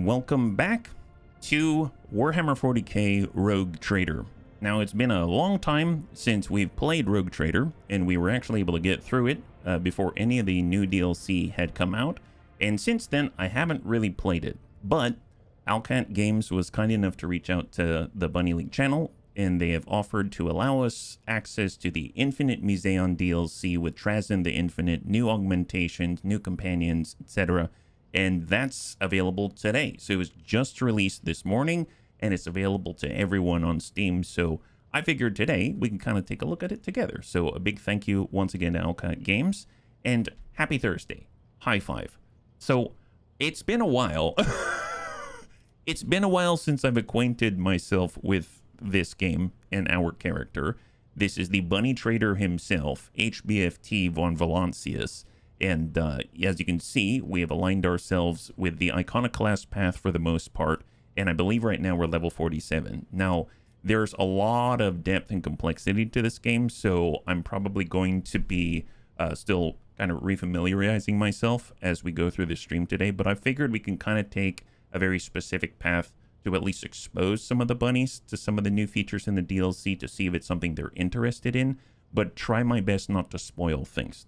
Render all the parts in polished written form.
and welcome back to Warhammer 40K Rogue Trader. Now, it's been a long time since we've played Rogue Trader, and we were actually able to get through it before any of the new DLC had come out, and since then, I haven't really played it. But Owlcat Games was kind enough to reach out to the Bunny League channel, and they have offered to allow us access to the Infinite Museion DLC with Trazyn the Infinite, new augmentations, new companions, etc., and that's available today. So it was just released this morning, and it's available to everyone on Steam. So I figured today we can kind of take a look at it together. So a big thank you once again to Owlcat Games, and happy Thursday. High five. So it's been a while. It's been a while since I've acquainted myself with this game and our character. This is the Bunny Trader himself, HBFT von Valancius. And as you can see, we have aligned ourselves with the iconoclast path for the most part, and I believe right now we're level 47. Now, there's a lot of depth and complexity to this game, so I'm probably going to be still kind of refamiliarizing myself as we go through this stream today, but I figured we can kind of take a very specific path to at least expose some of the bunnies to some of the new features in the DLC to see if it's something they're interested in, but try my best not to spoil things.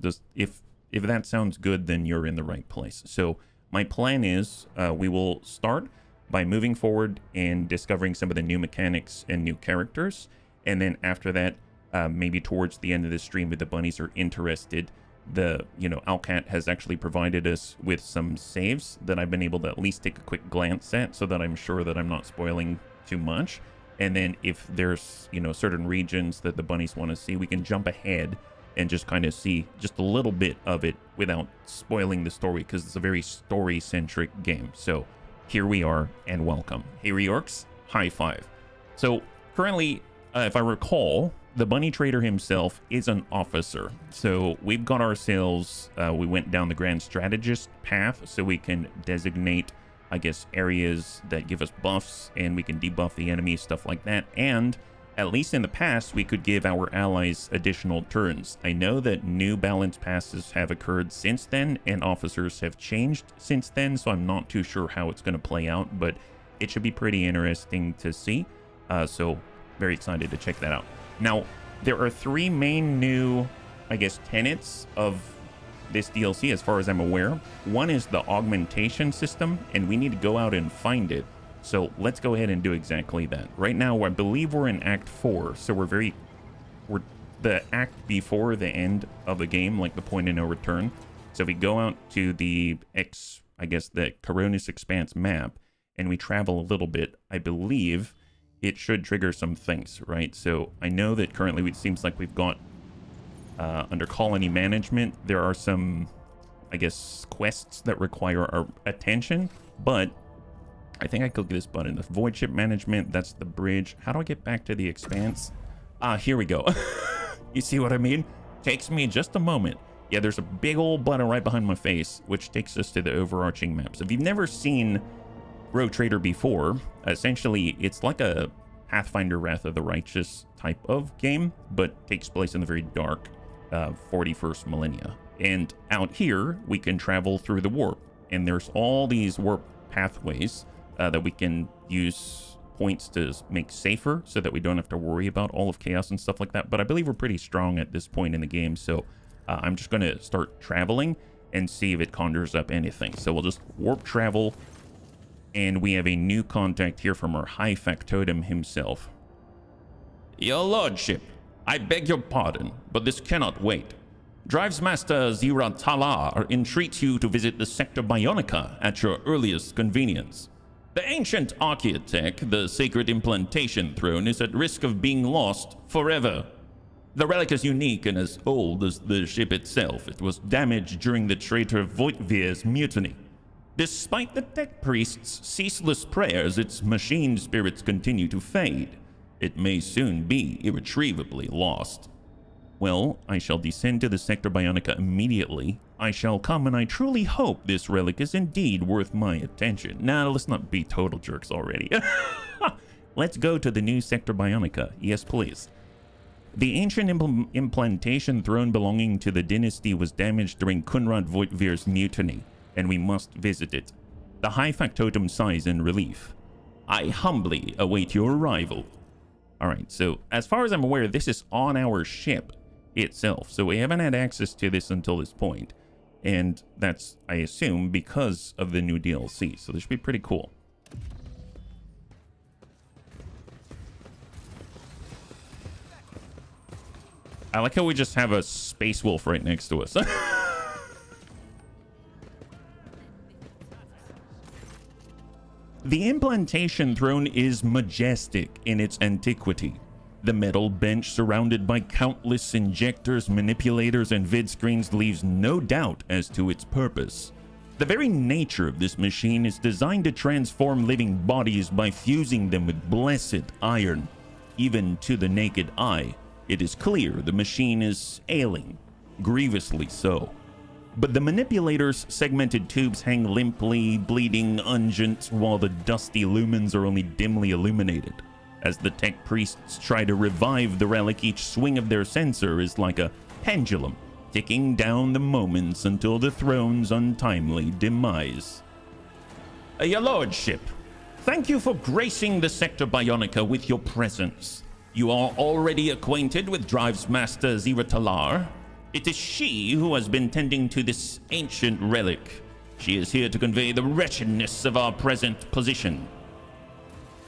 If that sounds good, then you're in the right place. So my plan is we will start by moving forward and discovering some of the new mechanics and new characters. And then after that, maybe towards the end of the stream, if the bunnies are interested, Owlcat has actually provided us with some saves that I've been able to at least take a quick glance at so that I'm sure that I'm not spoiling too much. And then if there's, certain regions that the bunnies want to see, we can jump ahead and just kind of see just a little bit of it without spoiling the story, because it's a very story-centric game. So here we are, and welcome. Hey, Reorcs, high five. So currently, if I recall, the Bunny Trader himself is an officer. So we've got ourselves, we went down the Grand Strategist path so we can designate, I guess, areas that give us buffs, and we can debuff the enemy, stuff like that. And at least in the past, we could give our allies additional turns. I know that new balance passes have occurred since then, and officers have changed since then, so I'm not too sure how it's going to play out, but it should be pretty interesting to see. So very excited to check that out. Now, there are three main new, I guess, tenets of this DLC as far as I'm aware. One is the augmentation system, and we need to go out and find it. So let's go ahead and do exactly that. Right now, I believe we're in Act 4, so we're the act before the end of the game, like the point of no return. So if we go out to the the Coronis Expanse map, and we travel a little bit, I believe it should trigger some things, right? So I know that currently it seems like we've got, under colony management, there are some, I guess, quests that require our attention, but I think I click this button. The void ship management, that's the bridge. How do I get back to the expanse? Here we go. You see what I mean? Takes me just a moment. Yeah, there's a big old button right behind my face, which takes us to the overarching map. So if you've never seen Rogue Trader before, essentially it's like a Pathfinder Wrath of the Righteous type of game, but takes place in the very dark 41st millennia. And out here, we can travel through the warp. And there's all these warp pathways that we can use points to make safer so that we don't have to worry about all of chaos and stuff like that. But I believe we're pretty strong at this point in the game, so I'm just going to start traveling and see if it conjures up anything. So we'll just warp travel, and we have a new contact here from our high factotum himself. Your lordship, I beg your pardon, but this cannot wait. Drives Master Zira Talar entreats you to visit the Sector Bionica at your earliest convenience. The ancient architect, the sacred implantation throne, is at risk of being lost forever. The relic is unique and as old as the ship itself. It was damaged during the traitor Voitvir's mutiny. Despite the tech priest's ceaseless prayers, its machine spirits continue to fade. It may soon be irretrievably lost. Well, I shall descend to the Sector Bionica immediately. I shall come, and I truly hope this relic is indeed worth my attention. Now, let's not be total jerks already. Let's go to the new Sector Bionica. Yes, please. The ancient implantation throne belonging to the dynasty was damaged during Kunrad Voitvir's mutiny, and we must visit it. The high factotum size and relief. I humbly await your arrival. Alright, so as far as I'm aware, this is on our ship itself. So we haven't had access to this until this point. And that's, I assume, because of the new DLC. So this should be pretty cool. I like how we just have a space wolf right next to us. The implantation throne is majestic in its antiquity. The metal bench surrounded by countless injectors, manipulators, and vid screens leaves no doubt as to its purpose. The very nature of this machine is designed to transform living bodies by fusing them with blessed iron. Even to the naked eye, it is clear the machine is ailing, grievously so. But the manipulator's segmented tubes hang limply, bleeding unguent, while the dusty lumens are only dimly illuminated. As the tech priests try to revive the relic, each swing of their sensor is like a pendulum, ticking down the moments until the throne's untimely demise. Your lordship, thank you for gracing the Sector Bionica with your presence. You are already acquainted with Drive's master Zira Talar. It is she who has been tending to this ancient relic. She is here to convey the wretchedness of our present position.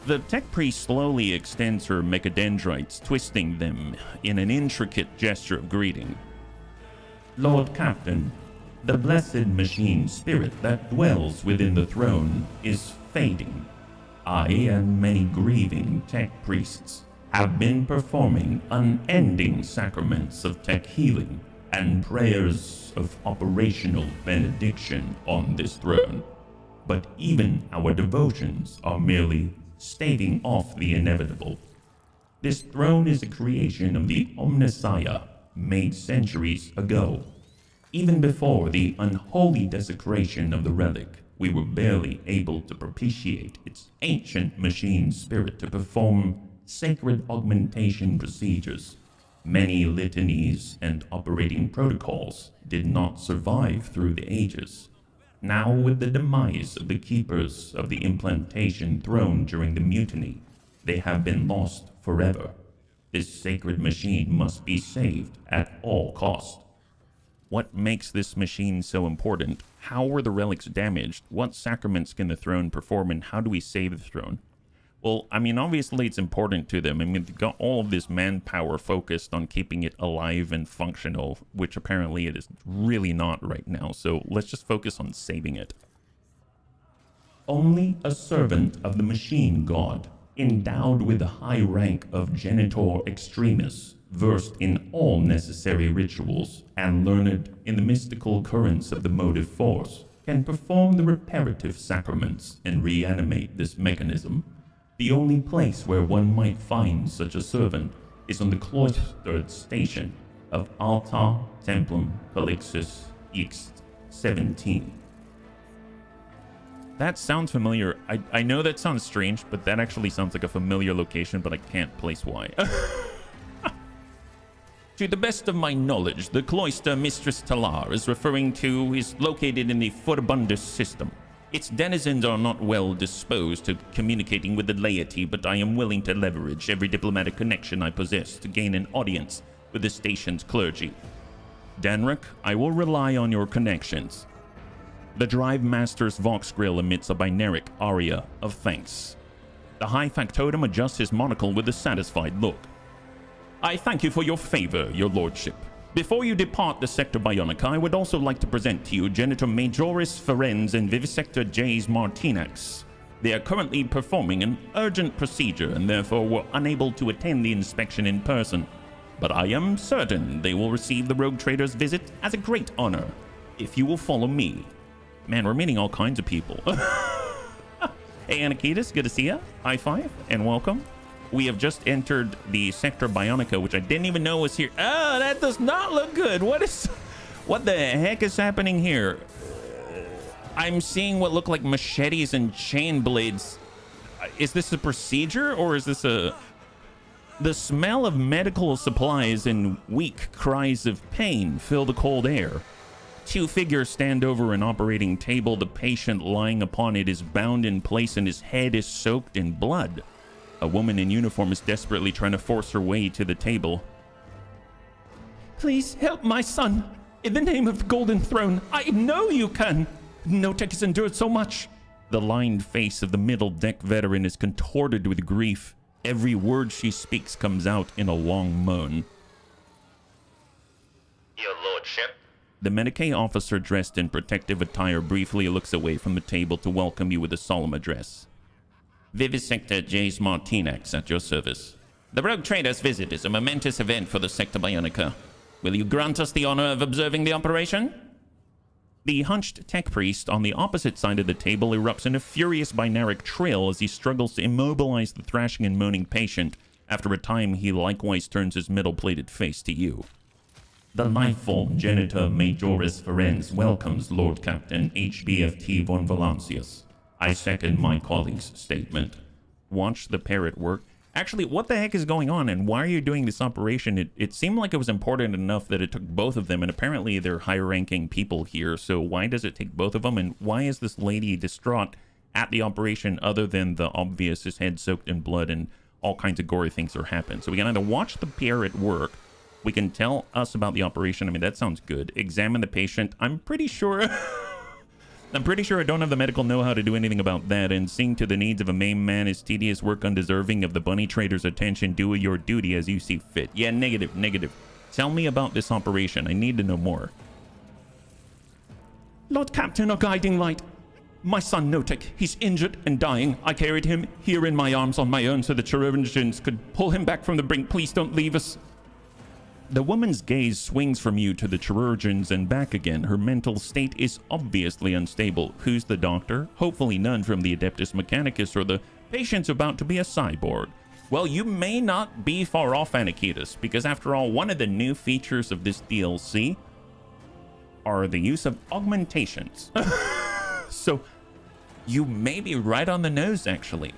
The tech priest slowly extends her mechadendrites, twisting them in an intricate gesture of greeting. Lord Captain, the blessed machine spirit that dwells within the throne is fading. I and many grieving tech priests have been performing unending sacraments of tech healing and prayers of operational benediction on this throne. But even our devotions are merely staving off the inevitable. This throne is a creation of the Omnissiah, made centuries ago. Even before the unholy desecration of the relic, we were barely able to propitiate its ancient machine spirit to perform sacred augmentation procedures. Many litanies and operating protocols did not survive through the ages. Now, with the demise of the keepers of the implantation throne during the mutiny, they have been lost forever. This sacred machine must be saved at all cost. What makes this machine so important? How were the relics damaged? What sacraments can the throne perform, and how do we save the throne? Well, I mean, obviously it's important to them. I mean, they've got all of this manpower focused on keeping it alive and functional, which apparently it is really not right now. So let's just focus on saving it. Only a servant of the machine god, endowed with the high rank of Genitor Extremis, versed in all necessary rituals, and learned in the mystical currents of the motive force, can perform the reparative sacraments and reanimate this mechanism. The only place where one might find such a servant is on the cloistered station of Alta Templum Calixus Ext 17. That sounds familiar. I know that sounds strange, but that actually sounds like a familiar location, but I can't place why. To the best of my knowledge, the cloister Mistress Talar is referring to is located in the Furibundus system. Its denizens are not well disposed to communicating with the laity, but I am willing to leverage every diplomatic connection I possess to gain an audience with the station's clergy. Danrik, I will rely on your connections. The Drive Master's Vox Grill emits a binaric aria of thanks. The High Factotum adjusts his monocle with a satisfied look. I thank you for your favor, your lordship. Before you depart the Sector Bionica, I would also like to present to you Genitor Majoris Ferenz and Vivisector Jays Martinax. They are currently performing an urgent procedure and therefore were unable to attend the inspection in person. But I am certain they will receive the Rogue Trader's visit as a great honor, if you will follow me. Man, we're meeting all kinds of people. Hey, Anakitas, good to see ya. High five and welcome. We have just entered the Sector Bionica, which I didn't even know was here. Oh, that does not look good. What the heck is happening here? I'm seeing what look like machetes and chain blades. Is this a procedure or is this a... The smell of medical supplies and weak cries of pain fill the cold air. Two figures stand over an operating table. The patient lying upon it is bound in place and his head is soaked in blood. A woman in uniform is desperately trying to force her way to the table. Please help my son. In the name of the Golden Throne, I know you can. Notek has endured so much. The lined face of the middle deck veteran is contorted with grief. Every word she speaks comes out in a long moan. Your lordship. The Medicaid officer dressed in protective attire briefly looks away from the table to welcome you with a solemn address. Vivisector Jace Martinax at your service. The Rogue Trader's visit is a momentous event for the Sector Bionica. Will you grant us the honor of observing the operation? The hunched tech priest on the opposite side of the table erupts in a furious binaric trill as he struggles to immobilize the thrashing and moaning patient. After a time, he likewise turns his metal-plated face to you. The life-form Genitor Majoris Ferenz welcomes Lord Captain HBFT von Valancius. I second my colleague's statement. Watch the parrot work. Actually, what the heck is going on, and why are you doing this operation? It seemed like it was important enough that it took both of them, and apparently they're high-ranking people here, so why does it take both of them, and why is this lady distraught at the operation other than the obvious, his head soaked in blood and all kinds of gory things are happening? So we can either watch the parrot work, we can tell us about the operation. I mean, that sounds good. Examine the patient. I'm pretty sure I don't have the medical know-how to do anything about that, and seeing to the needs of a maimed man is tedious work undeserving of the bunny trader's attention. Do your duty as you see fit. Yeah, negative. Tell me about this operation. I need to know more. Lord Captain, a guiding light. My son Notek, he's injured and dying. I carried him here in my arms on my own so the chirurgeons could pull him back from the brink. Please don't leave us. The woman's gaze swings from you to the chirurgeons and back again. Her mental state is obviously unstable. Who's the doctor? Hopefully none from the Adeptus Mechanicus, or the patient's about to be a cyborg. Well, you may not be far off, Anakitas, because after all, one of the new features of this DLC are the use of augmentations. So you may be right on the nose, actually.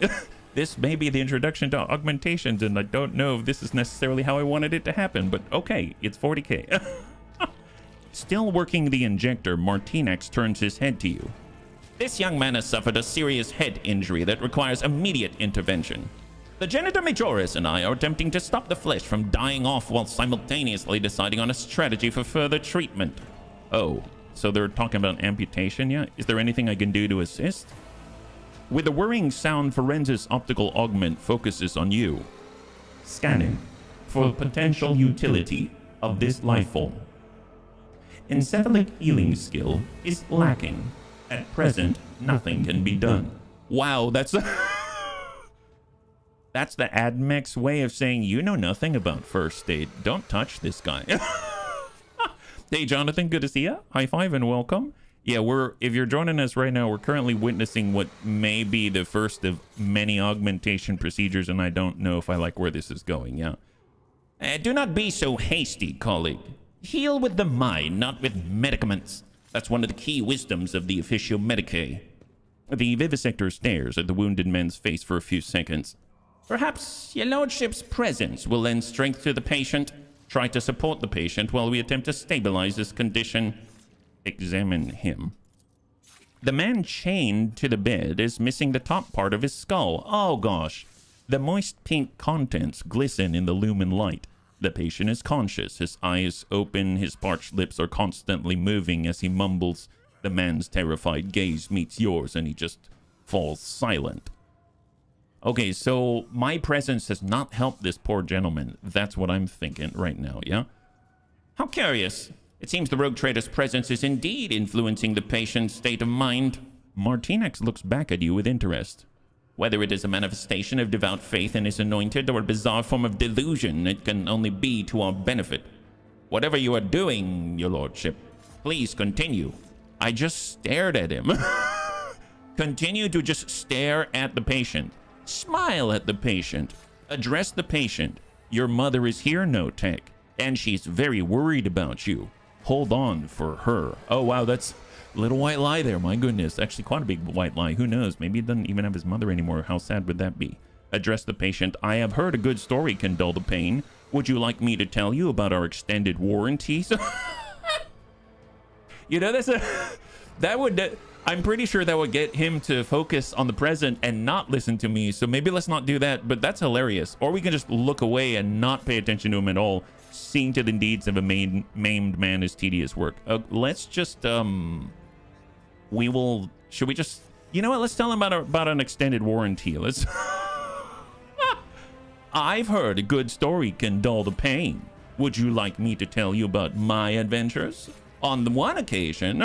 This may be the introduction to augmentations, and I don't know if this is necessarily how I wanted it to happen, but okay, it's 40k. Still working the injector, Martinax turns his head to you. This young man has suffered a serious head injury that requires immediate intervention. The Genitor Majoris and I are attempting to stop the flesh from dying off while simultaneously deciding on a strategy for further treatment. Oh, so they're talking about amputation, yeah? Is there anything I can do to assist? With a whirring sound, Ferenza's optical augment focuses on you. Scanning for potential utility of this life form. Encephalic healing skill is lacking. At present, nothing can be done. Wow, that's the AdMech's way of saying you know nothing about first aid. Don't touch this guy. Hey, Jonathan, good to see you. High five and welcome. Yeah, if you're joining us right now, we're currently witnessing what may be the first of many augmentation procedures, and I don't know if I like where this is going, yeah. Do not be so hasty, colleague. Heal with the mind, not with medicaments. That's one of the key wisdoms of the Officio Medicae. The vivisector stares at the wounded man's face for a few seconds. Perhaps your lordship's presence will lend strength to the patient. Try to support the patient while we attempt to stabilize his condition. Examine him. The man chained to the bed is missing the top part of his skull. Oh gosh. The moist pink contents glisten in the lumen light. The patient is conscious. His eyes open, his parched lips are constantly moving as he mumbles. The man's terrified gaze meets yours and he just falls silent. Okay, so my presence has not helped this poor gentleman. That's what I'm thinking right now, yeah? How curious. It seems the rogue trader's presence is indeed influencing the patient's state of mind. Martinax looks back at you with interest. Whether it is a manifestation of devout faith in his anointed or a bizarre form of delusion, it can only be to our benefit. Whatever you are doing, your lordship, please continue. I just stared at him. Continue to just stare at the patient. Smile at the patient. Address the patient. Your mother is here, Notek, and she's very worried about you. Hold on for her. Oh, wow, that's a little white lie there. My goodness, actually quite a big white lie. Who knows? Maybe he doesn't even have his mother anymore. How sad would that be? Address the patient. I have heard a good story can dull the pain. Would you like me to tell you about our extended warranties? You know, that would, I'm pretty sure that would get him to focus on the present and not listen to me. So maybe let's not do that, but that's hilarious. Or we can just look away and not pay attention to him at all. Seeing to the deeds of a maimed man is tedious work. Let's just, should we just, you know what? Let's tell him about an extended warranty. Let's, I've heard a good story can dull the pain. Would you like me to tell you about my adventures? On the one occasion,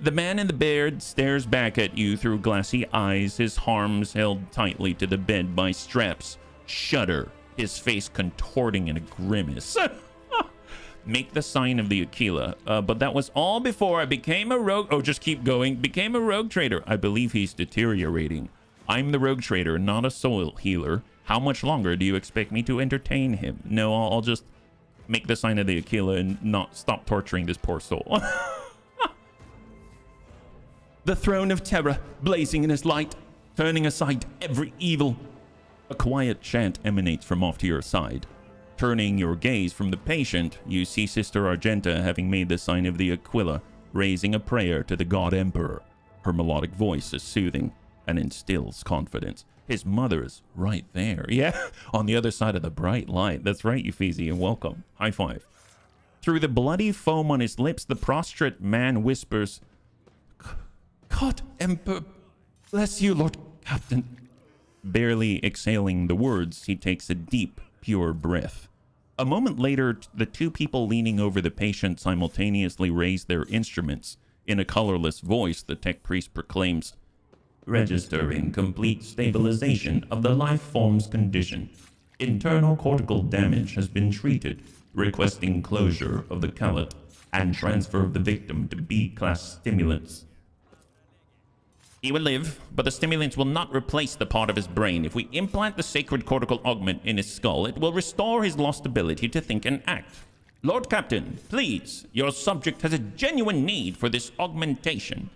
the man in the beard stares back at you through glassy eyes, his arms held tightly to the bed by straps. Shudder, his face contorting in a grimace. Make the sign of the Aquila. But that was all before I became a rogue. Oh, just keep going. Became a rogue trader. I believe he's deteriorating. I'm the rogue trader, not a soul healer. How much longer do you expect me to entertain him? No, I'll just make the sign of the Aquila and not stop torturing this poor soul. The throne of terror, blazing in his light, turning aside every evil. A quiet chant emanates from off to your side. Turning your gaze from the patient, you see Sister Argenta having made the sign of the Aquila, raising a prayer to the God Emperor. Her melodic voice is soothing and instills confidence. His mother is right there. Yeah, on the other side of the bright light. That's right, Euphesi, and welcome. High five. Through the bloody foam on his lips, the prostrate man whispers, God Emperor, bless you, Lord Captain. Barely exhaling the words, he takes a deep, pure breath. A moment later, the two people leaning over the patient simultaneously raise their instruments. In a colorless voice, the tech priest proclaims, registering complete stabilization of the life form's condition. Internal cortical damage has been treated, requesting closure of the cullet and transfer of the victim to B-class stimulants. He will live, but the stimulants will not replace the part of his brain. If we implant the sacred cortical augment in his skull, it will restore his lost ability to think and act. Lord Captain, please, your subject has a genuine need for this augmentation.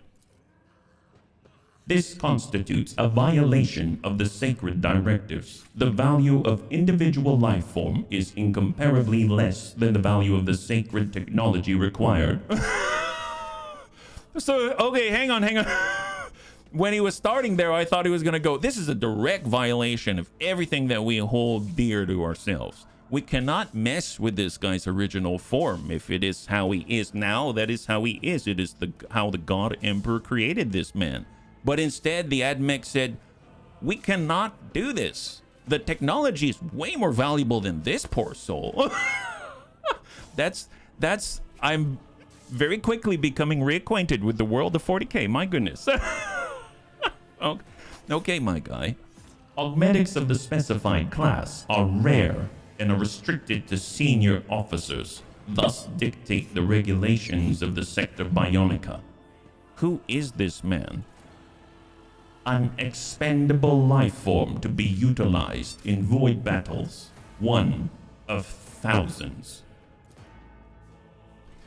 This constitutes a violation of the sacred directives. The value of individual life form is incomparably less than the value of the sacred technology required. So, okay, hang on. When he was starting there, I thought he was going to go, this is a direct violation of everything that we hold dear to ourselves. We cannot mess with this guy's original form. If it is how he is now, that is how he is. It is how the God Emperor created this man. But instead, the admech said, we cannot do this. The technology is way more valuable than this poor soul. I'm very quickly becoming reacquainted with the world of 40K. My goodness. Okay, my guy. Augmentics of the specified class are rare and are restricted to senior officers, thus dictate the regulations of the Sector Bionica. Who is this man? An expendable life form to be utilized in void battles. One of thousands.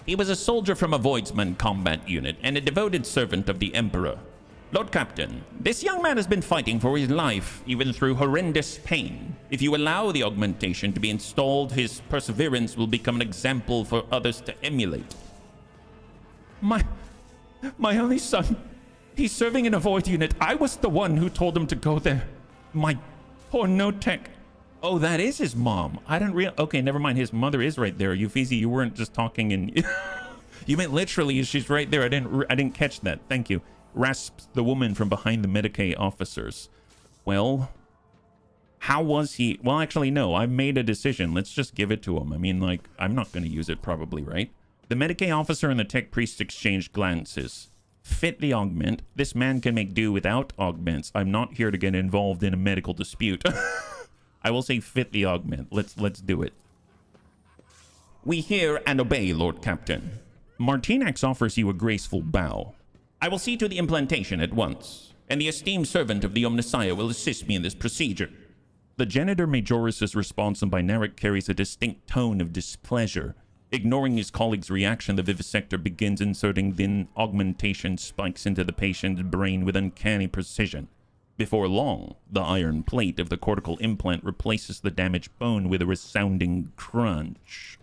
He was a soldier from a Voidsman combat unit and a devoted servant of the Emperor. Lord Captain, this young man has been fighting for his life, even through horrendous pain. If you allow the augmentation to be installed, his perseverance will become an example for others to emulate. My only son, he's serving in a void unit. I was the one who told him to go there. My poor no-tech. Oh, that is his mom. I didn't realize. Okay, never mind. His mother is right there. Euphesi, you weren't just talking and you meant literally she's right there. I didn't catch that. Thank you. Rasps the woman from behind the Medicaid officers. Well, how was he? Well, actually, no. I made a decision. Let's just give it to him. I mean, like, I'm not going to use it probably, right? The Medicaid officer and the tech priest exchange glances. Fit the augment. This man can make do without augments. I'm not here to get involved in a medical dispute. I will say fit the augment. Let's do it. We hear and obey, Lord Captain. Martinax offers you a graceful bow. I will see to the implantation at once, and the esteemed servant of the Omnissiah will assist me in this procedure. The Genitor Majoris' response in Binaric carries a distinct tone of displeasure. Ignoring his colleague's reaction, the vivisector begins inserting thin augmentation spikes into the patient's brain with uncanny precision. Before long, the iron plate of the cortical implant replaces the damaged bone with a resounding crunch.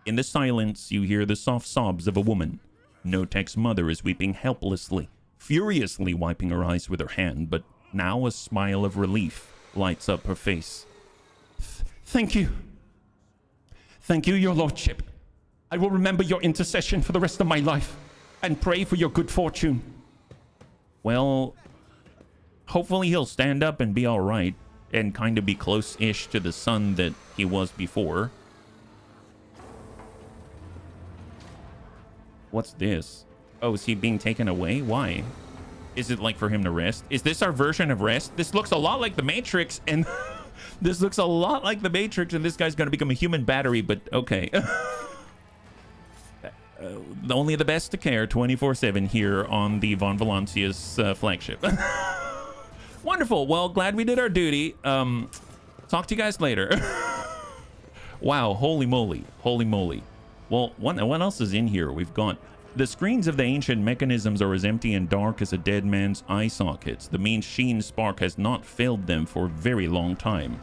In the silence, you hear the soft sobs of a woman. Notek's mother is weeping helplessly, furiously wiping her eyes with her hand, but now a smile of relief lights up her face. Thank you. Thank you, your lordship. I will remember your intercession for the rest of my life and pray for your good fortune. Well, hopefully he'll stand up and be all right and kind of be close-ish to the son that he was before. What's this? Oh, is he being taken away? Why? Is it like for him to rest? Is this our version of rest? This looks a lot like the Matrix, and this looks a lot like the Matrix, and this guy's going to become a human battery, but okay. Only the best to care 24/7 here on the Von Valancia's flagship. Wonderful. Well, glad we did our duty. Talk to you guys later. Wow. Holy moly. Holy moly. Well, what else is in here? We've got the screens of the ancient mechanisms are as empty and dark as a dead man's eye sockets. The main sheen spark has not failed them for a very long time.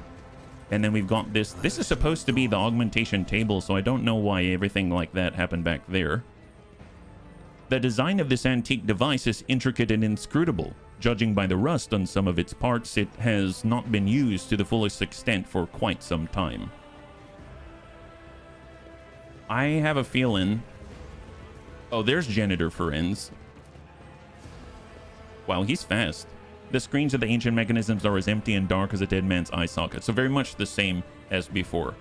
And then we've got this. This is supposed to be the augmentation table, so I don't know why everything like that happened back there. The design of this antique device is intricate and inscrutable. Judging by the rust on some of its parts, it has not been used to the fullest extent for quite some time. I have a feeling... Oh, there's Janitor Ferenz. Wow, he's fast. The screens of the ancient mechanisms are as empty and dark as a dead man's eye socket. So very much the same as before.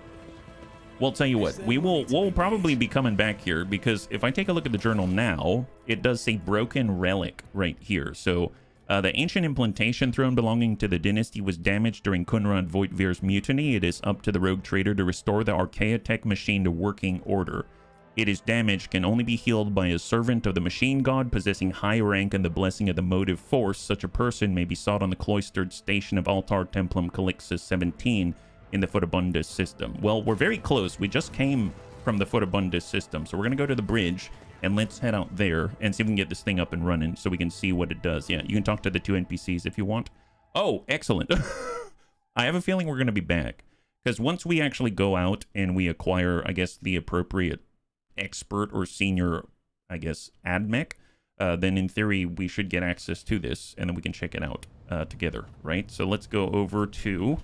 Well, tell you what, we'll probably be coming back here, because if I take a look at the journal now, it does say broken relic right here. So the ancient implantation throne belonging to the dynasty was damaged during Kunrad Voigtvir's mutiny. It is up to the rogue trader to restore the Archaeotech machine to working order. It is damaged, can only be healed by a servant of the machine god possessing high rank and the blessing of the motive force. Such a person may be sought on the cloistered station of Altar Templum Calixus 17 in the Furibundus system. Well, we're very close. We just came from the Furibundus system, so we're going to go to the bridge and let's head out there and see if we can get this thing up and running so we can see what it does. Yeah, you can talk to the two NPCs if you want. Oh, excellent. I have a feeling we're going to be back, because once we actually go out and we acquire, I guess, the appropriate expert or senior, I guess, admech, then in theory we should get access to this, and then we can check it out together, right? So let's go over to...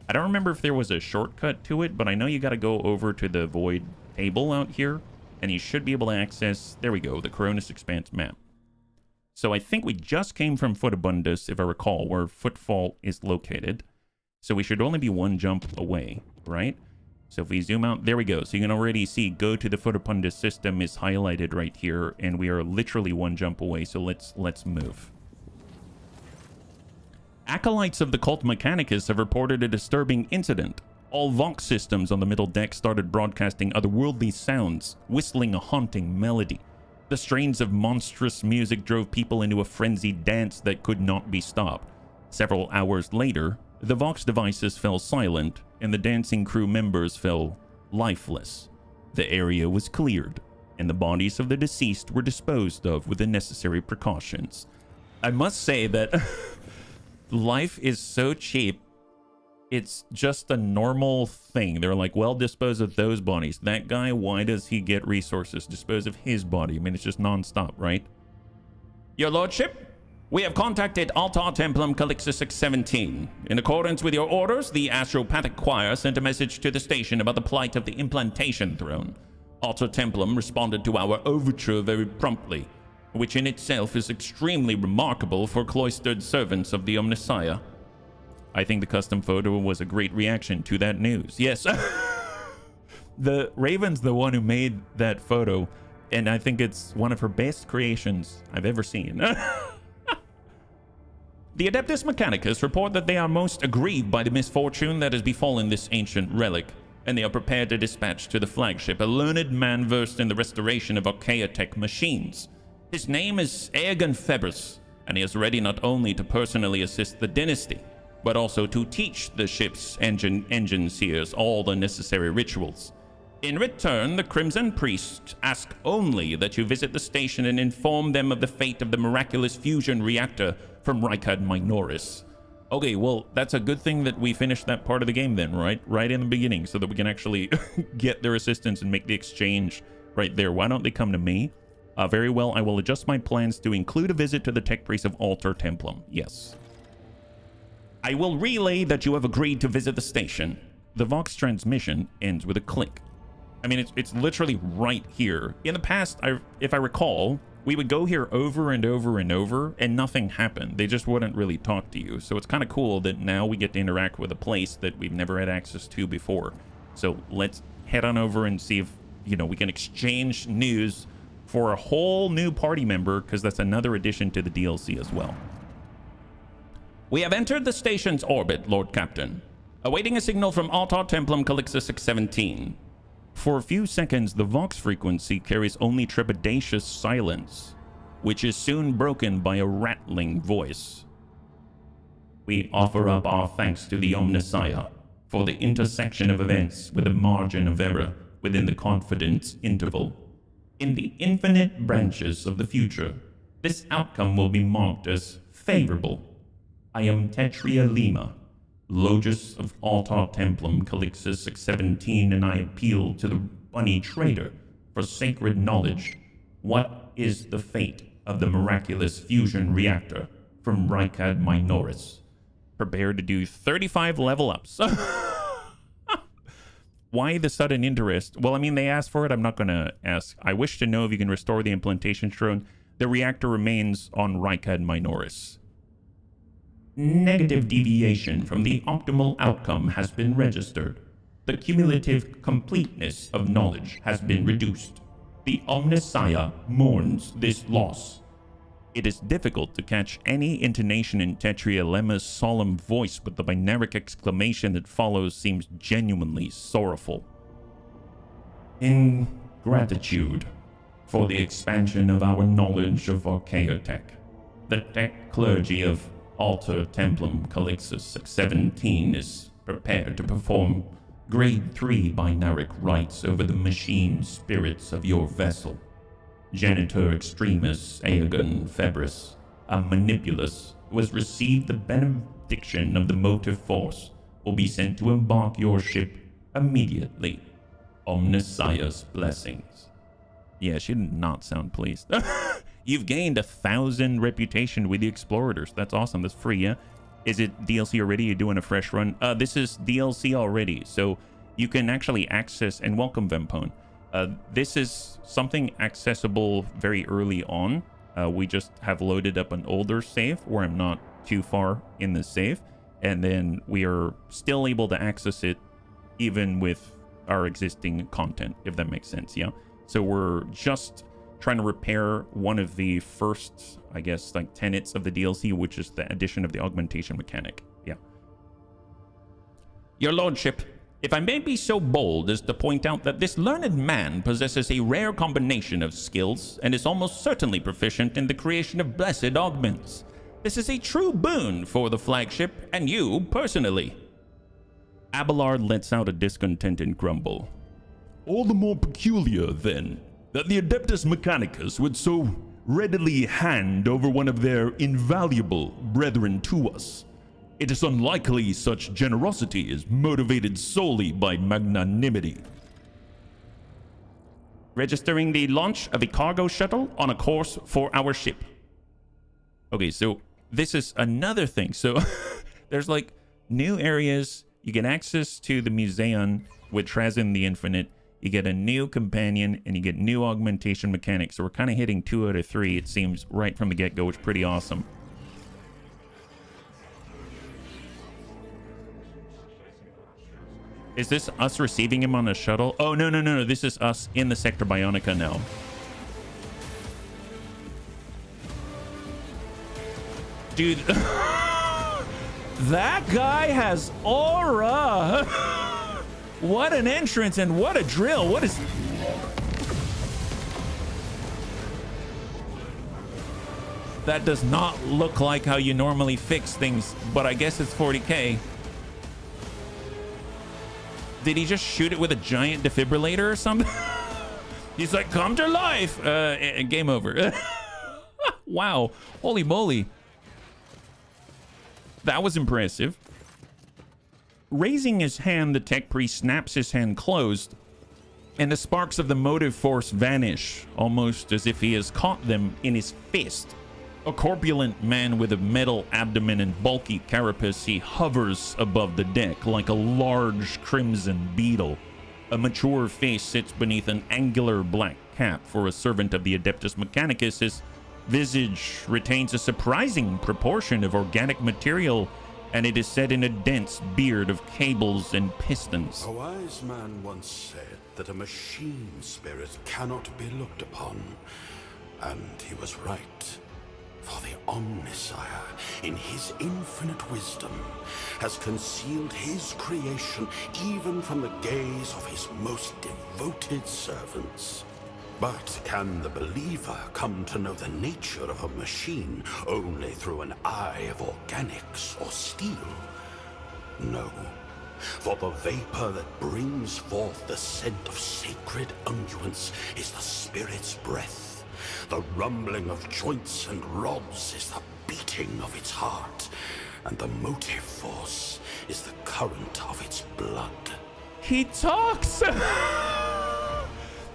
I don't remember if there was a shortcut to it, but I know you got to go over to the Void table out here, and you should be able to access... There we go, the Coronis Expanse map. So I think we just came from Furibundus, if I recall, where Footfall is located. So we should only be one jump away, right? So if we zoom out, there we go. So you can already see go to the Furibundus system is highlighted right here, and we are literally one jump away. So let's move. Acolytes of the cult Mechanicus have reported a disturbing incident. All Vox systems on the middle deck started broadcasting otherworldly sounds, whistling a haunting melody. The strains of monstrous music drove people into a frenzied dance that could not be stopped. Several hours later, the Vox devices fell silent, and the dancing crew members fell lifeless. The area was cleared, and the bodies of the deceased were disposed of with the necessary precautions. I must say that life is so cheap, it's just a normal thing. They're like, well, dispose of those bodies. That guy, why does he get resources? Dispose of his body. I mean, it's just non-stop, right? Your lordship? We have contacted Altar Templum Calixus 17. In accordance with your orders, the Astropathic Choir sent a message to the station about the plight of the implantation throne. Altar Templum responded to our overture very promptly, which in itself is extremely remarkable for cloistered servants of the Omnissiah. I think the custom photo was a great reaction to that news. Yes, the Raven's the one who made that photo, and I think it's one of her best creations I've ever seen. The Adeptus Mechanicus report that they are most aggrieved by the misfortune that has befallen this ancient relic, and they are prepared to dispatch to the flagship a learned man versed in the restoration of Archaeotech machines. His name is Aegon Febris, and he is ready not only to personally assist the dynasty, but also to teach the ship's engine seers all the necessary rituals. In return, the Crimson Priests ask only that you visit the station and inform them of the fate of the miraculous fusion reactor from Rykard Minoris. Okay, well, that's a good thing that we finished that part of the game then, right? Right in the beginning, so that we can actually get their assistance and make the exchange right there. Why don't they come to me? Very well, I will adjust my plans to include a visit to the tech priest of Altar Templum. Yes. I will relay that you have agreed to visit the station. The Vox transmission ends with a click. I mean, it's literally right here. In the past, if I recall, we would go here over and over and over, and nothing happened. They just wouldn't really talk to you. So it's kind of cool that now we get to interact with a place that we've never had access to before. So let's head on over and see if, you know, we can exchange news for a whole new party member, because that's another addition to the DLC as well. We have entered the station's orbit, Lord Captain. Awaiting a signal from Altar Templum Calixa 617. For a few seconds, the Vox frequency carries only trepidatious silence, which is soon broken by a rattling voice. We offer up our thanks to the Omnissiah for the intersection of events with a margin of error within the confidence interval. In the infinite branches of the future, this outcome will be marked as favorable. I am Tetria Lima, Logis of Altar Templum Calixa 617, and I appeal to the bunny trader for sacred knowledge. What is the fate of the miraculous fusion reactor from Rykad Minoris? Prepare to do 35 level ups. Why the sudden interest? Well, I mean, they asked for it. I'm not going to ask. I wish to know if you can restore the implantation drone. The reactor remains on Rykad Minoris. Negative deviation from the optimal outcome has been registered. The cumulative completeness of knowledge has been reduced. The Omnissiah mourns this loss. It is difficult to catch any intonation in Tetria Lemma's solemn voice, but the binaric exclamation that follows seems genuinely sorrowful. In gratitude for the expansion of our knowledge of Archaeotech, the tech clergy of Altar Templum Calixa 617 is prepared to perform Grade 3 binaric rites over the machine spirits of your vessel. Genitor Extremus Aegon Febris, a manipulus who has received the benediction of the motive force, will be sent to embark your ship immediately. Omnissiah's blessings. Yeah, she did not sound pleased. You've gained 1,000 reputation with the Explorators. That's awesome. That's free, yeah? Is it DLC already? You're doing a fresh run? This is DLC already, so you can actually access, and welcome Vempone. This is something accessible very early on. We just have loaded up an older save where I'm not too far in the save, and then we are still able to access it even with our existing content, if that makes sense, yeah? So we're just trying to repair one of the first, I guess, like tenets of the DLC, which is the addition of the augmentation mechanic. Yeah. Your Lordship, if I may be so bold as to point out that this learned man possesses a rare combination of skills and is almost certainly proficient in the creation of blessed augments. This is a true boon for the flagship and you personally. Abelard lets out a discontented grumble. All the more peculiar, then, that the Adeptus Mechanicus would so readily hand over one of their invaluable brethren to us. It is unlikely such generosity is motivated solely by magnanimity. Registering the launch of a cargo shuttle on a course for our ship. Okay, so this is another thing. So there's like new areas. You get access to the Museion with Trazyn the Infinite. You get a new companion, and you get new augmentation mechanics. So we're kind of hitting 2 out of 3, it seems, right from the get-go, which is pretty awesome. Is this us receiving him on the shuttle? Oh, no. This is us in the Sector Bionica now. Dude. That guy has aura. What an entrance and what a drill. What is... That does not look like how you normally fix things, but I guess it's 40K. Did he just shoot it with a giant defibrillator or something? He's like, come to life. Game over. Wow. Holy moly. That was impressive. Raising his hand, the tech priest snaps his hand closed, and the sparks of the motive force vanish, almost as if he has caught them in his fist. A corpulent man with a metal abdomen and bulky carapace, he hovers above the deck like a large crimson beetle. A mature face sits beneath an angular black cap. For a servant of the Adeptus Mechanicus, his visage retains a surprising proportion of organic material, and it is set in a dense beard of cables and pistons. A wise man once said that a machine spirit cannot be looked upon, and he was right. For the Omnisire, in his infinite wisdom, has concealed his creation even from the gaze of his most devoted servants. But can the believer come to know the nature of a machine only through an eye of organics or steel? No. For the vapor that brings forth the scent of sacred unguents is the spirit's breath. The rumbling of joints and rods is the beating of its heart, and the motive force is the current of its blood. He talks!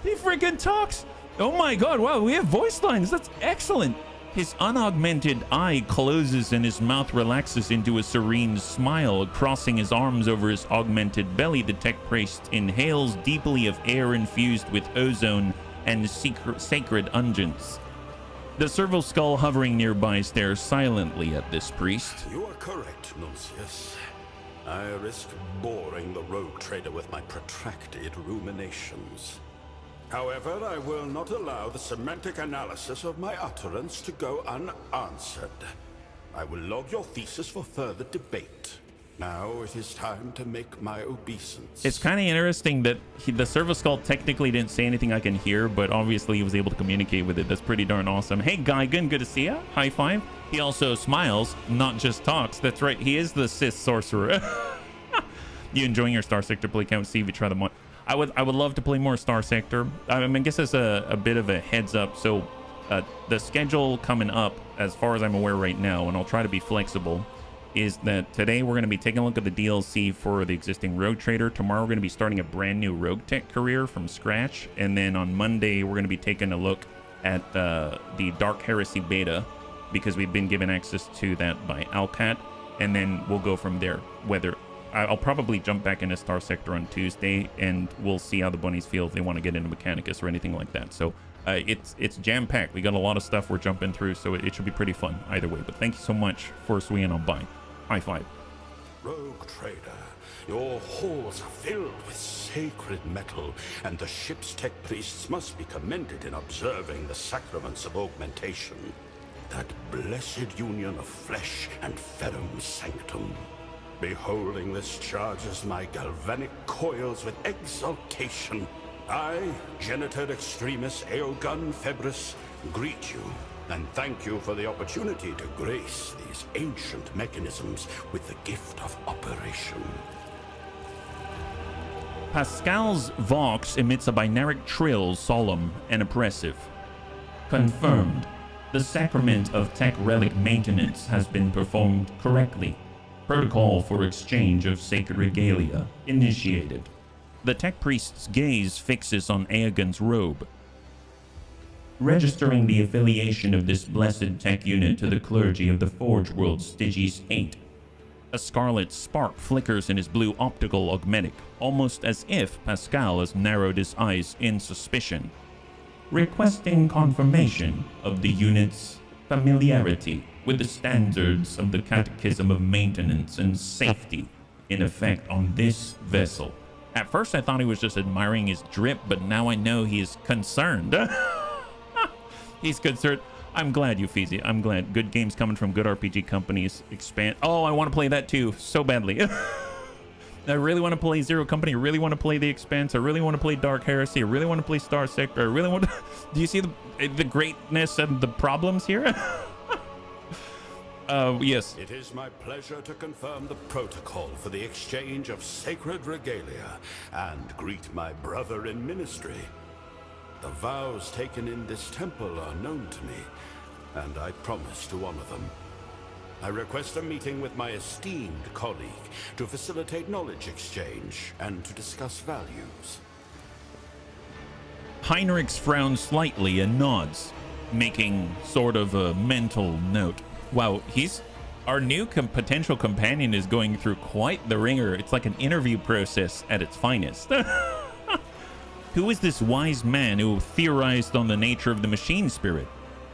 He freaking talks! Oh my god, wow, we have voice lines, that's excellent! His unaugmented eye closes and his mouth relaxes into a serene smile. Crossing his arms over his augmented belly, the tech priest inhales deeply of air infused with ozone and sacred unguents. The serval skull hovering nearby stares silently at this priest. You are correct, Nuncius. I risk boring the rogue trader with my protracted ruminations. However, I will not allow the semantic analysis of my utterance to go unanswered. I will log your thesis for further debate. Now it is time to make my obeisance. It's kind of interesting that the serval skull technically didn't say anything I can hear, but obviously he was able to communicate with it. That's pretty darn awesome. Hey, Geigen, good to see ya. High five. He also smiles, not just talks. That's right, he is the Sith sorcerer. You enjoying your Star Sector play count? See if you try them on. I would love to play more Star Sector. I mean, I guess as a bit of a heads up. So the schedule coming up, as far as I'm aware right now, and I'll try to be flexible, is that today we're going to be taking a look at the DLC for the existing Rogue Trader. Tomorrow we're going to be starting a brand new Rogue Tech career from scratch. And then on Monday we're going to be taking a look at the Dark Heresy beta, because we've been given access to that by Owlcat. And then we'll go from there. I'll probably jump back into Star Sector on Tuesday, and we'll see how the bunnies feel if they want to get into Mechanicus or anything like that. So it's jam-packed. We got a lot of stuff we're jumping through, so it should be pretty fun either way. But thank you so much for swinging on by. High five. Rogue Trader, your halls are filled with sacred metal, and the ship's tech priests must be commended in observing the sacraments of augmentation. That blessed union of flesh and ferrum sanctum. Beholding this charges my galvanic coils with exultation. I, Genitor Extremis Eogun Febris, greet you and thank you for the opportunity to grace these ancient mechanisms with the gift of operation. Pascal's Vox emits a binaric trill, solemn and oppressive. Confirmed. The sacrament of tech relic maintenance has been performed correctly. Protocol for exchange of sacred regalia initiated. The tech priest's gaze fixes on Aegon's robe. Registering the affiliation of this blessed tech unit to the clergy of the Forge World Stygies 8. A scarlet spark flickers in his blue optical augmetic, almost as if Pascal has narrowed his eyes in suspicion. Requesting confirmation of the unit's familiarity with the standards of the Catechism of Maintenance and Safety in effect on this vessel. At first I thought he was just admiring his drip, but now I know he is concerned. He's concerned. I'm glad, Uffizi. I'm glad. Good games coming from good RPG companies. Expand. Oh, I want to play that too, so badly. I really want to play Zero Company. I really want to play The Expanse. I really want to play Dark Heresy. I really want to play Star Sector. I really want to... Do you see the greatness and the problems here? Yes. It is my pleasure to confirm the protocol for the exchange of sacred regalia and greet my brother in ministry. The vows taken in this temple are known to me, and I promise to honor them. I request a meeting with my esteemed colleague to facilitate knowledge exchange and to discuss values. Heinrichs frowns slightly and nods, making sort of a mental note. Wow, our new potential companion is going through quite the ringer. It's like an interview process at its finest. Who is this wise man who theorized on the nature of the machine spirit?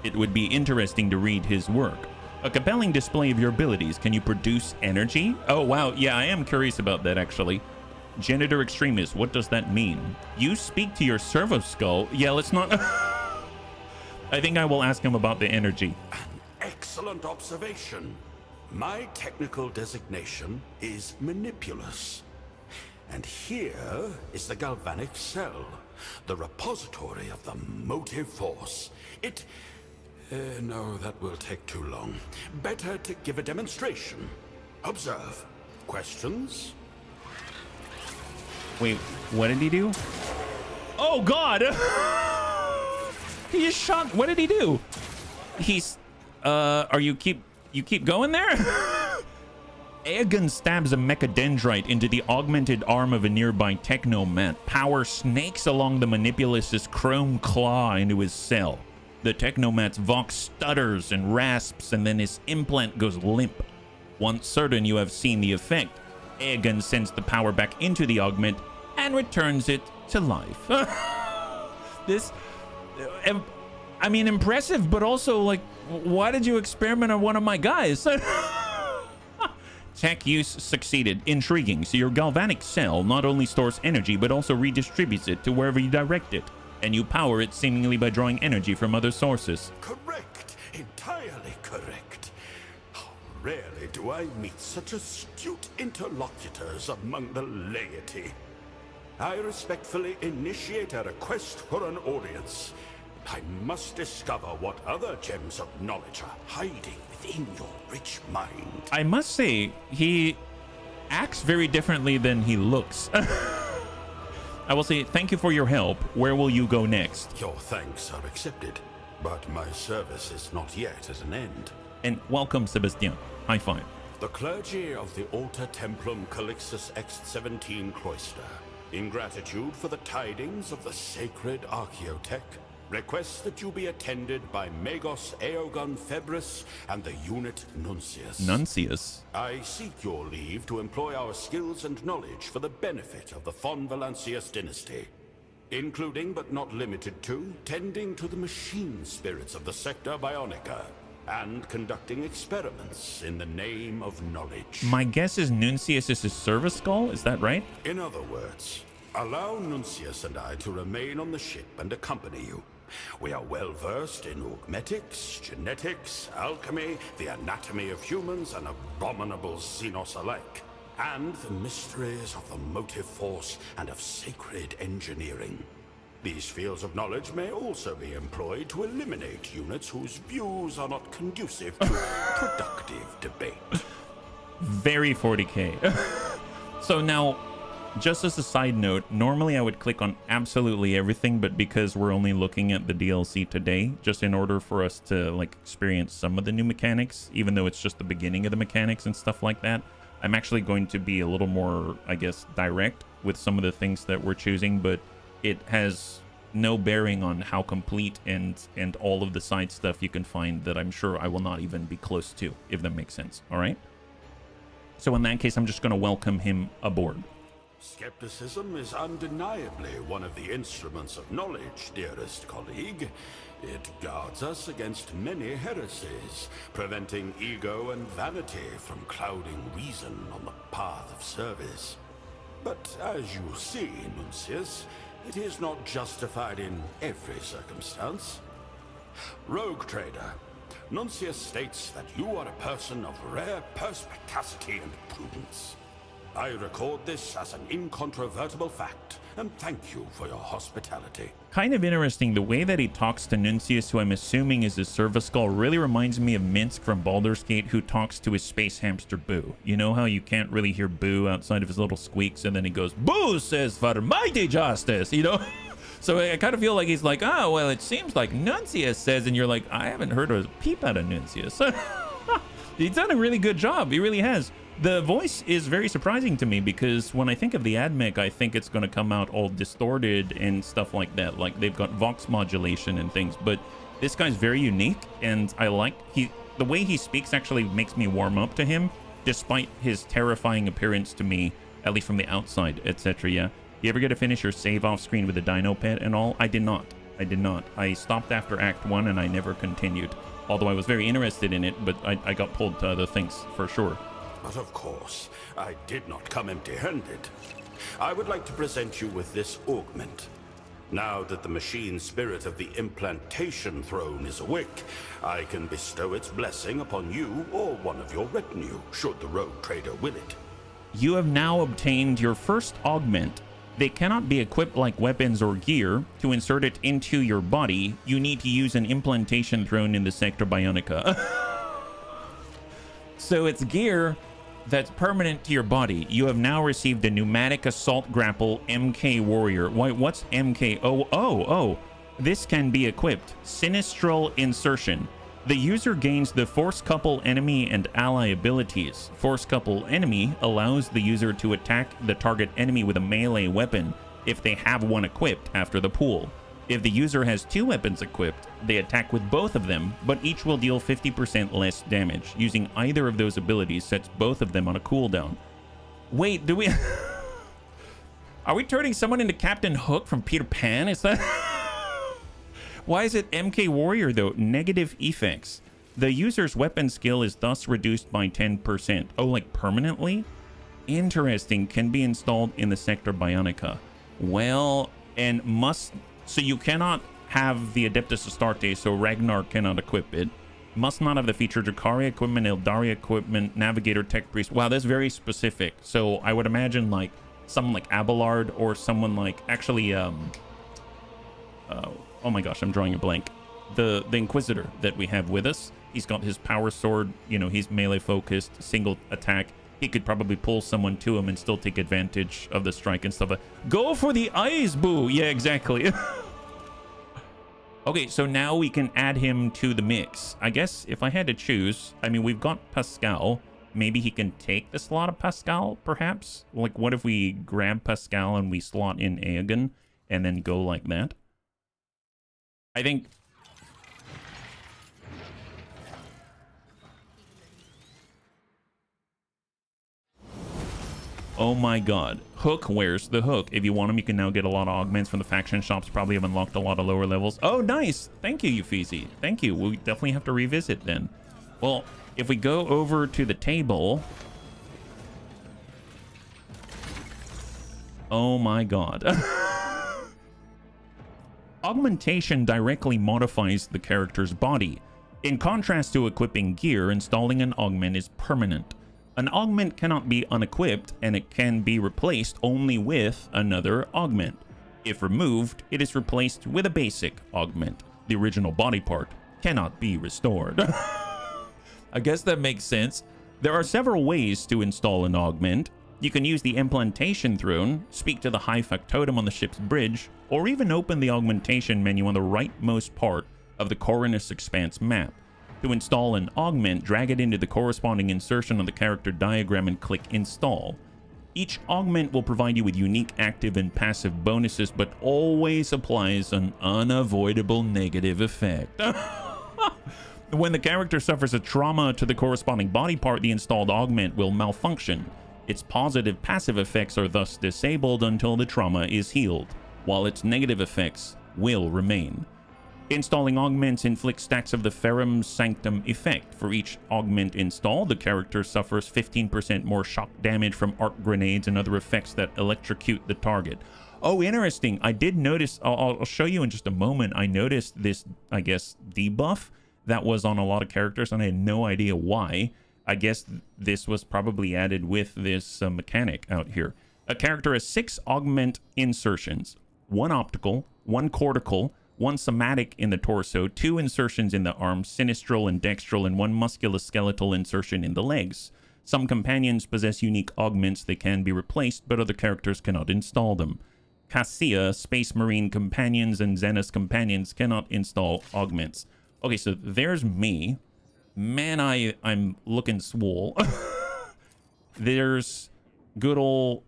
It would be interesting to read his work. A compelling display of your abilities. Can you produce energy? Oh, wow. Yeah, I am curious about that, actually. Genitor extremis. What does that mean? You speak to your servo skull. Yeah, let's not... I think I will ask him about the energy. An excellent observation. My technical designation is manipulus. And here is the galvanic cell, the repository of the motive force. No, that will take too long. Better to give a demonstration. Observe. Questions? Wait, what did he do? Oh, God! He just shot. What did he do? He's, you keep going there? Aegon stabs a mechadendrite into the augmented arm of a nearby technomat. Power snakes along the manipulus's chrome claw into his cell. The technomat's vox stutters and rasps, and then his implant goes limp. Once certain you have seen the effect, Aegon sends the power back into the augment and returns it to life. This, I mean, impressive, but also, like, why did you experiment on one of my guys? Tech use succeeded. Intriguing. So your galvanic cell not only stores energy, but also redistributes it to wherever you direct it. And you power it seemingly by drawing energy from other sources. Correct. Entirely correct. How rarely do I meet such astute interlocutors among the laity. I respectfully initiate a request for an audience. I must discover what other gems of knowledge are hiding within your rich mind. I must say, he acts very differently than he looks. I will say, thank you for your help. Where will you go next? Your thanks are accepted, but my service is not yet at an end. And welcome, Sebastian. High five. The clergy of the Alter Templum Calixtus X17 cloister, in gratitude for the tidings of the sacred Archaeotech, request that you be attended by Magos Aeogon Febris and the unit Nuncius. Nuncius? I seek your leave to employ our skills and knowledge for the benefit of the Von Valancius dynasty, including but not limited to tending to the machine spirits of the Sector Bionica and conducting experiments in the name of knowledge. My guess is Nuncius is his service skull, is that right? In other words, allow Nuncius and I to remain on the ship and accompany you. We are well versed in augmetics, genetics, alchemy, the anatomy of humans, and abominable xenos alike, and the mysteries of the motive force and of sacred engineering. These fields of knowledge may also be employed to eliminate units whose views are not conducive to productive debate. Very 40K. So now, just as a side note, normally I would click on absolutely everything, but because we're only looking at the DLC today, just in order for us to like experience some of the new mechanics, even though it's just the beginning of the mechanics and stuff like that, I'm actually going to be a little more, I guess, direct with some of the things that we're choosing, but it has no bearing on how complete and all of the side stuff you can find that I'm sure I will not even be close to, if that makes sense. All right? So in that case, I'm just going to welcome him aboard. Skepticism is undeniably one of the instruments of knowledge, dearest colleague. It guards us against many heresies, preventing ego and vanity from clouding reason on the path of service. But as you see, Nuncius, it is not justified in every circumstance. Rogue trader, Nuncius states that you are a person of rare perspicacity and prudence. I record this as an incontrovertible fact, and thank you for your hospitality. Kind of interesting, the way that he talks to Nuncius, who I'm assuming is his service skull, really reminds me of Minsk from Baldur's Gate, who talks to his space hamster Boo. You know how you can't really hear Boo outside of his little squeaks, and then he goes, Boo says for mighty justice, you know? So I kind of feel like he's like, oh, well, it seems like Nuncius says, and you're like, I haven't heard a peep out of Nuncius. He's done a really good job. He really has. The voice is very surprising to me because when I think of the AdMech, I think it's going to come out all distorted and stuff like that. Like they've got vox modulation and things, but this guy's very unique, and I like the way he speaks actually makes me warm up to him, despite his terrifying appearance to me, at least from the outside, etc. Yeah. You ever get to finish your save off screen with the dino pet and all? I did not. I stopped after Act 1 and I never continued. Although I was very interested in it, but I got pulled to other things for sure. But of course, I did not come empty-handed. I would like to present you with this augment. Now that the machine spirit of the implantation throne is awake, I can bestow its blessing upon you or one of your retinue, should the rogue trader will it. You have now obtained your first augment. They cannot be equipped like weapons or gear. To insert it into your body, you need to use an implantation throne in the Sector Bionica. So it's gear that's permanent to your body. You have now received a pneumatic assault grapple MK warrior. What's MK? Oh. This can be equipped. Sinistral insertion. The user gains the Force Couple enemy and ally abilities. Force Couple enemy allows the user to attack the target enemy with a melee weapon if they have one equipped after the pool. If the user has 2 weapons equipped, they attack with both of them, but each will deal 50% less damage. Using either of those abilities sets both of them on a cooldown. Wait, do we... Are we turning someone into Captain Hook from Peter Pan? Is that... Why is it MK Warrior, though? Negative effects. The user's weapon skill is thus reduced by 10%. Oh, like permanently? Interesting. Can be installed in the Sector Bionica. Well, and must... So you cannot have the Adeptus Astarte, so Ragnar cannot equip it. Must not have the feature Dracaria equipment, Eldaria equipment, Navigator, Tech Priest. Wow, that's very specific. So I would imagine like someone like Abelard or someone like actually oh my gosh, I'm drawing a blank. The Inquisitor that we have with us. He's got his power sword, you know, he's melee focused, single attack. He could probably pull someone to him and still take advantage of the strike and stuff. Go for the eyes, boo! Yeah, exactly. Okay, so now we can add him to the mix. I guess if I had to choose, I mean, we've got Pascal. Maybe he can take the slot of Pascal, perhaps? Like, what if we grab Pascal and we slot in Aegon and then go like that? I think... Oh my god. Hook, where's the hook? If you want him, you can now get a lot of augments from the faction shops. Probably have unlocked a lot of lower levels. Oh, nice. Thank you, Euphesi. Thank you. We definitely have to revisit then. Well, if we go over to the table... Oh my god. Augmentation directly modifies the character's body. In contrast to equipping gear, installing an augment is permanent. An augment cannot be unequipped, and it can be replaced only with another augment. If removed, it is replaced with a basic augment. The original body part cannot be restored. I guess that makes sense. There are several ways to install an augment. You can use the implantation throne, speak to the high factotum on the ship's bridge, or even open the augmentation menu on the rightmost part of the Coronus Expanse map. To install an augment, drag it into the corresponding insertion on the character diagram and click Install. Each augment will provide you with unique active and passive bonuses, but always applies an unavoidable negative effect. When the character suffers a trauma to the corresponding body part, the installed augment will malfunction. Its positive passive effects are thus disabled until the trauma is healed, while its negative effects will remain. Installing augments inflicts stacks of the Ferrum Sanctum effect. For each augment installed, the character suffers 15% more shock damage from arc grenades and other effects that electrocute the target. Oh, interesting. I did notice, I'll show you in just a moment, I noticed this, I guess, debuff that was on a lot of characters, and I had no idea why. I guess this was probably added with this mechanic out here. A character has 6 augment insertions. 1 optical, 1 cortical, 1 somatic in the torso, 2 insertions in the arms, sinistral and dextral, and 1 musculoskeletal insertion in the legs. Some companions possess unique augments that can be replaced, but other characters cannot install them. Cassia, Space Marine companions, and Xenos companions cannot install augments. Okay, so there's me. man, I'm looking swole. There's good old,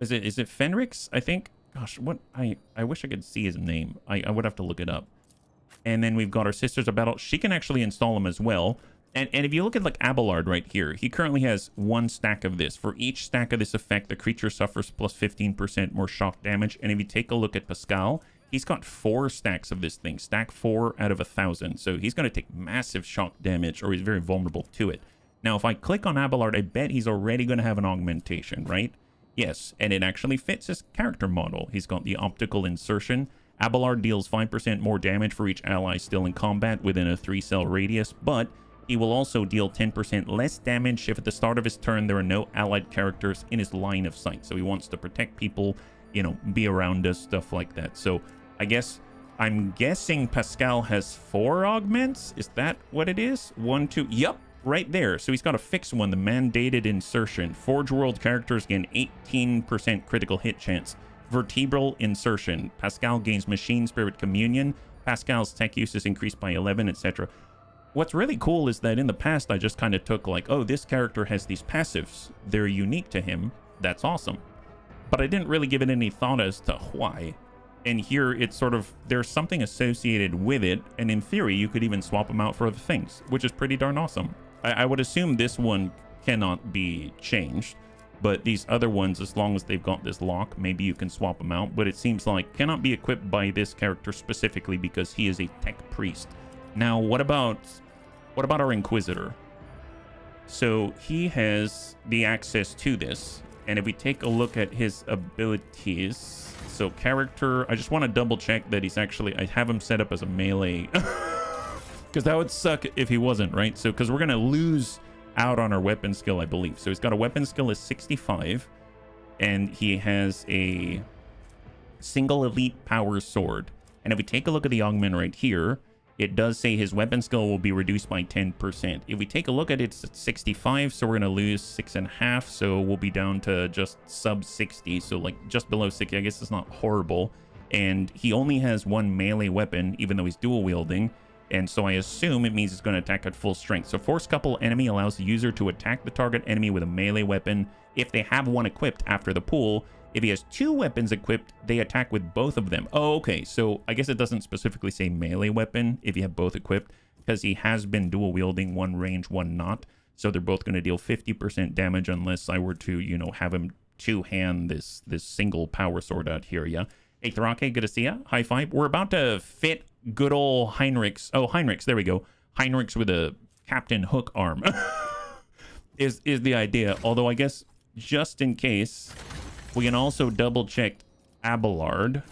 is it Fenrix, I think? Gosh, what, I wish I could see his name. I would have to look it up. And then we've got our Sisters of Battle. She can actually install them as well. And if you look at like Abelard right here, he currently has 1 stack of this. For each stack of this effect, the creature suffers plus 15% more shock damage. And if you take a look at Pascal, he's got 4 stacks of this thing. Stack 4 out of 1,000. So he's going to take massive shock damage, or he's very vulnerable to it. Now, if I click on Abelard, I bet he's already going to have an augmentation, right? Yes, and it actually fits his character model. He's got the optical insertion. Abelard deals 5% more damage for each ally still in combat within a 3-cell radius, but he will also deal 10% less damage if at the start of his turn there are no allied characters in his line of sight. So he wants to protect people, you know, be around us, stuff like that. So I guess, I'm guessing Pascal has 4 augments. Is that what it is? 1, 2, yep. Right there. So he's got a fixed one, the mandated insertion. Forge World characters gain 18% critical hit chance. Vertebral insertion. Pascal gains Machine Spirit Communion. Pascal's tech use is increased by 11, etc. What's really cool is that in the past, I just kind of took like, oh, this character has these passives. They're unique to him. That's awesome. But I didn't really give it any thought as to why. And here it's sort of, there's something associated with it. And in theory, you could even swap them out for other things, which is pretty darn awesome. I would assume this one cannot be changed, but these other ones, as long as they've got this lock, maybe you can swap them out. But it seems like cannot be equipped by this character specifically because he is a tech priest. Now, what about our Inquisitor? So he has the access to this, and if we take a look at his abilities, so character, I just want to double check that he's actually, I have him set up as a melee. Because that would suck if he wasn't, right? So, because we're going to lose out on our weapon skill, I believe. So he's got a weapon skill is 65, and he has a single elite power sword. And if we take a look at the augment right here, it does say his weapon skill will be reduced by 10%. If we take a look at it, it's at 65, so we're going to lose 6.5, so we'll be down to just sub 60, so like just below 60. I guess it's not horrible. And he only has 1 melee weapon, even though he's dual wielding. And so I assume it means it's going to attack at full strength. So Force Couple enemy allows the user to attack the target enemy with a melee weapon if they have 1 equipped after the pull. If he has 2 weapons equipped, they attack with both of them. Oh, okay. So I guess it doesn't specifically say melee weapon if you have both equipped, because he has been dual wielding, 1 range, 1 not. So they're both going to deal 50% damage unless I were to, you know, have him 2-hand this single power sword out here, yeah? Hey, Thrake, good to see ya. High five. We're about to fit good old Heinrichs. Oh, Heinrichs, there we go. Heinrichs with a Captain Hook arm is the idea. Although I guess just in case, we can also double check Abelard.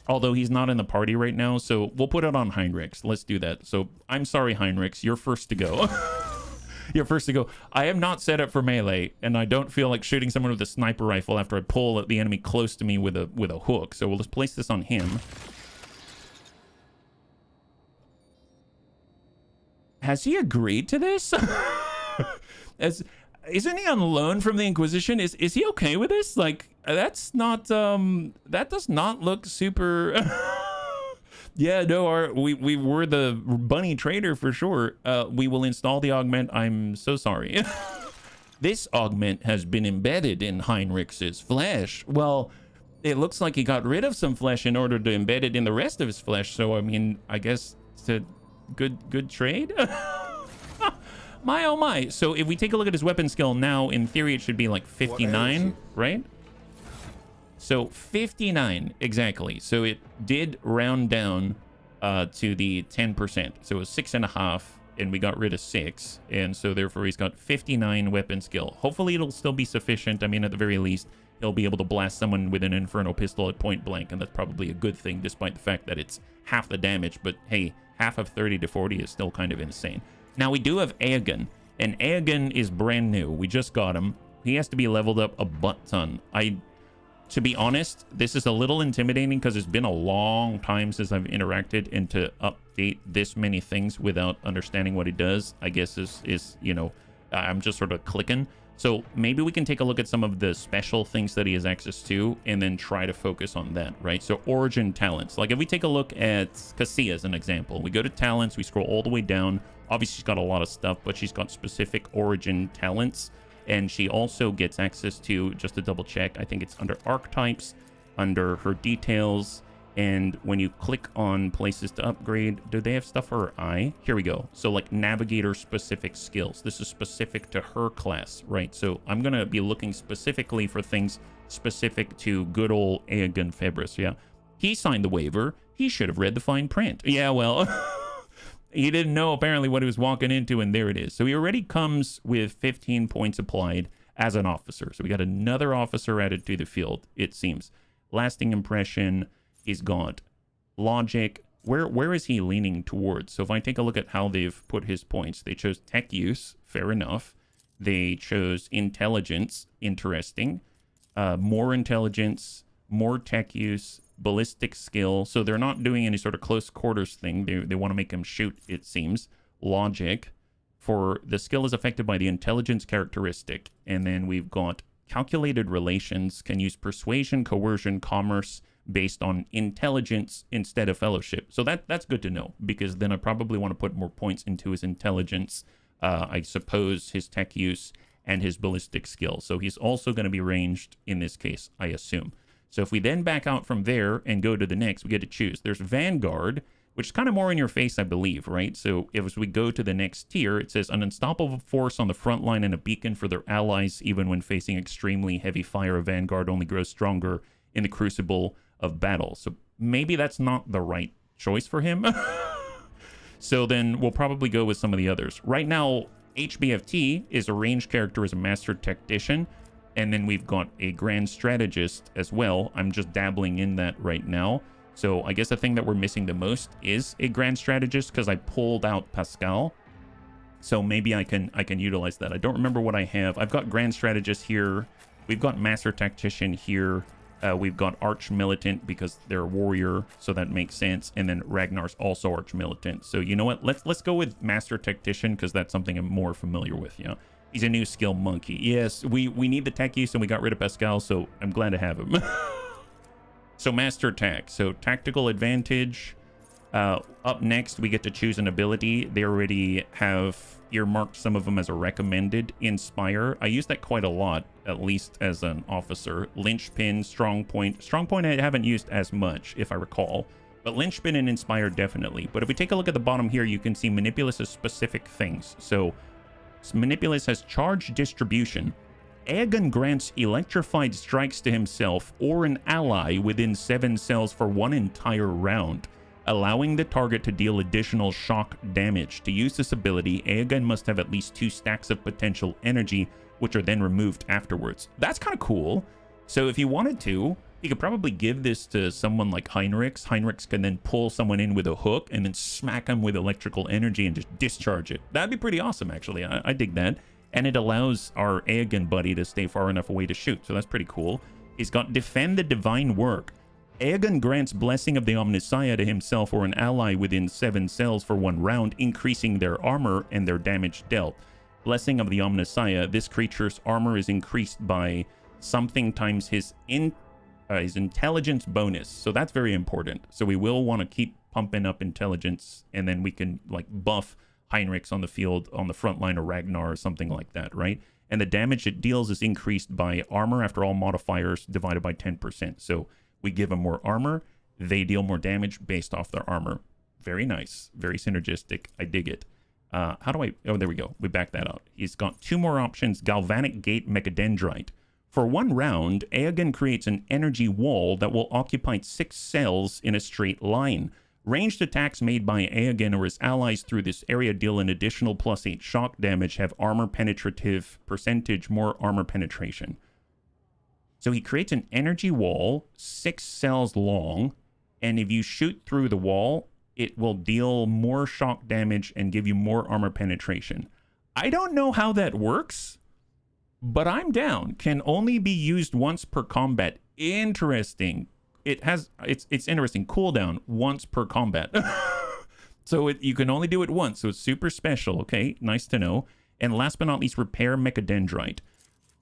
Although he's not in the party right now, so we'll put it on Heinrichs. Let's do that. So I'm sorry, Heinrichs, you're first to go. You're first to go. I am not set up for melee, and I don't feel like shooting someone with a sniper rifle after I pull the enemy close to me with a hook. So we'll just place this on him. Has he agreed to this? Isn't he on loan from the Inquisition? Is he okay with this? Like, that's not that does not look super. Yeah, no, we were the bunny trader for sure. We will install the augment. I'm so sorry. This augment has been embedded in Heinrich's flesh. Well, it looks like he got rid of some flesh in order to embed it in the rest of his flesh. So, I mean, I guess it's a good trade. My, oh my. So if we take a look at his weapon skill now, in theory, it should be like 59, right? So 59, exactly. So it did round down to the 10%. So it was 6.5, and we got rid of 6. And so therefore he's got 59 weapon skill. Hopefully it'll still be sufficient. I mean, at the very least, he'll be able to blast someone with an Inferno pistol at point blank. And that's probably a good thing, despite the fact that it's half the damage. But hey, half of 30 to 40 is still kind of insane. Now we do have Aegon, and Aegon is brand new. We just got him. He has to be leveled up a butt ton. To be honest, this is a little intimidating because it's been a long time since I've interacted, and to update this many things without understanding what it does, I guess is you know, I'm just sort of clicking. So maybe we can take a look at some of the special things that he has access to and then try to focus on that, right? So origin talents. Like if we take a look at Cassia as an example, we go to talents, we scroll all the way down. Obviously, she's got a lot of stuff, but she's got specific origin talents. And she also gets access to, just to double check, I think it's under archetypes, under her details. And when you click on places to upgrade, do they have stuff for her eye? Here we go. So like navigator specific skills. This is specific to her class, right? So I'm going to be looking specifically for things specific to good old Aegon Febris. Yeah. He signed the waiver. He should have read the fine print. Yeah, well, he didn't know apparently what he was walking into, and there it is. So he already comes with 15 points applied as an officer. So we got another officer added to the field, it seems. Lasting impression. He's got logic. Where is he leaning towards? So if I take a look at how they've put his points, they chose tech use, fair enough. They chose intelligence, interesting. More intelligence, more tech use, ballistic skill. So they're not doing any sort of close quarters thing. They want to make him shoot, it seems. Logic. For the skill is affected by the intelligence characteristic. And then we've got calculated relations, can use persuasion, coercion, commerce, based on intelligence instead of fellowship. So that's good to know, because then I probably want to put more points into his intelligence, I suppose his tech use, and his ballistic skill. So he's also going to be ranged in this case, I assume. So if we then back out from there and go to the next, we get to choose. There's Vanguard, which is kind of more in your face, I believe, right? So as we go to the next tier, it says an unstoppable force on the front line and a beacon for their allies, even when facing extremely heavy fire. A Vanguard only grows stronger in the crucible of battle. So maybe that's not the right choice for him. So then we'll probably go with some of the others. Right now, HBFT is a ranged character as a master tactician, and then we've got a grand strategist as well. I'm just dabbling in that right now. So I guess the thing that we're missing the most is a grand strategist, because I pulled out Pascal. So maybe I can utilize that. I don't remember what I have. I've got grand strategist here. We've got master tactician here. We've got Arch Militant because they're a warrior, so that makes sense. And then Ragnar's also Arch Militant. So you know what? Let's go with Master Tactician, because that's something I'm more familiar with. You know, he's a new skill monkey. Yes, we need the tech use, and we got rid of Pascal, so I'm glad to have him. So Master Tac. So tactical advantage. Up next, we get to choose an ability. They already have earmarked some of them as a recommended. Inspire. I use that quite a lot, at least as an officer. Linchpin, Strong Point. Strong Point I haven't used as much, if I recall. But Linchpin and Inspire definitely. But if we take a look at the bottom here, you can see Manipulus has specific things. So Manipulus has charge distribution. Aegon grants electrified strikes to himself or an ally within 7 cells for 1 entire round, allowing the target to deal additional shock damage. To use this ability, Aegon must have at least 2 stacks of potential energy, which are then removed afterwards. That's kind of cool. So if he wanted to, he could probably give this to someone like Heinrichs. Heinrichs can then pull someone in with a hook and then smack them with electrical energy and just discharge it. That'd be pretty awesome, actually. I dig that. And it allows our Aegon buddy to stay far enough away to shoot, so that's pretty cool. He's got Defend the Divine Work. Aegon grants Blessing of the Omnissiah to himself or an ally within 7 cells for 1 round, increasing their armor and their damage dealt. Blessing of the Omnissiah, this creature's armor is increased by something times his intelligence bonus, so that's very important. So we will want to keep pumping up intelligence, and then we can like buff Heinrichs on the field on the front line, or Ragnar or something like that, right? And the damage it deals is increased by armor after all modifiers divided by 10%. So we give them more armor, they deal more damage based off their armor. Very nice, very synergistic. I dig it. How do I... Oh, there we go. We back that out. He's got 2 more options. Galvanic Gate Mechadendrite. For 1 round, Aegon creates an energy wall that will occupy 6 cells in a straight line. Ranged attacks made by Aegon or his allies through this area deal an additional +8 shock damage, have armor penetrative percentage, more armor penetration. So he creates an energy wall, 6 cells long, and if you shoot through the wall, it will deal more shock damage and give you more armor penetration. I don't know how that works, but I'm down. Can only be used once per combat. Interesting. It's interesting. Cooldown once per combat. So you can only do it once, so it's super special. Okay, nice to know. And last but not least, Repair Mechadendrite.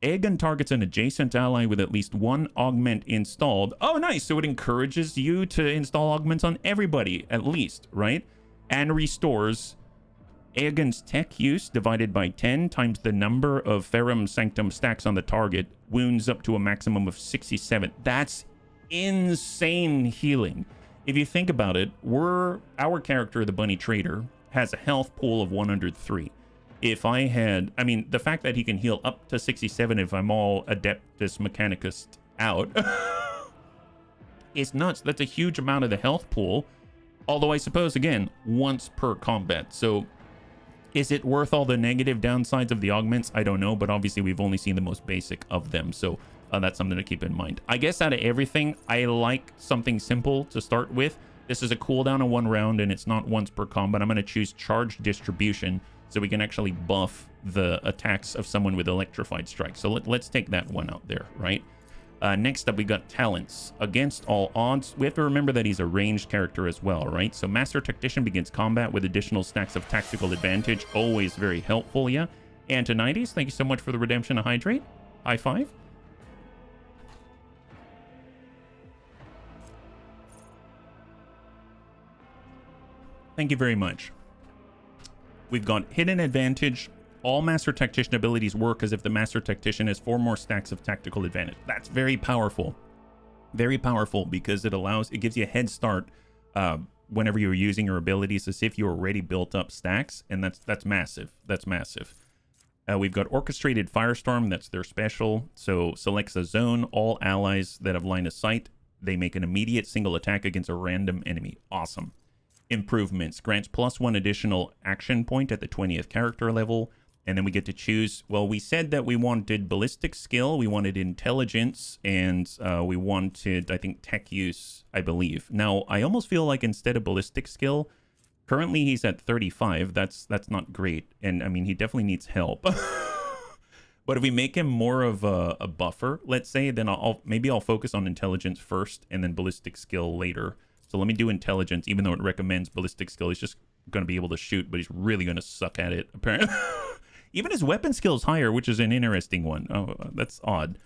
Aegon targets an adjacent ally with at least 1 augment installed. Oh, nice. So it encourages you to install augments on everybody, at least, right? And restores Aegon's tech use divided by 10 times the number of Ferrum Sanctum stacks on the target, wounds up to a maximum of 67. That's insane healing. If you think about it, our character, the Bunny Trader, has a health pool of 103. If I had, I mean, the fact that he can heal up to 67 if I'm all Adeptus Mechanicus out is nuts. That's a huge amount of the health pool. Although I suppose, again, once per combat. So is it worth all the negative downsides of the augments? I don't know, but obviously we've only seen the most basic of them. So that's something to keep in mind. I guess out of everything, I like something simple to start with. This is a cooldown of 1 round, and it's not once per combat. I'm going to choose Charge Distribution, so we can actually buff the attacks of someone with Electrified Strike. So let's take that one out there, right? Next up, we got Talents. Against all odds, we have to remember that he's a ranged character as well, right? So Master Tactician begins combat with additional stacks of tactical advantage. Always very helpful, yeah? Antonides, thank you so much for the redemption of Hydrate. High five. Thank you very much. We've got Hidden Advantage. All Master Tactician abilities work as if the Master Tactician has 4 more stacks of tactical advantage. That's very powerful. Very powerful because it gives you a head start whenever you're using your abilities as if you already built up stacks, and that's massive. That's massive. We've got Orchestrated Firestorm. That's their special. So selects a zone. All allies that have line of sight, they make an immediate single attack against a random enemy. Awesome. Improvements. Grants +1 additional action point at the 20th character level. And then we get to choose, well, we said that we wanted ballistic skill, we wanted intelligence, and we wanted, I think, tech use, I believe. Now, I almost feel like instead of ballistic skill, currently he's at 35. That's not great. And, I mean, he definitely needs help. But if we make him more of a buffer, let's say, then maybe I'll focus on intelligence first and then ballistic skill later. So let me do intelligence, even though it recommends ballistic skill. He's just going to be able to shoot, but he's really going to suck at it, apparently. Even his weapon skill is higher, which is an interesting one. Oh, that's odd.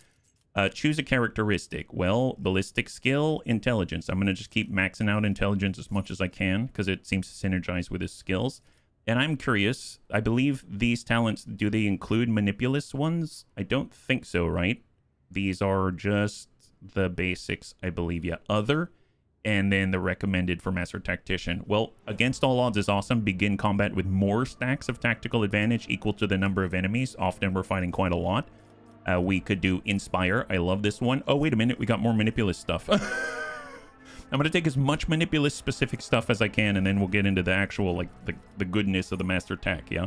Choose a characteristic. Well, ballistic skill, intelligence. I'm going to just keep maxing out intelligence as much as I can because it seems to synergize with his skills. And I'm curious, I believe these talents, do they include manipulous ones? I don't think so, right? These are just the basics, I believe. Yeah, other. And then the recommended for Master Tactician. Well, against all odds is awesome. Begin combat with more stacks of tactical advantage equal to the number of enemies. Often we're fighting quite a lot. We could do Inspire. I love this one. Oh, wait a minute. We got more manipulous stuff. I'm going to take as much manipulous specific stuff as I can, and then we'll get into the actual, like, the goodness of the Master Tac, yeah?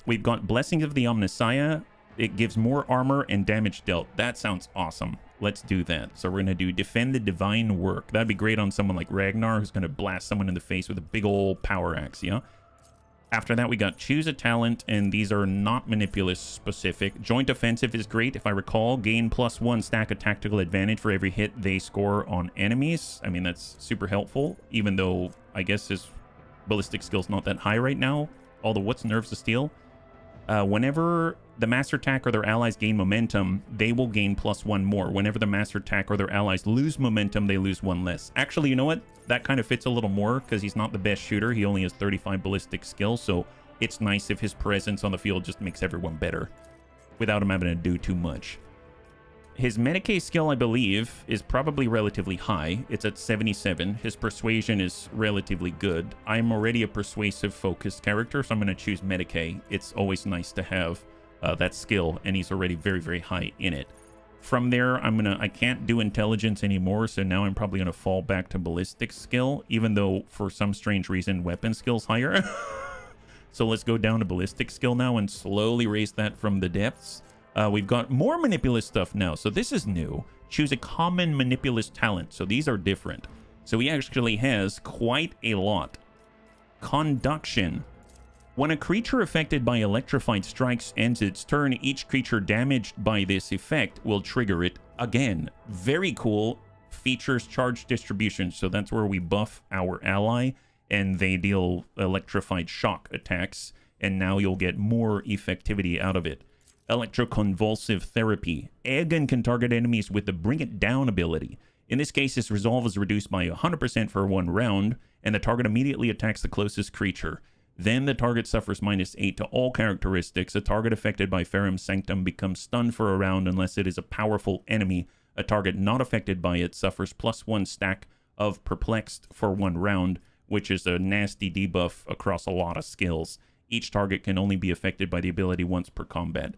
We've got Blessings of the Omnissiah. It gives more armor and damage dealt. That sounds awesome. Let's do that. So we're going to do Defend the Divine Work. That'd be great on someone like Ragnar, who's going to blast someone in the face with a big old power axe, yeah? After that, we got Choose a Talent, and these are not manipulous specific. Joint Offensive is great. If I recall, gain +1 stack of tactical advantage for every hit they score on enemies. I mean, that's super helpful, even though I guess his ballistic skill's not that high right now. Although, what's Nerves of Steel? Whenever the Master Tac or their allies gain momentum, they will gain +1 more. Whenever the Master Tac or their allies lose momentum, they lose 1 less. Actually, you know what? That kind of fits a little more because he's not the best shooter. He only has 35 ballistic skill, so it's nice if his presence on the field just makes everyone better without him having to do too much. His Medicae skill, I believe, is probably relatively high. It's at 77. His Persuasion is relatively good. I'm already a persuasive focused character, so I'm going to choose Medicae. It's always nice to have that skill, and he's already very, very high in it. From there, I can't do intelligence anymore, so now I'm probably going to fall back to ballistic skill, even though for some strange reason weapon skill's higher. So let's go down to ballistic skill now and slowly raise that from the depths. We've got more manipulous stuff now, so this is new. Choose a common manipulous talent, so these are different. So he actually has quite a lot. Conduction. When a creature affected by electrified strikes ends its turn, each creature damaged by this effect will trigger it again. Very cool. Features charge distribution, so that's where we buff our ally, and they deal electrified shock attacks, and now you'll get more effectivity out of it. Electroconvulsive Therapy. Aegon can target enemies with the Bring It Down ability. In this case, its resolve is reduced by 100% for 1 round, and the target immediately attacks the closest creature. Then the target suffers -8 to all characteristics. A target affected by Ferrum Sanctum becomes stunned for a round unless it is a powerful enemy. A target not affected by it suffers +1 stack of Perplexed for 1 round, which is a nasty debuff across a lot of skills. Each target can only be affected by the ability once per combat.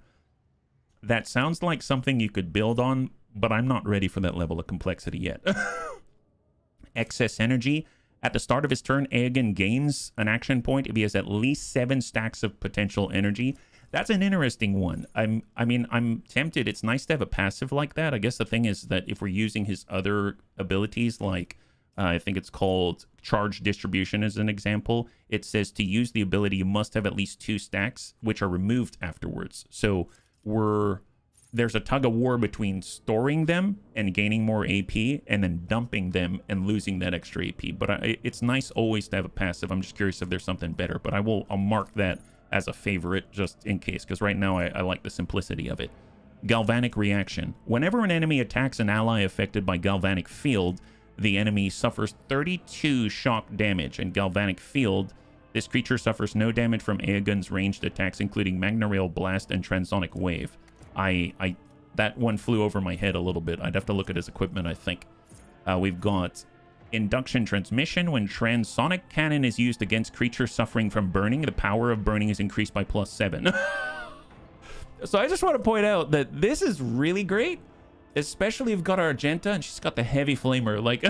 That sounds like something you could build on, but I'm not ready for that level of complexity yet. Excess energy. At the start of his turn, Aegon gains an action point if he has at least 7 stacks of potential energy. That's an interesting one. I'm tempted. It's nice to have a passive like that. I guess the thing is that if we're using his other abilities, like I think it's called Charge Distribution as an example, it says to use the ability, you must have at least 2 stacks, which are removed afterwards. So there's a tug of war between storing them and gaining more AP and then dumping them and losing that extra AP. But it's nice always to have a passive. I'm just curious if there's something better, but I'll mark that as a favorite just in case, because right now I like the simplicity of it. Galvanic Reaction. Whenever an enemy attacks an ally affected by Galvanic Field, the enemy suffers 32 shock damage. And Galvanic Field, this creature suffers no damage from Aegon's ranged attacks, including Magna Rail Blast and Transonic Wave. That one flew over my head a little bit. I'd have to look at his equipment, I think. We've got Induction Transmission. When Transonic Cannon is used against creatures suffering from burning, the power of burning is increased by +7. So I just want to point out that this is really great, especially if we've got our Argenta and she's got the Heavy Flamer. Like,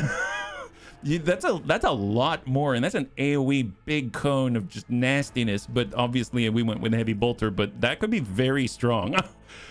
that's a lot more, and that's an AoE big cone of just nastiness. But obviously we went with Heavy Bolter, but that could be very strong.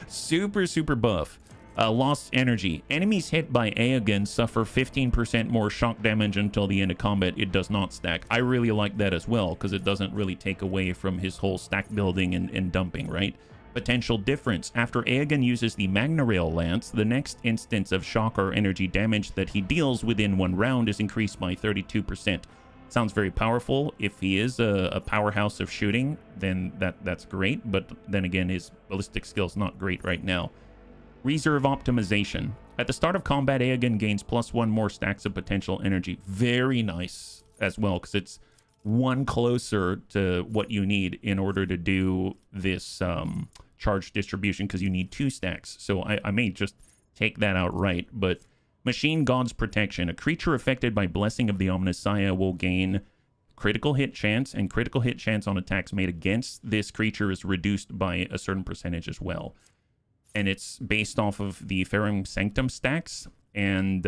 Super buff. Lost Energy. Enemies hit by Aegon suffer 15% more shock damage until the end of combat. It does not stack. I really like that as well, because it doesn't really take away from his whole stack building and dumping, right? Potential difference. After Aegon uses the Magna Rail Lance, the next instance of shock or energy damage that he deals within 1 round is increased by 32%. Sounds very powerful. If he is a powerhouse of shooting, then that's great. But then again, his ballistic skill's not great right now. Reserve Optimization. At the start of combat, Aegon gains +1 more stacks of potential energy. Very nice as well, because it's 1 closer to what you need in order to do this charge distribution, because you need 2 stacks. So I may just take that outright. But Machine God's Protection. A creature affected by Blessing of the Omnissiah will gain critical hit chance, and critical hit chance on attacks made against this creature is reduced by a certain percentage as well. And it's based off of the Ferrum Sanctum stacks, and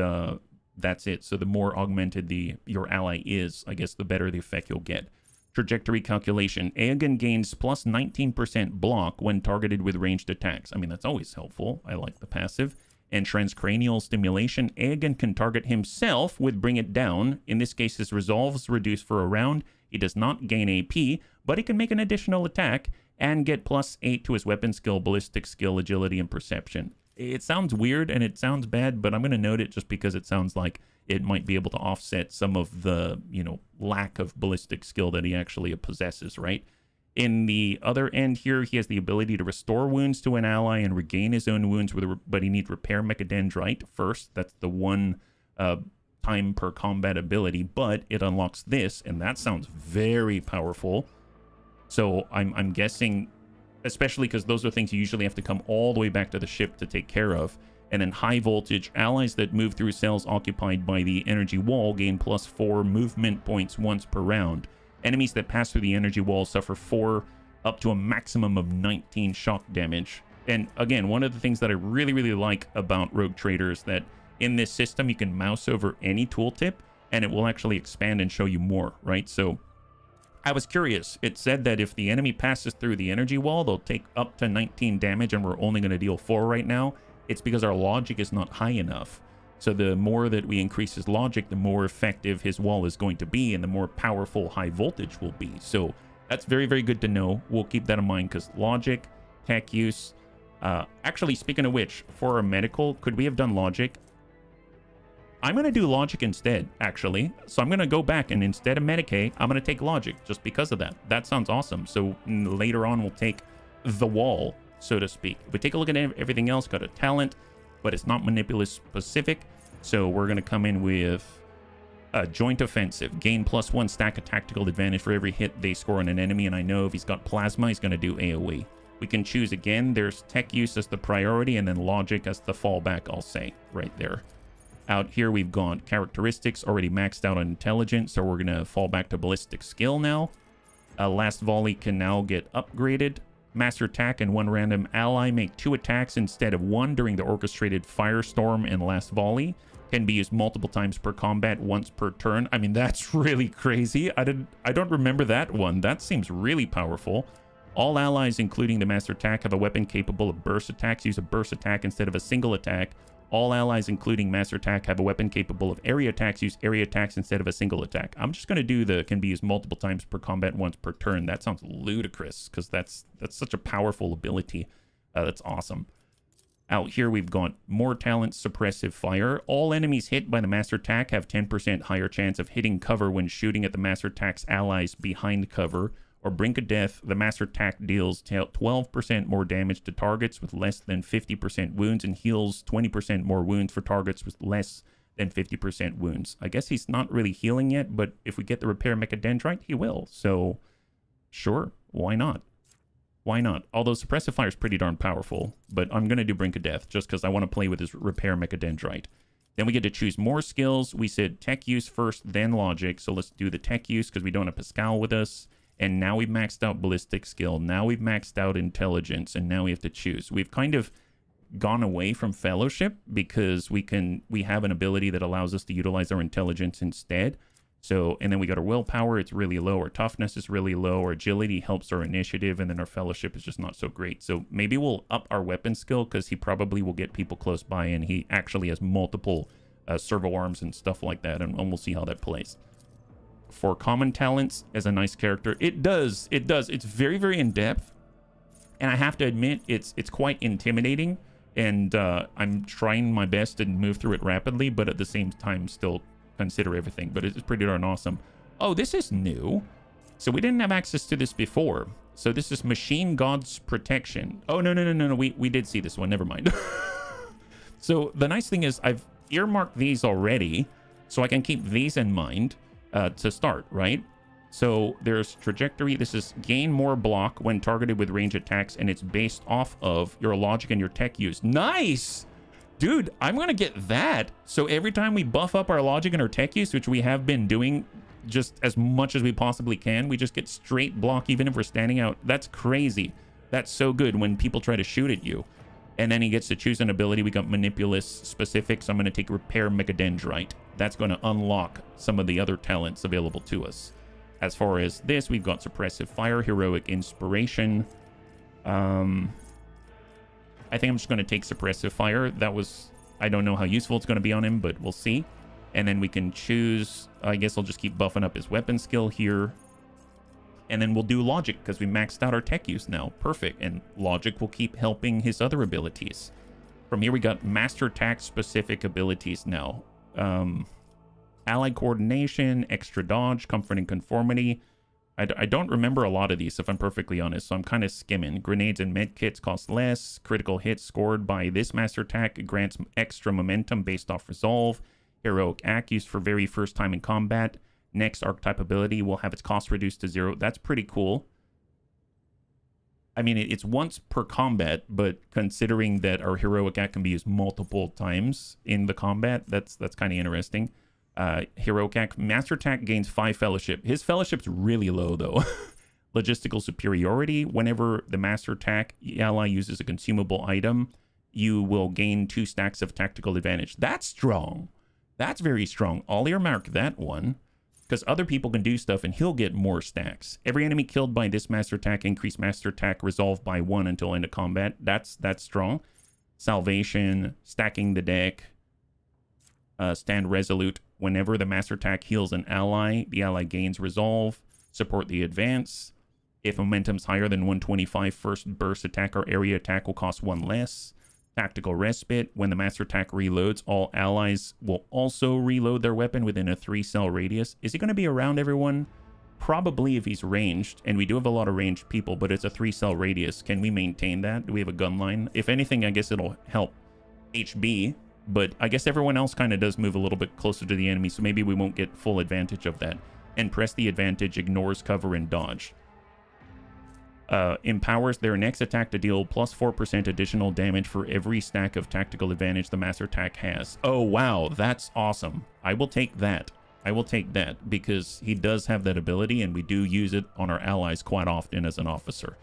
that's it. So the more augmented your ally is, I guess, the better the effect you'll get. Trajectory Calculation. Aegon gains +19% block when targeted with ranged attacks. I mean, that's always helpful. I like the passive. And Transcranial Stimulation. Aegon can target himself with Bring It Down. In this case, his resolve is reduced for a round. He does not gain AP, but he can make an additional attack and get +8 to his weapon skill, ballistic skill, agility, and perception. It sounds weird and it sounds bad, but I'm going to note it just because it sounds like it might be able to offset some of the, lack of ballistic skill that he actually possesses, right? In the other end here, he has the ability to restore wounds to an ally and regain his own wounds, but he needs Repair Mechadendrite first. That's the 1 time per combat ability, but it unlocks this, and that sounds very powerful. So I'm guessing, especially because those are things you usually have to come all the way back to the ship to take care of. And then High Voltage. Allies that move through cells occupied by the energy wall gain +4 movement points once per round. Enemies that pass through the energy wall suffer 4 up to a maximum of 19 shock damage. And again, one of the things that I really like about Rogue Trader is that in this system, you can mouse over any tooltip and it will actually expand and show you more, right? So I was curious. It said that if the enemy passes through the energy wall, they'll take up to 19 damage, and we're only going to deal 4 right now. It's because our logic is not high enough. So the more that we increase his logic, the more effective his wall is going to be, and the more powerful High Voltage will be. So that's very good to know. We'll keep that in mind, because logic, tech use. Actually, speaking of which, for our medical, could we have done logic? I'm going to do logic instead, actually. So I'm going to go back, and instead of Medicaid, I'm going to take logic just because of that. That sounds awesome. So later on, we'll take the wall, so to speak. If we take a look at everything else, got a talent, but it's not manipulous specific. So we're going to come in with Joint offensive. Gain +1 stack of tactical advantage for every hit they score on an enemy, and I know if he's got plasma, he's going to do AoE. We can choose again. There's tech use as the priority, and then logic as the fallback, I'll say, right there. Out here, we've got characteristics already maxed out on intelligence, so we're going to fall back to ballistic skill now. Last volley can now get upgraded. Master attack and one random ally make 2 attacks instead of 1 during the orchestrated firestorm and last volley. Can be used multiple times per combat, once per turn. I mean, that's really crazy. I don't remember that one. That seems really powerful. All allies, including the master attack, have a weapon capable of burst attacks. Use a burst attack instead of a single attack. All allies, including master attack, have a weapon capable of area attacks. Use area attacks instead of a single attack. I'm just going to do the can be used multiple times per combat, once per turn. That sounds ludicrous because that's such a powerful ability. That's awesome. Out here, we've got more talent, suppressive fire. All enemies hit by the master attack have 10% higher chance of hitting cover when shooting at the master attack's allies behind cover. Or brink of death, the master attack deals 12% more damage to targets with less than 50% wounds and heals 20% more wounds for targets with less than 50% wounds. I guess he's not really healing yet, but if we get the repair mechadendrite, he will. So, sure, why not? Why not? Although suppressive fire is pretty darn powerful, but I'm going to do brink of death just because I want to play with his repair mechadendrite. Then we get to choose more skills. We said tech use first, then logic. So let's do the tech use because we don't have Pascal with us. And now we've maxed out ballistic skill. Now we've maxed out intelligence. And now we have to choose. We've kind of gone away from fellowship because we have an ability that allows us to utilize our intelligence instead. So, and then we got our willpower. It's really low. Our toughness is really low. Our agility helps our initiative. And then our fellowship is just not so great. So maybe we'll up our weapon skill because he probably will get people close by. And he actually has multiple servo arms and stuff like that. And we'll see how that plays. For common talents as a nice character, it does. It's very, very in-depth. And I have to admit, it's quite intimidating. And I'm trying my best to move through it rapidly, but at the same time still consider everything. But it's pretty darn awesome. Oh, this is new. So we didn't have access to this before. So this is Machine God's Protection. Oh, no. We did see this one. Never mind. So the nice thing is I've earmarked these already, so I can keep these in mind. To start, right? So there's trajectory. This is gain more block when targeted with range attacks, and it's based off of your logic and your tech use. Nice! Dude, I'm gonna get that. So every time we buff up our logic and our tech use, which we have been doing just as much as we possibly can, we just get straight block even if we're standing out. That's crazy. That's so good when people try to shoot at you. And then he gets to choose an ability. We got Manipulous specific, so I'm going to take Repair Mechadendrite. That's going to unlock some of the other talents available to us. As far as this, we've got Suppressive Fire, Heroic Inspiration. I think I'm just going to take Suppressive Fire. That was, I don't know how useful it's going to be on him, but we'll see. And then we can choose, I guess I'll just keep buffing up his weapon skill here. And then we'll do logic because we maxed out our tech use now. Perfect. And logic will keep helping his other abilities. From here, we got master attack specific abilities now. Allied coordination, extra dodge, comfort and conformity. I don't remember a lot of these, if I'm perfectly honest, so I'm kind of skimming. Grenades and medkits cost less. Critical hits scored by this master attack grants extra momentum based off resolve. Heroic act used for very first time in combat. Next archetype ability will have its cost reduced to 0. That's pretty cool. I mean, it's once per combat, but considering that our heroic act can be used multiple times in the combat, that's kind of interesting. Heroic act, master attack gains 5 fellowship. His fellowship's really low though. Logistical superiority. Whenever the master attack ally uses a consumable item, you will gain 2 stacks of tactical advantage. That's strong. That's very strong. I'll earmark that one. Because other people can do stuff and he'll get more stacks. Every enemy killed by this master attack increase master attack resolve by 1 until end of combat. That's strong. Salvation, stacking the deck, stand resolute. Whenever the master attack heals an ally, the ally gains resolve. Support the advance. If momentum's higher than 125, first burst attack or area attack will cost 1 less. Tactical respite. When the master attack reloads, all allies will also reload their weapon within a 3-cell radius. Is he going to be around everyone? Probably if he's ranged, and we do have a lot of ranged people, but it's a 3-cell radius. Can we maintain that? Do we have a gun line? If anything, I guess it'll help HB But I guess everyone else kind of does move a little bit closer to the enemy, so maybe we won't get full advantage of that. And press the advantage, ignores cover, and dodge. Empowers their next attack to deal plus 4% additional damage for every stack of tactical advantage the master attack has. Oh, wow, that's awesome. I will take that. I will take that, because he does have that ability, and we do use it on our allies quite often as an officer.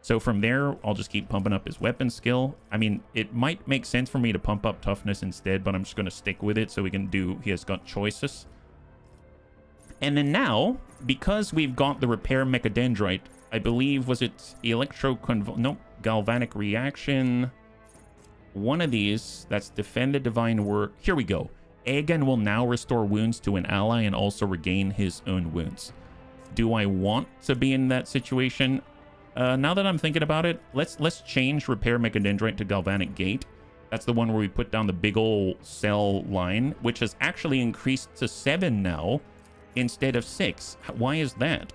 So from there, I'll just keep pumping up his weapon skill. I mean, it might make sense for me to pump up toughness instead, but I'm just going to stick with it so we can do... He has got choices. And then now, because we've got the repair mechadendrite, I believe, was it nope, galvanic reaction. One of these, that's defend the divine work. Here we go. Aegon will now restore wounds to an ally and also regain his own wounds. Do I want to be in that situation? Now that I'm thinking about it, let's change repair mechadendrite to galvanic gate. That's the one where we put down the big ol' cell line, which has actually increased to 7 now instead of 6. Why is that?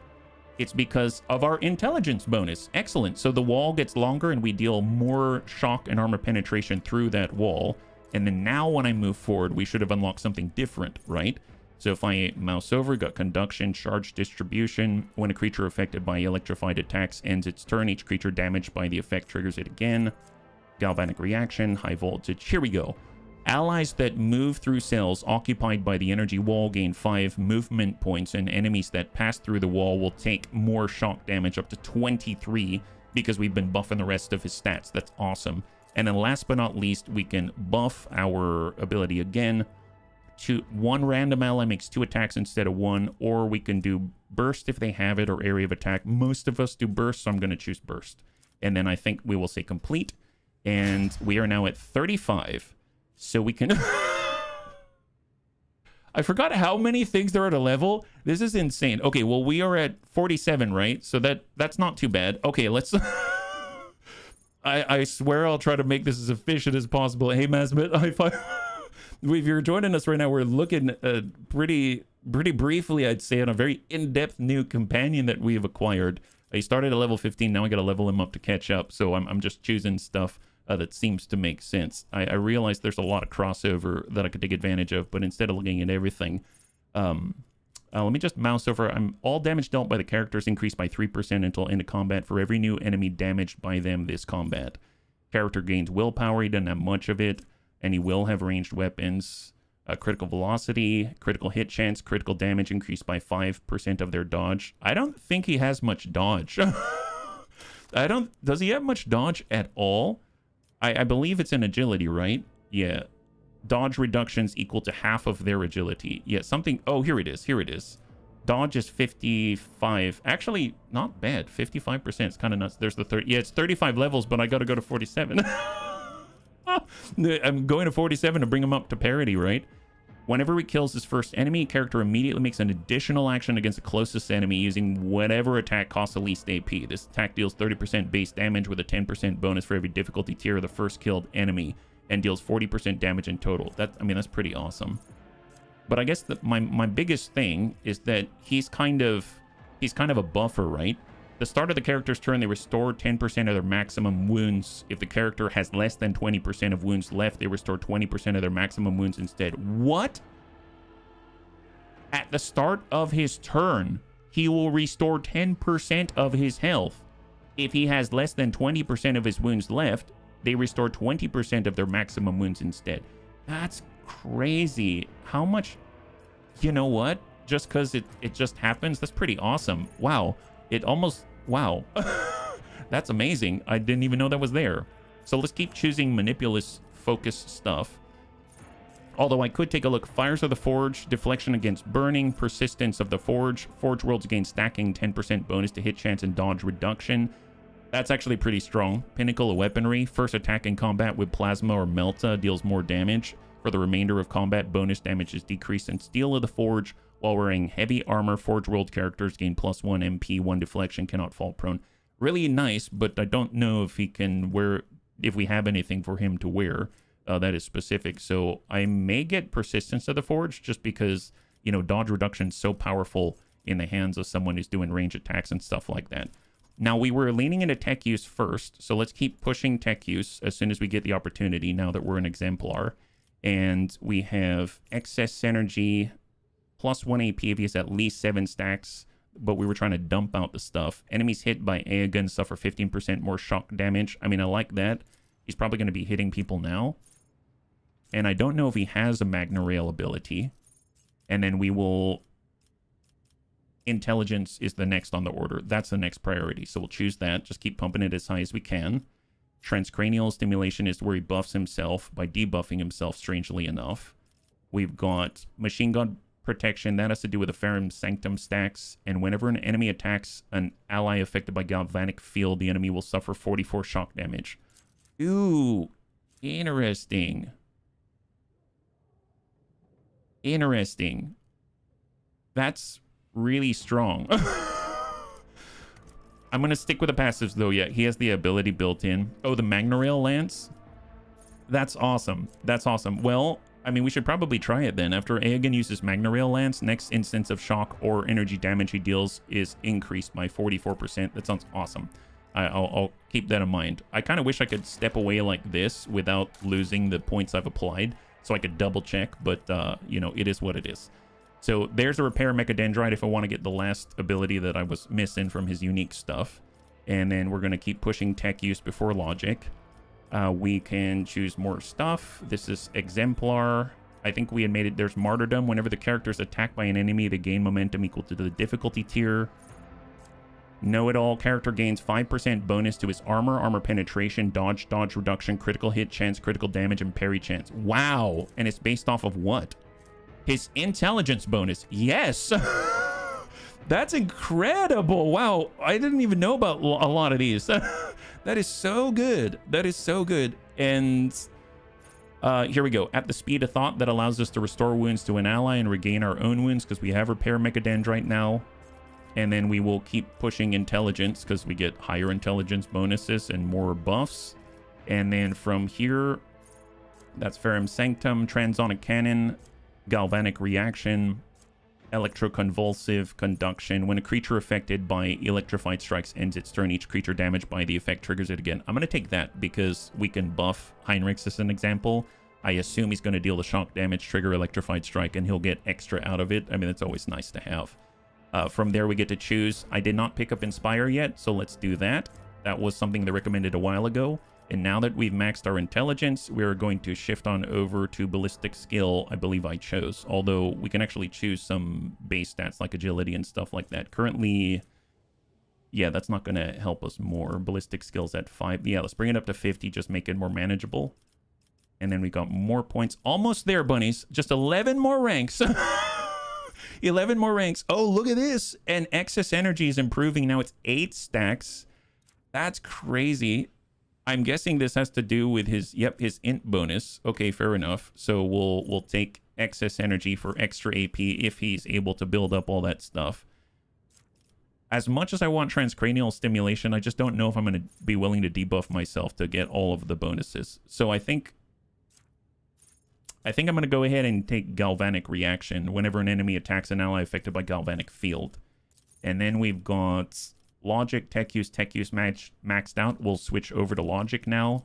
It's because of our intelligence bonus. Excellent. So the wall gets longer and we deal more shock and armor penetration through that wall. And then now when I move forward, we should have unlocked something different, right? So if I mouse over, got conduction, charge distribution. When a creature affected by electrified attacks ends its turn, each creature damaged by the effect triggers it again. Galvanic reaction, high voltage. Here we go. Allies that move through cells occupied by the energy wall gain 5 movement points, and enemies that pass through the wall will take more shock damage, up to 23, because we've been buffing the rest of his stats. That's awesome. And then last but not least, we can buff our ability again. One random ally makes 2 attacks instead of 1, or we can do burst if they have it, or area of attack. Most of us do burst, so I'm going to choose burst. And then I think we will say complete, and we are now at 35. So we can... I forgot how many things there are at a level. This is insane. Okay, well, we are at 47, right? So that's not too bad. Okay, let's... I swear I'll try to make this as efficient as possible. Hey, Mazmit, if you're joining us right now, we're looking pretty briefly, I'd say, on a very in-depth new companion that we have acquired. I started at level 15. Now I got to level him up to catch up. So I'm just choosing stuff that seems to make sense. I realize there's a lot of crossover that I could take advantage of, but instead of looking at everything, let me just mouse over. All damage dealt by the characters increased by 3% until end of combat for every new enemy damaged by them this combat. Character gains willpower. He doesn't have much of it, and he will have ranged weapons. Critical velocity, critical hit chance, critical damage increased by 5% of their dodge. I don't think he has much dodge. Does he have much dodge at all? I believe it's an agility, right? Yeah. Dodge reductions equal to half of their agility. Yeah, something... Oh, here it is. Here it is. Dodge is 55. Actually, not bad. 55%. It's kind of nuts. There's the 30... Yeah, it's 35 levels, but I got to go to 47. I'm going to 47 to bring him up to parity, right? Whenever he kills his first enemy, character immediately makes an additional action against the closest enemy using whatever attack costs the least AP. This attack deals 30% base damage with a 10% bonus for every difficulty tier of the first killed enemy, and deals 40% damage in total. That's pretty awesome. But I guess my biggest thing is that he's kind of a buffer, right? The start of the character's turn, they restore 10% of their maximum wounds. If the character has less than 20% of wounds left, they restore 20% of their maximum wounds instead. What? At the start of his turn, he will restore 10% of his health. If he has less than 20% of his wounds left, they restore 20% of their maximum wounds instead. That's crazy. How much? You know what? Just because it just happens? That's pretty awesome. Wow. Wow. That's amazing. I didn't even know that was there. So let's keep choosing manipulous focus stuff. Although I could take a look. Fires of the Forge, deflection against burning, persistence of the Forge. Forge worlds gain stacking, 10% bonus to hit chance and dodge reduction. That's actually pretty strong. Pinnacle of Weaponry, first attack in combat with plasma or melta deals more damage. For the remainder of combat, bonus damage is decreased. And Steel of the Forge, while wearing heavy armor, Forge World characters gain +1 MP, 1 deflection, cannot fall prone. Really nice, but I don't know if he can wear, if we have anything for him to wear that is specific. So I may get Persistence of the Forge just because, you know, dodge reduction is so powerful in the hands of someone who's doing range attacks and stuff like that. Now, we were leaning into tech use first, so let's keep pushing tech use as soon as we get the opportunity now that we're an exemplar. And we have excess energy, plus 1 AP if he has at least 7 stacks. But we were trying to dump out the stuff. Enemies hit by Aegon suffer 15% more shock damage. I mean, I like that. He's probably going to be hitting people now. And I don't know if he has a Magna Rail ability. And then we will... Intelligence is the next on the order. That's the next priority. So we'll choose that. Just keep pumping it as high as we can. Transcranial stimulation is where he buffs himself by debuffing himself, strangely enough. We've got Machine Gun Protection. That has to do with the Ferrum Sanctum stacks. And whenever an enemy attacks an ally affected by Galvanic Field, the enemy will suffer 44 shock damage. Ooh, interesting. Interesting. That's really strong. I'm going to stick with the passives, though. Yeah, he has the ability built in. Oh, the Magna Rail Lance? That's awesome. That's awesome. Well, I mean, we should probably try it then. After Aegon uses Magna Rail Lance, next instance of shock or energy damage he deals is increased by 44%. That sounds awesome. I'll keep that in mind. I kind of wish I could step away like this without losing the points I've applied, so I could double check, but, you know, it is what it is. So there's a Repair Mechadendrite if I want to get the last ability that I was missing from his unique stuff. And then we're going to keep pushing tech use before logic. We can choose more stuff. This is Exemplar. I think we had made it. There's Martyrdom. Whenever the character is attacked by an enemy, they gain momentum equal to the difficulty tier. Know-it-all. Character gains 5% bonus to his armor, armor penetration, dodge reduction, critical hit chance, critical damage, and parry chance. Wow. And it's based off of what? His intelligence bonus. Yes. That's incredible. Wow. I didn't even know about a lot of these. That is so good. That is so good. And here we go. At the speed of thought, that allows us to restore wounds to an ally and regain our own wounds because we have Repair Mechadendrite now. And then we will keep pushing intelligence because we get higher intelligence bonuses and more buffs. And then from here, that's Ferrum Sanctum, Transonic Cannon, Galvanic Reaction, Electroconvulsive Conduction. When a creature affected by electrified strikes ends its turn, each creature damaged by the effect triggers it again. I'm going to take that because we can buff Heinrichs as an example. I assume he's going to deal the shock damage, trigger electrified strike, and he'll get extra out of it. I mean, it's always nice to have. From there, we get to choose. I did not pick up Inspire yet, so let's do that. That was something they recommended a while ago. And now that we've maxed our intelligence, we're going to shift on over to ballistic skill. I believe I chose, although we can actually choose some base stats like agility and stuff like that. Currently, yeah, that's not going to help us more. Ballistic skill's at 5. Yeah, let's bring it up to 50, just make it more manageable. And then we got more points. Almost there, bunnies. Just 11 more ranks. 11 more ranks. Oh, look at this. And excess energy is improving. Now it's 8 stacks. That's crazy. I'm guessing this has to do with his, yep, his int bonus. Okay, fair enough. So we'll take excess energy for extra AP if he's able to build up all that stuff. As much as I want transcranial stimulation, I just don't know if I'm going to be willing to debuff myself to get all of the bonuses. So I think I'm going to go ahead and take Galvanic Reaction whenever an enemy attacks an ally affected by Galvanic Field. And then we've got Logic, tech use maxed out. We'll switch over to Logic now.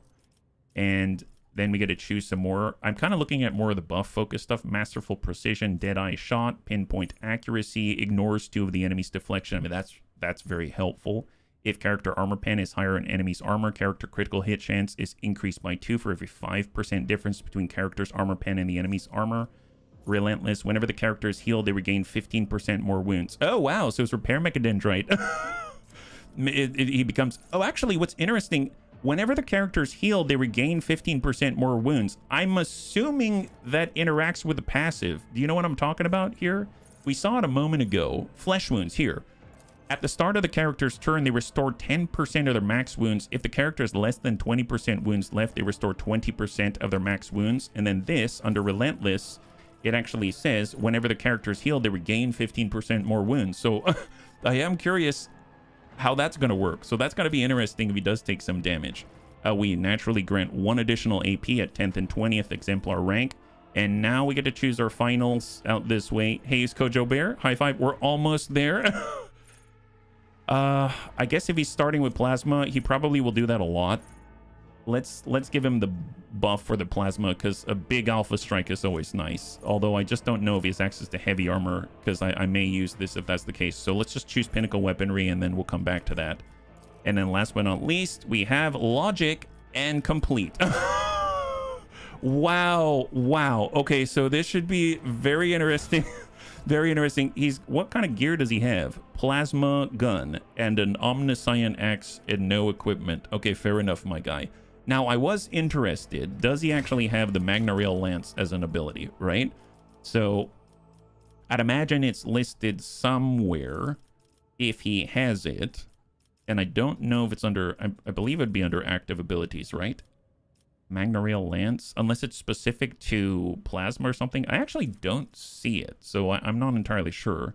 And then we get to choose some more. I'm kind of looking at more of the buff focus stuff. Masterful Precision, Deadeye Shot, Pinpoint Accuracy, ignores 2 of the enemy's deflection. I mean, that's very helpful. If character armor pen is higher in enemy's armor, character critical hit chance is increased by 2 for every 5% difference between character's armor pen and the enemy's armor. Relentless, whenever the character is healed, they regain 15% more wounds. Oh, wow, so it's Repair Mechadendrite. He becomes... Oh, actually, what's interesting, whenever the character is healed, they regain 15% more wounds. I'm assuming that interacts with the passive. Do you know what I'm talking about here? We saw it a moment ago. Flesh wounds here. At the start of the character's turn, they restore 10% of their max wounds. If the character has less than 20% wounds left, they restore 20% of their max wounds. And then this, under Relentless, it actually says whenever the character is healed, they regain 15% more wounds. So I am curious how that's going to work. So that's going to be interesting if he does take some damage. We naturally grant 1 additional AP at 10th and 20th Exemplar rank. And now we get to choose our finals out this way. Hey, is Kojo Bear? High five. We're almost there. I guess if he's starting with Plasma, he probably will do that a lot. Let's give him the buff for the plasma, because a big alpha strike is always nice. Although I just don't know if he has access to heavy armor, because I may use this if that's the case. So let's just choose pinnacle weaponry, and then we'll come back to that. And then last but not least, we have logic and complete. Wow. Okay, so this should be very interesting. Very interesting. What kind of gear does he have? Plasma gun and an Omniscient axe and no equipment. Okay, fair enough, my guy. Now, I was interested. Does he actually have the Magna Rail Lance as an ability, right? So, I'd imagine it's listed somewhere if he has it. And I don't know if it's under... I believe it'd be under active abilities, right? Magna Rail Lance, unless it's specific to plasma or something. I actually don't see it, so I'm not entirely sure.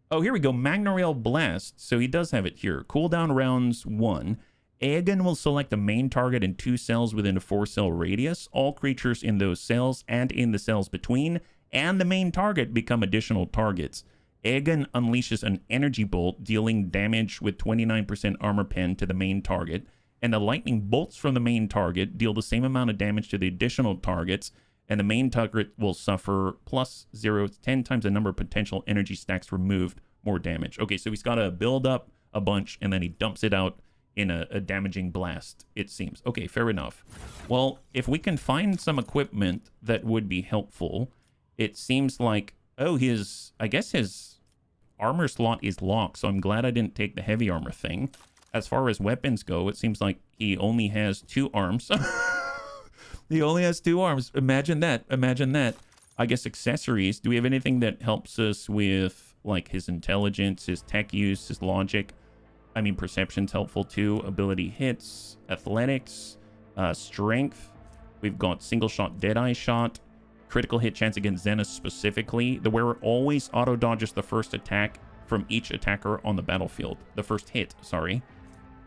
Oh, here we go. Magna Rail Blast. So he does have it here. Cooldown rounds 1. Aegon will select the main target in 2 cells within a 4-cell radius. All creatures in those cells and in the cells between and the main target become additional targets. Aegon unleashes an energy bolt, dealing damage with 29% armor pen to the main target. And the lightning bolts from the main target deal the same amount of damage to the additional targets, and the main target will suffer plus 0, 10 times the number of potential energy stacks removed, more damage. Okay, so he's got to build up a bunch, and then he dumps it out in a damaging blast, it seems. Okay, fair enough. Well, if we can find some equipment that would be helpful, it seems like, oh, I guess his armor slot is locked, so I'm glad I didn't take the heavy armor thing. As far as weapons go, it seems like he only has 2 arms. He only has 2 arms. Imagine that. Imagine that. I guess accessories. Do we have anything that helps us with, like, his intelligence, his tech use, his logic? I mean, perception's helpful too. Ability hits, athletics, strength. We've got single shot, deadeye shot, critical hit chance against Zenith specifically. The wearer always auto dodges the first attack from each attacker on the battlefield. The first hit, sorry.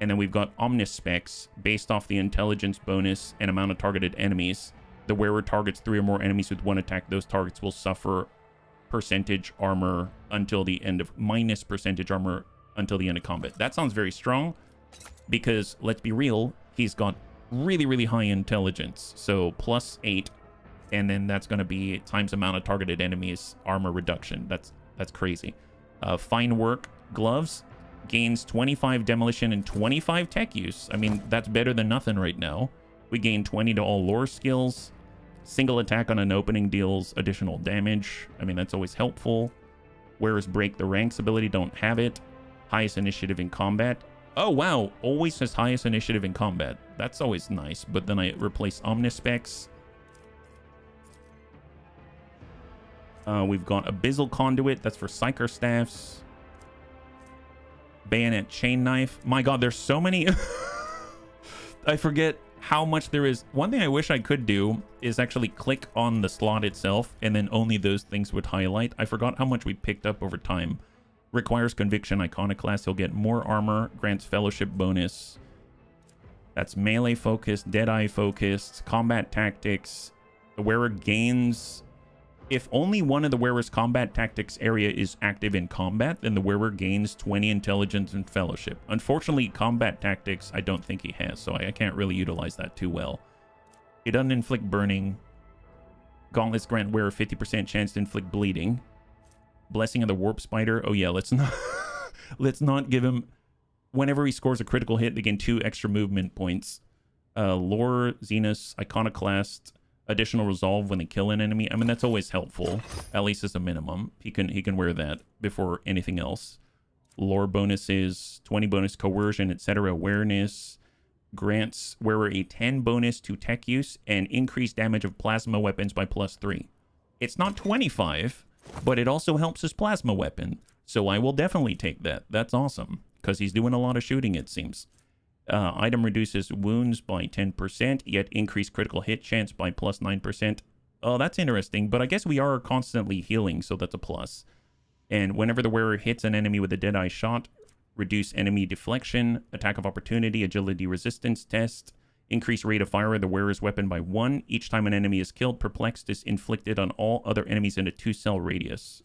And then we've got Omnispecs, based off the intelligence bonus and amount of targeted enemies. The wearer targets 3 or more enemies with 1 attack. Those targets will suffer percentage armor until the end of... minus percentage armor until the end of combat. That sounds very strong, because, let's be real, he's got really, really high intelligence. So, plus 8, and then that's going to be times amount of targeted enemies armor reduction. That's crazy. Fine work gloves. Gains 25 demolition and 25 tech use. I mean, that's better than nothing right now. We gain 20 to all lore skills. Single attack on an opening deals additional damage. I mean, that's always helpful. Whereas break the ranks ability, don't have it. Highest initiative in combat. Oh, wow. Always has highest initiative in combat. That's always nice. But then I replace Omnispecs. We've got Abyssal Conduit. That's for Psyker Staffs. Bayonet Chain Knife. My god, there's so many. I forget how much there is. One thing I wish I could do is actually click on the slot itself, and then only those things would highlight. I forgot how much we picked up over time. Requires Conviction Iconoclast. He'll get more armor. Grants Fellowship bonus. That's melee focused, Deadeye focused, combat tactics. The wearer gains... If only one of the wearer's combat tactics area is active in combat, then the wearer gains 20 intelligence and fellowship. Unfortunately, combat tactics, I don't think he has, so I can't really utilize that too well. It doesn't inflict burning. Gauntlets grant wearer 50% chance to inflict bleeding. Blessing of the Warp Spider. Oh yeah, let's not let's not give him... Whenever he scores a critical hit, they gain 2 extra movement points. Lore, Zenus, Iconoclast... Additional resolve when they kill an enemy. I mean, that's always helpful, at least as a minimum. He can wear that before anything else. Lore bonuses, 20 bonus coercion, etc. Awareness grants wearer a 10 bonus to tech use and increased damage of plasma weapons by +3. It's not 25, but it also helps his plasma weapon. So I will definitely take that. That's awesome, because he's doing a lot of shooting, it seems. Item reduces wounds by 10%, yet increased critical hit chance by +9%. Oh, that's interesting, but I guess we are constantly healing, so that's a plus. And whenever the wearer hits an enemy with a Deadeye shot, reduce enemy deflection, attack of opportunity, agility resistance test, increase rate of fire of the wearer's weapon by 1. Each time an enemy is killed, perplexed is inflicted on all other enemies in a 2-cell radius.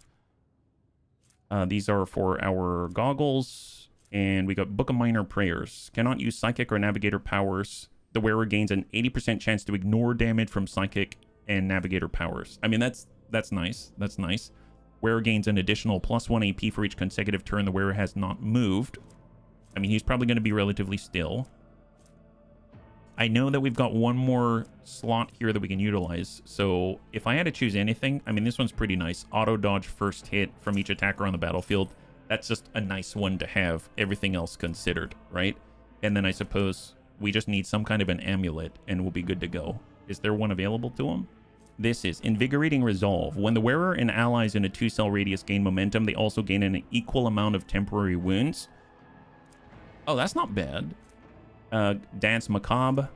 These are for our goggles. And we got Book of Minor Prayers. Cannot use Psychic or Navigator powers The wearer gains an 80% chance to ignore damage from psychic and navigator powers. I mean, that's nice. That's nice. Wearer gains an additional +1 AP for each consecutive turn the wearer has not moved. I mean, he's probably going to be relatively still. I know that we've got one more slot here that we can utilize. So if I had to choose anything, I mean, this one's pretty nice. Auto dodge first hit from each attacker on the battlefield. That's just a nice one to have, everything else considered, right? And then I suppose we just need some kind of an amulet and we'll be good to go. Is there one available to him? This is Invigorating Resolve. When the wearer and allies in a 2-cell radius gain momentum, they also gain an equal amount of temporary wounds. Oh, that's not bad. Dance Macabre.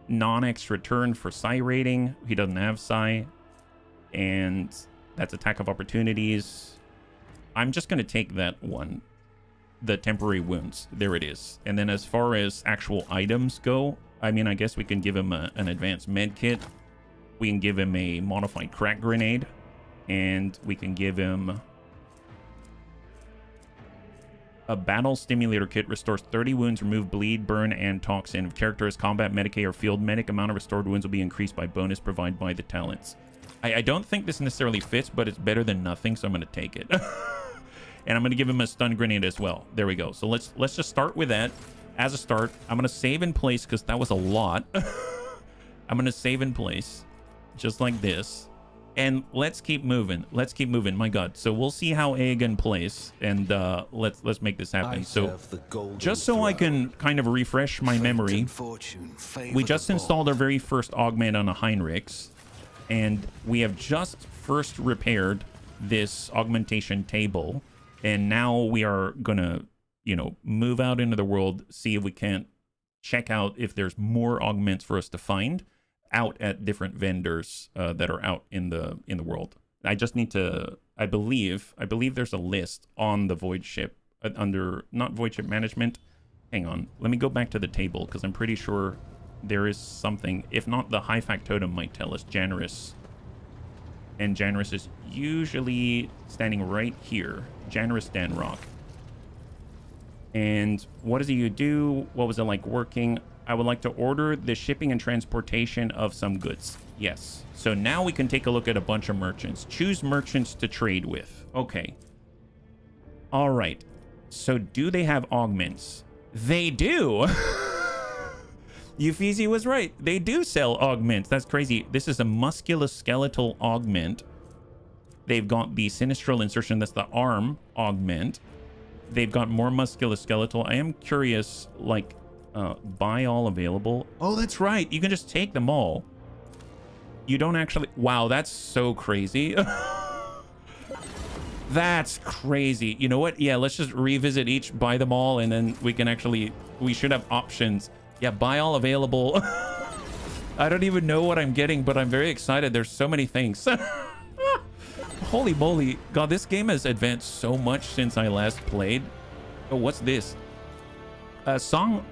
Non-extra turn for Psi rating. He doesn't have Psi. And that's Attack of Opportunities. I'm just going to take that one. The temporary wounds. There it is. And then as far as actual items go, I mean, I guess we can give him an advanced med kit. We can give him a modified crack grenade. And we can give him a battle stimulator kit. Restores 30 wounds, remove bleed, burn, and toxin. If character is combat medic or field medic, amount of restored wounds will be increased by bonus provided by the talents. I don't think this necessarily fits, but it's better than nothing, so I'm going to take it. And I'm going to give him a stun grenade as well. There we go. So let's just start with that as a start. I'm going to save in place because that was a lot. I'm going to save in place just like this. And let's keep moving. Let's keep moving. My God. So we'll see how Aegon plays, and let's make this happen. So just so I can kind of refresh my memory, we just installed our very first augment on a Heinrichs, and we have just first repaired this augmentation table, and now we are gonna, you know, move out into the world, see if we can't check out if there's more augments for us to find out at different vendors that are out in the world. I just need to, I believe there's a list on the void ship under, not void ship management. Hang on, let me go back to the table because I'm pretty sure there is something. If not, the high factotum might tell us. Janus, and Janus is usually standing right here. Janus Danrock. And what does he do? What was it like working? I would like to order the shipping and transportation of some goods. Yes. So now we can take a look at a bunch of merchants. Choose merchants to trade with. Okay. All right. So do they have augments? They do. Euphesi was right. They do sell augments. That's crazy. This is a musculoskeletal augment. They've got the sinistral insertion. That's the arm augment. They've got more musculoskeletal. I am curious, like, buy all available. Oh, that's right. You can just take them all. You don't actually... Wow, that's so crazy. That's crazy. You know what? Yeah, let's just revisit each, buy them all, and then we can actually... We should have options. Yeah, buy all available. I don't even know what I'm getting, but I'm very excited. There's so many things. Holy moly. God, this game has advanced so much since I last played. Oh, what's this? Some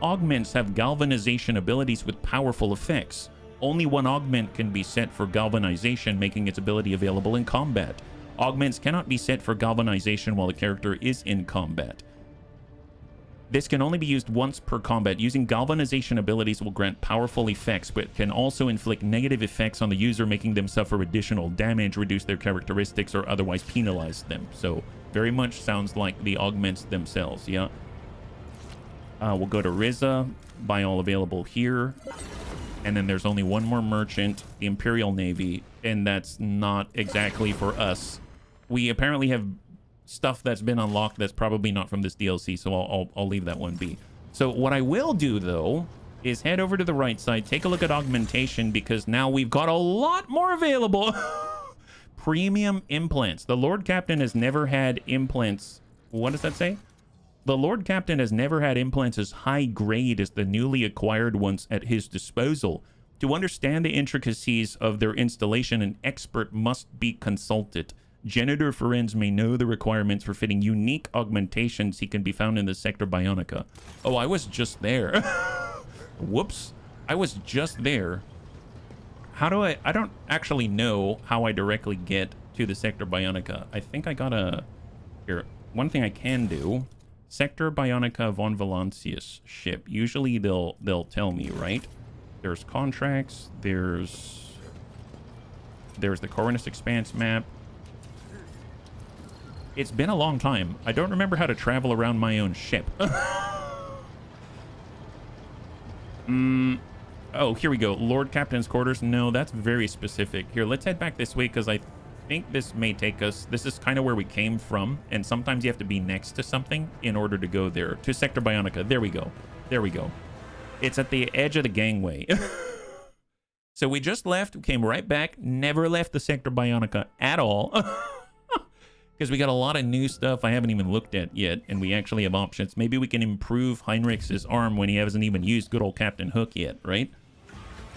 augments have galvanization abilities with powerful effects. Only one augment can be set for galvanization, making its ability available in combat. Augments cannot be set for galvanization while the character is in combat. This can only be used once per combat. Using galvanization abilities will grant powerful effects, but can also inflict negative effects on the user, making them suffer additional damage, reduce their characteristics, or otherwise penalize them. So, very much sounds like the augments themselves, yeah? We'll go to Riza, buy all available here. And then there's only one more merchant, the Imperial Navy, and that's not exactly for us. We apparently have stuff that's been unlocked that's probably not from this DLC, so I'll leave that one be. So what I will do, though, is head over to the right side, take a look at augmentation, because now we've got a lot more available. Premium implants. The Lord Captain has never had implants. What does that say? The Lord Captain has never had implants as high grade as the newly acquired ones at his disposal. To understand the intricacies of their installation, an expert must be consulted. Janitor Ferenz may know the requirements for fitting unique augmentations. He can be found in the Sector Bionica. Oh, I was just there. Whoops. I was just there. How do I don't actually know how I directly get to the Sector Bionica. I think I gotta... Here, one thing I can do... Sector Bionica von Valancius ship. Usually they'll tell me, right? There's contracts, there's the Corvinus Expanse map. It's been a long time. I don't remember how to travel around my own ship. Oh, here we go. Lord Captain's quarters. No, that's very specific. Here, let's head back this way because I think this may take us. This is kind of where we came from, and sometimes you have to be next to something in order to go there. To Sector Bionica. There we go. There we go. It's at the edge of the gangway. So we just left, we came right back, never left the Sector Bionica at all. Because we got a lot of new stuff I haven't even looked at yet, and we actually have options. Maybe we can improve Heinrich's arm when he hasn't even used good old Captain Hook yet, right?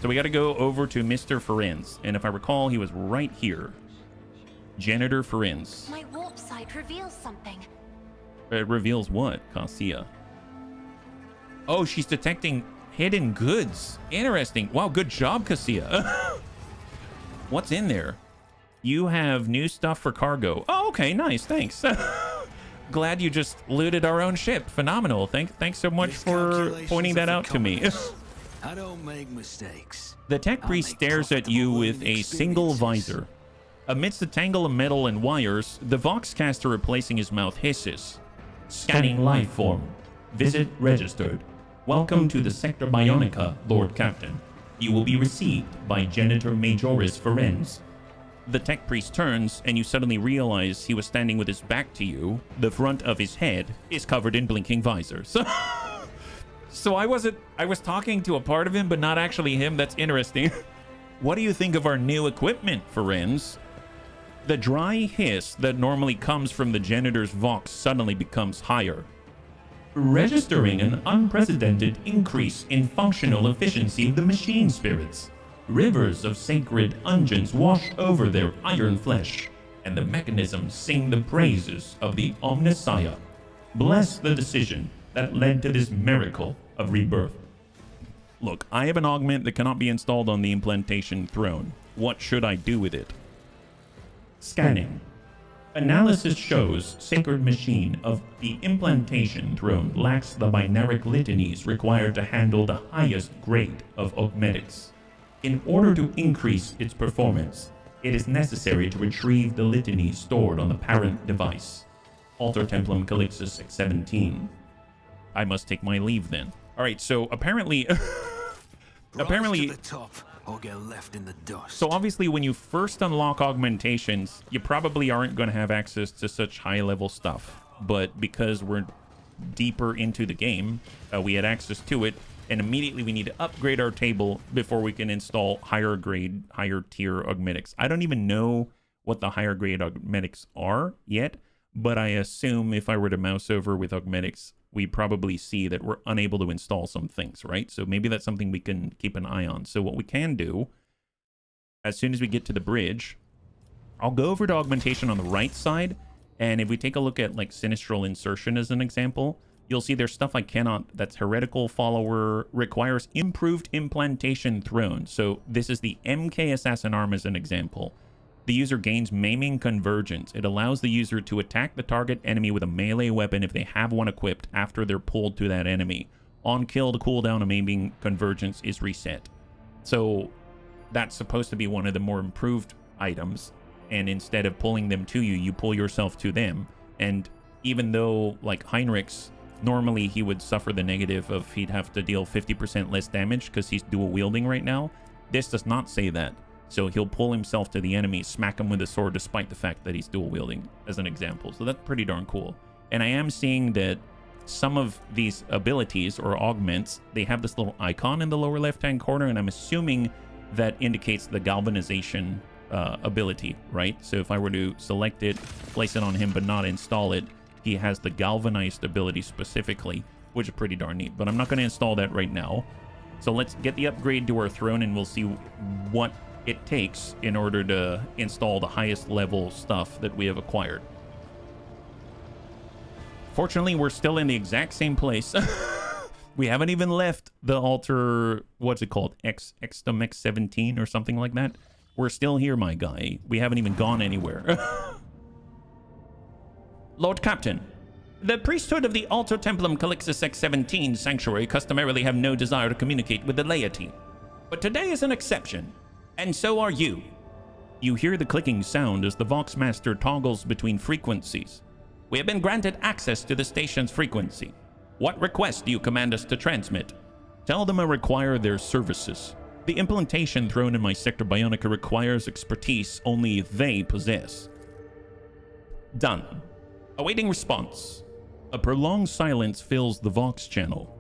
So we got to go over to Mr. Ferenz, and if I recall, he was right here. Janitor Ferenz. My warp sight reveals something. It reveals what, Cassia? Oh, she's detecting hidden goods. Interesting. Wow, good job, Cassia. What's in there? You have new stuff for cargo. Oh, okay, nice, thanks. Glad you just looted our own ship. Phenomenal. Thanks so much for pointing that out to me. I don't make mistakes. The tech priest stares at you with a single visor. Amidst the tangle of metal and wires, the Voxcaster replacing his mouth hisses. Scanning life form. Visit registered. Welcome to the Sector Bionica, Lord Captain. You will be received by Janitor Majoris Ferenz. The tech priest turns, and you suddenly realize he was standing with his back to you. The front of his head is covered in blinking visors. So I was talking to a part of him, but not actually him. That's interesting. What do you think of our new equipment, Ferenz? The dry hiss that normally comes from the janitor's vox suddenly becomes higher, registering an unprecedented increase in functional efficiency of the machine spirits. Rivers of sacred unguents wash over their iron flesh, and the mechanisms sing the praises of the Omnissiah. Bless the decision that led to this miracle of rebirth. Look, I have an augment that cannot be installed on the implantation throne. What should I do with it? Scanning. Analysis shows sacred machine of the implantation throne lacks the binaric litanies required to handle the highest grade of augmentics. In order to increase its performance, it is necessary to retrieve the litany stored on the parent device. Alter Templum Calixus X17. I must take my leave then. Alright, so apparently... apparently... To the top, or get left in the dust. So obviously when you first unlock augmentations, you probably aren't going to have access to such high-level stuff. But because we're deeper into the game, we had access to it, and immediately we need to upgrade our table before we can install higher grade, higher tier augmentics. I don't even know what the higher grade augmentics are yet, but I assume if I were to mouse over with augmentics, we probably see that we're unable to install some things, right? So maybe that's something we can keep an eye on. So what we can do, as soon as we get to the bridge, I'll go over to augmentation on the right side, and if we take a look at like Sinistral Insertion as an example, you'll see there's stuff I cannot. That's Heretical Follower, requires improved implantation throne. So this is the MK Assassin Arm as an example. The user gains Maiming Convergence. It allows the user to attack the target enemy with a melee weapon if they have one equipped after they're pulled to that enemy. On kill, the cooldown of Maiming Convergence is reset. So that's supposed to be one of the more improved items. And instead of pulling them to you, you pull yourself to them. And even though, like Heinrich's, normally he would suffer the negative of he'd have to deal 50% less damage because he's dual wielding right now, this does not say that. So he'll pull himself to the enemy, smack him with a sword despite the fact that he's dual wielding, as an example. So that's pretty darn cool. And I am seeing that some of these abilities or augments, they have this little icon in the lower left-hand corner, and I'm assuming that indicates the galvanization ability, right? So if I were to select it, place it on him, but not install it, he has the galvanized ability specifically, which is pretty darn neat. But I'm not going to install that right now. So let's get the upgrade to our throne, and we'll see what it takes in order to install the highest level stuff that we have acquired. Fortunately, we're still in the exact same place. We haven't even left the altar, what's it called? Extum X17 or something like that. We're still here, my guy. We haven't even gone anywhere. Lord Captain, The priesthood of the Alter Templum Calixus X17 sanctuary customarily have no desire to communicate with the laity. But today is an exception, and so are you. You hear the clicking sound as the Voxmaster toggles between frequencies. We have been granted access to the station's frequency. What request do you command us to transmit? Tell them I require their services. The implantation thrown in my Sector Bionica requires expertise only they possess. Done. Awaiting response. A prolonged silence fills the Vox channel.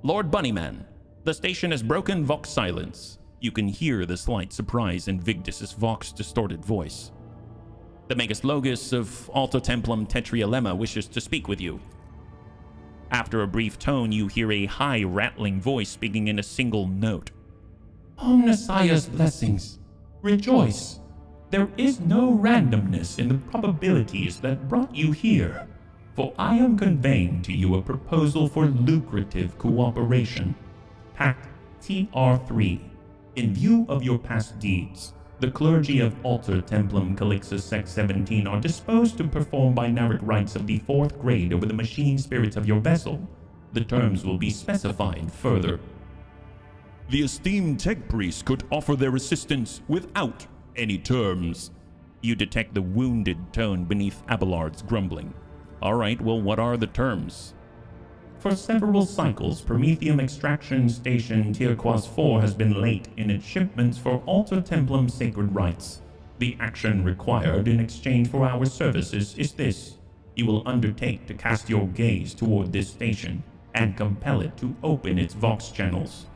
Lord Bunnyman, the station has broken Vox silence. You can hear the slight surprise in Vigdis's Vox-distorted voice. The Magus Logus of Alto Templum Tetrialemma wishes to speak with you. After a brief tone, you hear a high, rattling voice speaking in a single note. Omnissiah's blessings. Rejoice. There is no randomness in the probabilities that brought you here, for I am conveying to you a proposal for lucrative cooperation. Pact TR3. In view of your past deeds, the clergy of Alter Templum Calixus X17 are disposed to perform binaric rites of the 4th grade over the machine spirits of your vessel. The terms will be specified further. The esteemed tech priests could offer their assistance without any terms. You detect the wounded tone beneath Abelard's grumbling. Alright, well, what are the terms? For several cycles, Prometheum Extraction Station Tirquoise 4 has been late in its shipments for Alter Templum sacred rites. The action required in exchange for our services is this. You will undertake to cast your gaze toward this station and compel it to open its Vox channels.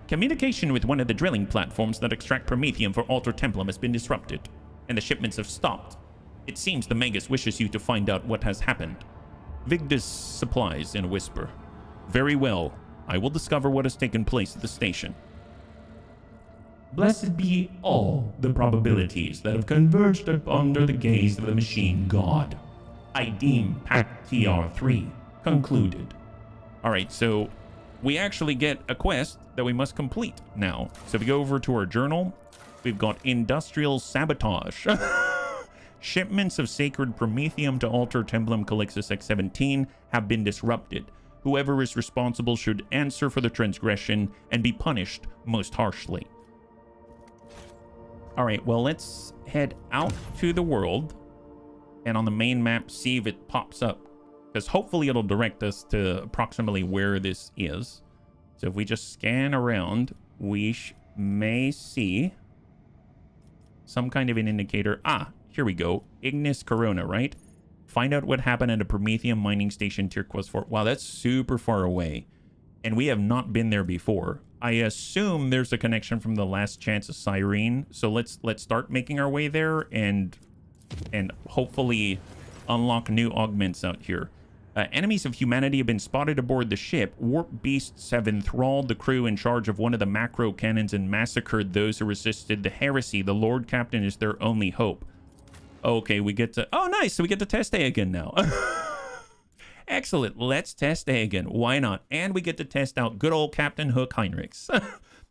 Communication with one of the drilling platforms that extract Prometheum for Alter Templum has been disrupted, and the shipments have stopped. It seems the Magus wishes you to find out what has happened. Vigdis supplies in a whisper. Very well. I will discover what has taken place at the station. Blessed be all the probabilities that have converged under the gaze of the machine god. I deem Pact TR3 concluded. Alright, so we actually get a quest that we must complete now. So if we go over to our journal, we've got Industrial Sabotage. Shipments of sacred Prometheum to Alter Templum Calixus X17 have been disrupted. Whoever is responsible should answer for the transgression and be punished most harshly. Alright, well, let's head out to the world and on the main map see if it pops up, because hopefully it'll direct us to approximately where this is. So if we just scan around, we may see some kind of an indicator. Ah, here we go. Ignis Corona, right? Find out what happened at a Prometheum mining station Tirquoise 4. Wow, that's super far away. And we have not been there before. I assume there's a connection from the Last Chance of Cyrene. So let's start making our way there and hopefully unlock new augments out here. Enemies of humanity have been spotted aboard the ship. Warp beasts have enthralled the crew in charge of one of the macro cannons and massacred those who resisted the heresy. The Lord Captain is their only hope. Okay, we get to... Oh, nice! So we get to test Aegon now. Excellent. Let's test Aegon. Why not? And we get to test out good old Captain Hook Heinrichs.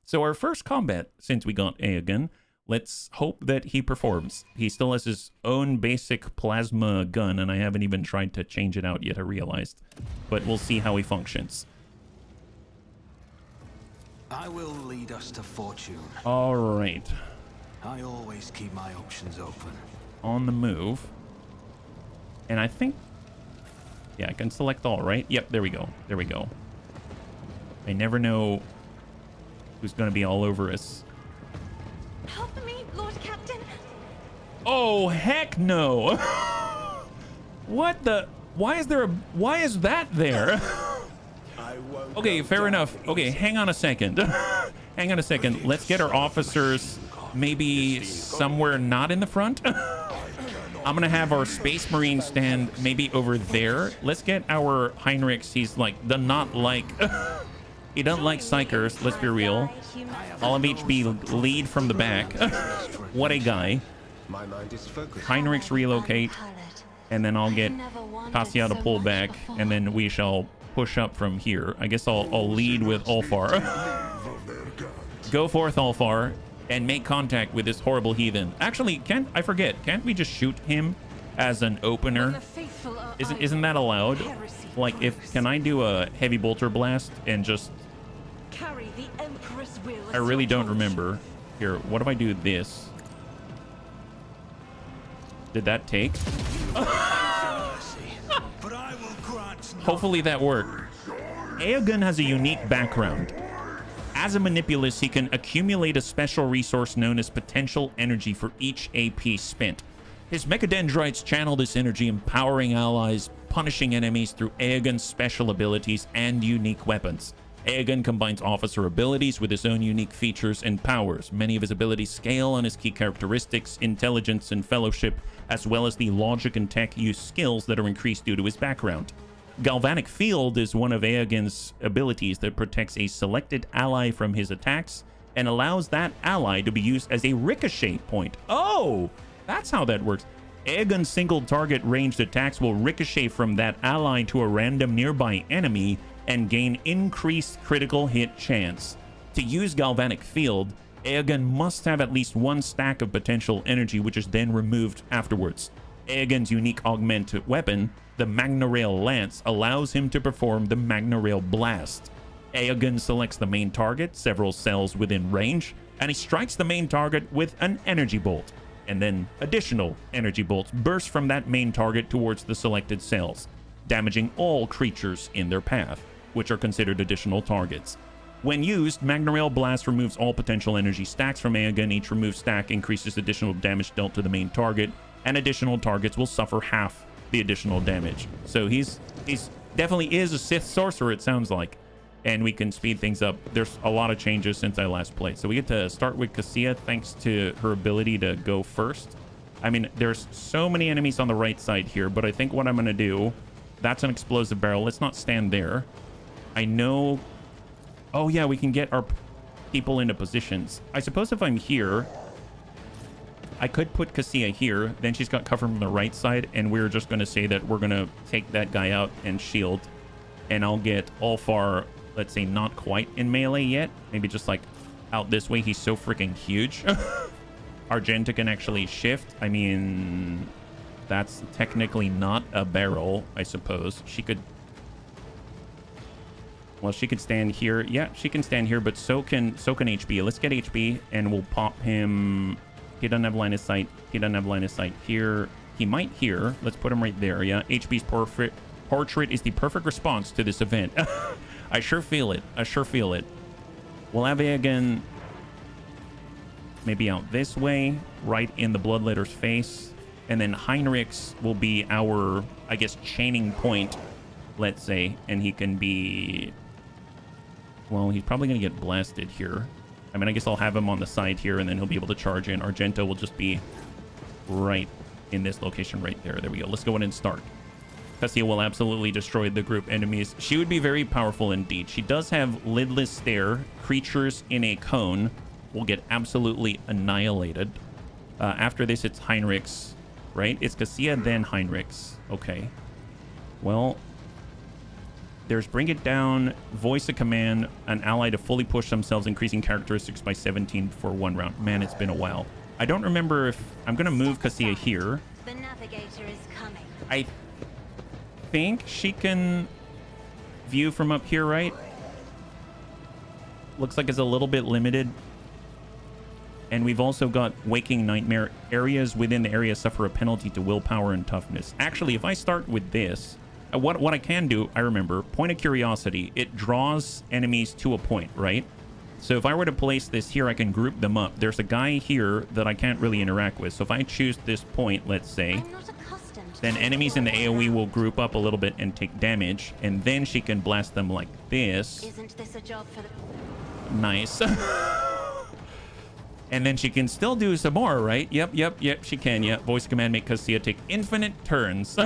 So our first combat, since we got Aegon, let's hope that he performs. He still has his own basic plasma gun, and I haven't even tried to change it out yet, I realized. But we'll see how he functions. I will lead us to fortune. All right. I always keep my options open. On the move. And I think... Yeah, I can select all, right? Yep, there we go. There we go. I never know who's going to be all over us. Help me, Lord Captain. Oh, heck no. What the... Why is there a... Why is that there? Okay, fair enough. Okay, hang on a second. Hang on a second. Let's get our officers maybe somewhere not in the front. I'm gonna have our Space Marine stand maybe over there. Let's get our Heinrichs. He's like, he doesn't like psychers, let's be real. All of HB lead from the back. What a guy. Heinrichs relocate, and then I'll get Cassia to pull back, and then we shall push up from here. I guess I'll lead with Ulfar. Go forth, Ulfar, and make contact with this horrible heathen. Actually, can't we just shoot him as an opener? Isn't that allowed? Like, can I do a heavy bolter blast and just... Carry the Emperor's will. I really don't remember. Here, what if I do this? Did that take? Hopefully that worked. Aegon has a unique background. As a manipulus, he can accumulate a special resource known as potential energy for each AP spent. His mechadendrites channel this energy, empowering allies, punishing enemies through Aegon's special abilities and unique weapons. Aegon combines officer abilities with his own unique features and powers. Many of his abilities scale on his key characteristics, intelligence and fellowship, as well as the logic and tech use skills that are increased due to his background. Galvanic Field is one of Aegon's abilities that protects a selected ally from his attacks and allows that ally to be used as a ricochet point. Oh, that's how that works. Aegon's single target ranged attacks will ricochet from that ally to a random nearby enemy and gain increased critical hit chance. To use Galvanic Field, Aegon must have at least one stack of potential energy, which is then removed afterwards. Aegon's unique augmented weapon, the Magnarail Lance, allows him to perform the Magnarail Blast. Aegon selects the main target, several cells within range, and he strikes the main target with an energy bolt. And then additional energy bolts burst from that main target towards the selected cells, damaging all creatures in their path, which are considered additional targets. When used, Magnarail Blast removes all potential energy stacks from Aegon. Each removed stack increases additional damage dealt to the main target, and additional targets will suffer half the additional damage. So he's definitely is a Sith sorcerer, it sounds like. And we can speed things up. There's a lot of changes since I last played. So we get to start with Cassia thanks to her ability to go first. I mean, there's so many enemies on the right side here, but I think what I'm going to do, that's an explosive barrel. Let's not stand there. I know... Oh, yeah, we can get our people into positions. I suppose if I'm here, I could put Cassia here. Then she's got cover from the right side, and we're just going to say that we're going to take that guy out and shield. And I'll get Ulfar, let's say, not quite in melee yet. Maybe just, like, out this way. He's so freaking huge. Argenta can actually shift. I mean, that's technically not a barrel, I suppose. She could... Well, she could stand here. Yeah, she can stand here, but so can HB. Let's get HB, and we'll pop him. He doesn't have line of sight. He doesn't have line of sight here. He might here. Let's put him right there. Yeah, HB's portrait is the perfect response to this event. I sure feel it. I sure feel it. We'll have Aegon maybe out this way, right in the Bloodletter's face. And then Heinrich's will be our, I guess, chaining point, let's say. And he can be... Well, he's probably going to get blasted here. I mean, I guess I'll have him on the side here, and then he'll be able to charge in. Argenta will just be right in this location right there. There we go. Let's go in and start. Cassia will absolutely destroy the group enemies. She would be very powerful indeed. She does have Lidless Stare. Creatures in a cone will get absolutely annihilated. After this, it's Heinrich's, right? It's Cassia, then Heinrich's. Okay. Well... There's Bring It Down, Voice a Command, an ally to fully push themselves, increasing characteristics by 17 for 1 round. Man, it's been a while. I don't remember if... I'm going to move Cassia here. The navigator is coming. I think she can view from up here, right? Looks like it's a little bit limited. And we've also got Waking Nightmare. Areas within the area suffer a penalty to willpower and toughness. Actually, if I start with this... What I can do, I remember, Point of Curiosity, it draws enemies to a point, right? So if I were to place this here, I can group them up. There's a guy here that I can't really interact with. So if I choose this point, let's say, then enemies in the AoE will group up a little bit and take damage. And then she can blast them like this. Isn't this a job for the... Nice. And then she can still do some more, right? Yep, she can. Yeah, voice command make Cassia take infinite turns.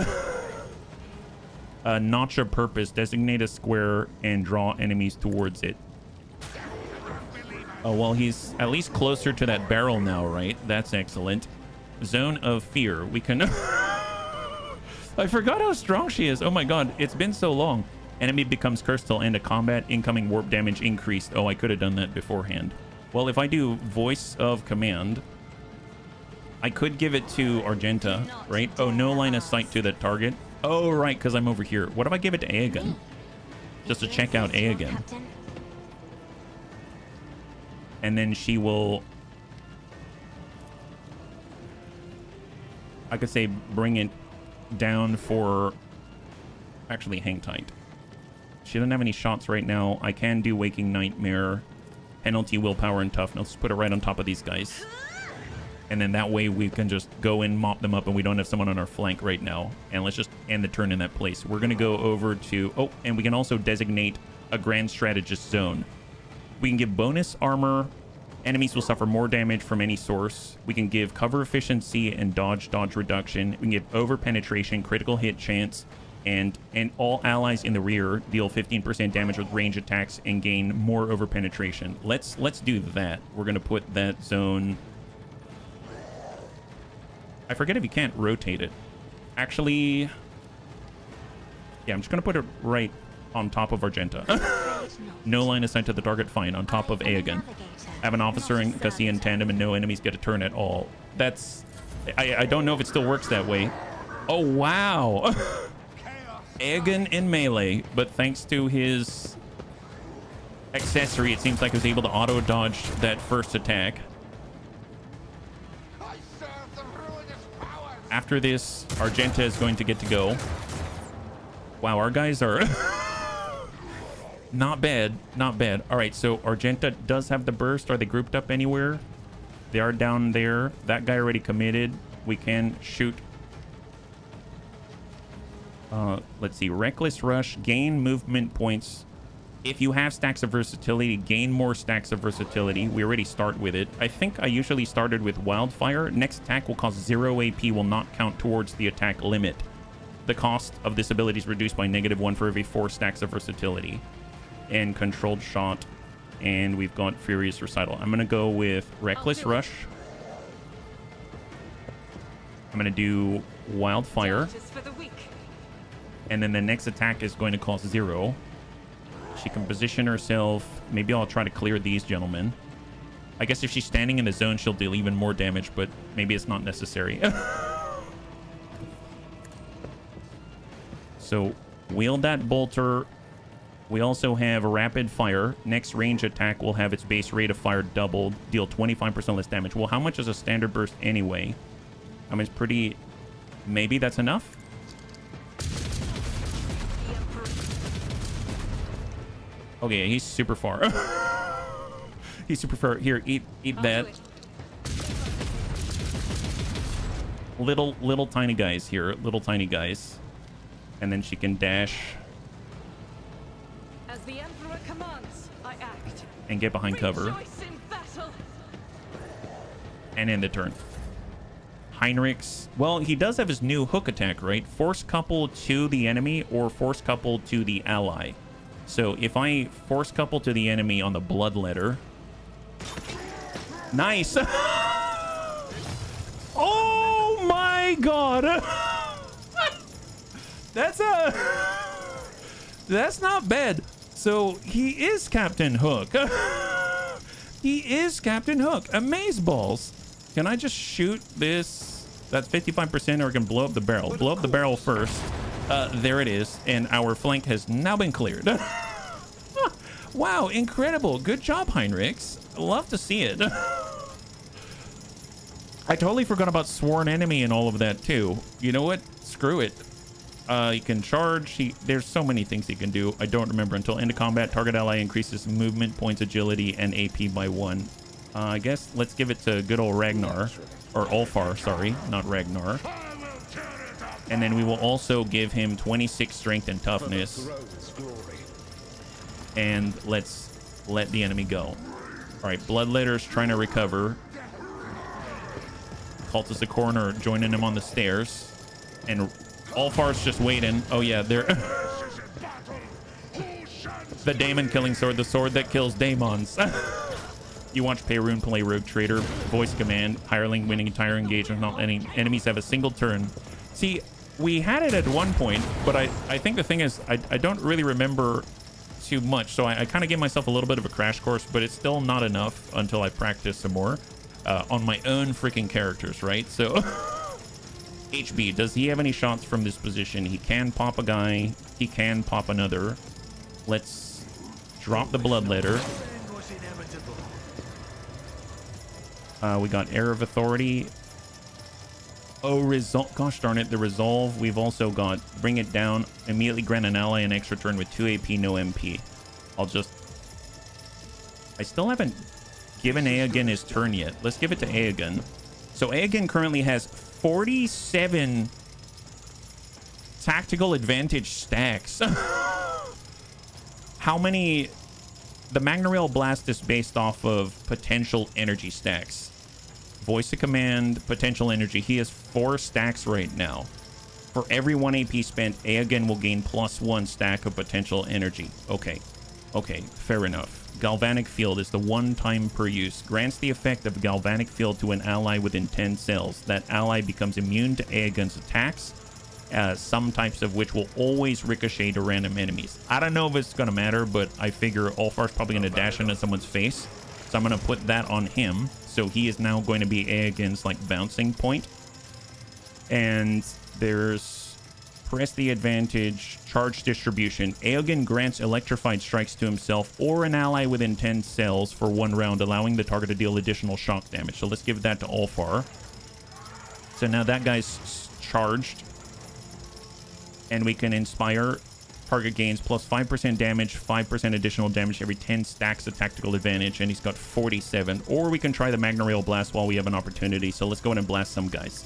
Notch a purpose, designate a square and draw enemies towards it. Oh, well, he's at least closer to that barrel now, right? That's excellent. Zone of Fear. We can... I forgot how strong she is. Oh my god, it's been so long. Enemy becomes cursed till end of combat. Incoming warp damage increased. Oh, I could have done that beforehand. Well, if I do Voice of Command, I could give it to Argenta, right? Oh, no line of sight to the target. Oh, right, because I'm over here. What if I give it to Aegon? Just to check out Aegon. Captain. And then she will... I could say bring it down for... Actually, hang tight. She doesn't have any shots right now. I can do Waking Nightmare, penalty, willpower, and toughness. Put it right on top of these guys. And then that way we can just go and mop them up and we don't have someone on our flank right now. And let's just end the turn in that place. We're going to go over to... Oh, and we can also designate a Grand Strategist zone. We can give bonus armor. Enemies will suffer more damage from any source. We can give cover efficiency and dodge reduction. We can give over penetration, critical hit chance, and all allies in the rear deal 15% damage with range attacks and gain more over penetration. Let's do that. We're going to put that zone... I forget if you can't rotate it. Actually, yeah, I'm just going to put it right on top of Argenta. No line of sight to the target, fine, on top of Aegon. Have an officer and Cassie in tandem and no enemies get a turn at all. That's... I don't know if it still works that way. Oh, wow. Aegon in melee, but thanks to his accessory, it seems like he was able to auto-dodge that first attack. After this, Argenta is going to get to go. Wow, our guys are not bad, not bad. All right, so Argenta does have the burst. Are they grouped up anywhere? They are down there. That guy already committed. We can shoot. Let's see, Reckless Rush, gain movement points. If you have stacks of versatility, gain more stacks of versatility. We already start with it. I think I usually started with Wildfire. Next attack will cost 0 AP, will not count towards the attack limit. The cost of this ability is reduced by -1 for every 4 stacks of versatility. And Controlled Shot. And we've got Furious Recital. I'm going to go with Reckless Rush. I'm going to do Wildfire. And then the next attack is going to cost 0. She can position herself. Maybe I'll try to clear these gentlemen. I guess if she's standing in the zone, she'll deal even more damage, but maybe it's not necessary. So, wield that bolter. We also have a rapid fire. Next range attack will have its base rate of fire doubled. Deal 25% less damage. Well, how much is a standard burst anyway? I mean, it's pretty... Maybe that's enough? Okay, he's super far. He's super far. Here, eat that. Little tiny guys here. Little tiny guys. And then she can dash. As the Emperor commands, I act. And get behind cover. Rejoice in battle. And end the turn. Heinrich's... Well, he does have his new hook attack, right? Force couple to the enemy or force couple to the ally. So if I force couple to the enemy on the Bloodletter... Nice! Oh my god! That's not bad. So he is Captain Hook. He is Captain Hook. Amazeballs. Can I just shoot this? That's 55%, or I can blow up the barrel. Blow up the barrel first. There it is. And our flank has now been cleared. Wow, incredible. Good job, Heinrichs. Love to see it. I totally forgot about Sworn Enemy and all of that, too. You know what? Screw it. You can charge. There's so many things he can do. I don't remember. Until end of combat, target ally increases movement, points, agility, and AP by 1. I guess let's give it to good old Ragnar. Or Ulfar, sorry. Not Ragnar. And then we will also give him 26 strength and toughness. And let's let the enemy go. Alright, Bloodletter's trying to recover. Cultist the Coroner joining him on the stairs. And Ulfar's just waiting. Oh yeah, they're... The Daemon killing sword. The sword that kills daemons. You watch Perun play Rogue Trader. Voice command. Hireling winning entire engagement. Not any enemies have a single turn. See, we had it at one point, but I think the thing is, I don't really remember too much. So I kind of gave myself a little bit of a crash course, but it's still not enough until I practice some more on my own freaking characters, right? So HB, does he have any shots from this position? He can pop a guy. He can pop another. Let's drop the bloodletter. We got Air of Authority. Oh, Resolve. Gosh darn it, the Resolve. We've also got Bring It Down. Immediately grant an ally an extra turn with 2 AP, no MP. I still haven't given Aegon his turn yet. Let's give it to Aegon. So Aegon currently has 47 tactical advantage stacks. How many? The Magna Rail Blast is based off of potential energy stacks. Voice of Command, potential energy. He has 4 stacks right now. For every 1 AP spent, Aegon will gain +1 stack of potential energy. Okay, fair enough. Galvanic Field is the 1 time per use. Grants the effect of Galvanic Field to an ally within 10 cells. That ally becomes immune to Aegon's attacks, some types of which will always ricochet to random enemies. I don't know if it's going to matter, but I figure Ulfar's probably going to dash into someone's face. So I'm going to put that on him. So he is now going to be Aegon's like bouncing point. And there's Press the Advantage, Charge Distribution. Aegon grants electrified strikes to himself or an ally within 10 cells for 1 round, allowing the target to deal additional shock damage. So let's give that to Ulfar. So now that guy's charged. And we can inspire. Target gains +5% damage, 5% additional damage every 10 stacks of tactical advantage, and he's got 47. Or we can try the Magna Rail Blast while we have an opportunity. So let's go ahead and blast some guys.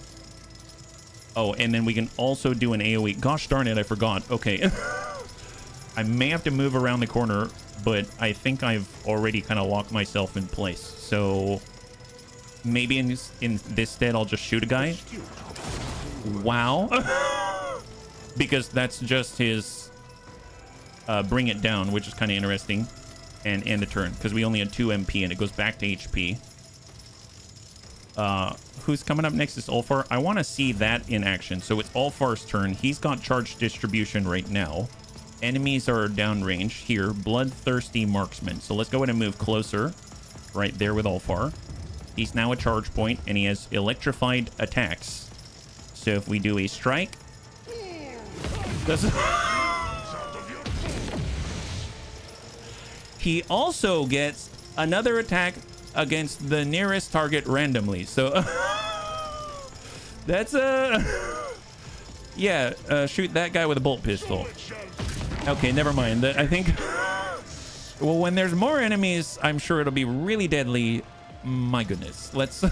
Oh, and then we can also do an AoE. Gosh darn it, I forgot. Okay. I may have to move around the corner, but I think I've already kind of locked myself in place. So maybe in this stead, I'll just shoot a guy. Wow. Because that's just his Bring It Down, which is kind of interesting. And end the turn, because we only had 2 MP, and it goes back to HP. Who's coming up next is Ulfar. I want to see that in action. So it's Ulfar's turn. He's got charge distribution right now. Enemies are downrange here. Bloodthirsty Marksman. So let's go ahead and move closer. Right there with Ulfar. He's now a charge point, and he has electrified attacks. So if we do a strike... He also gets another attack against the nearest target randomly. So that's yeah, shoot that guy with a bolt pistol. Okay, never mind. I think well, when there's more enemies, I'm sure it'll be really deadly. My goodness. Let's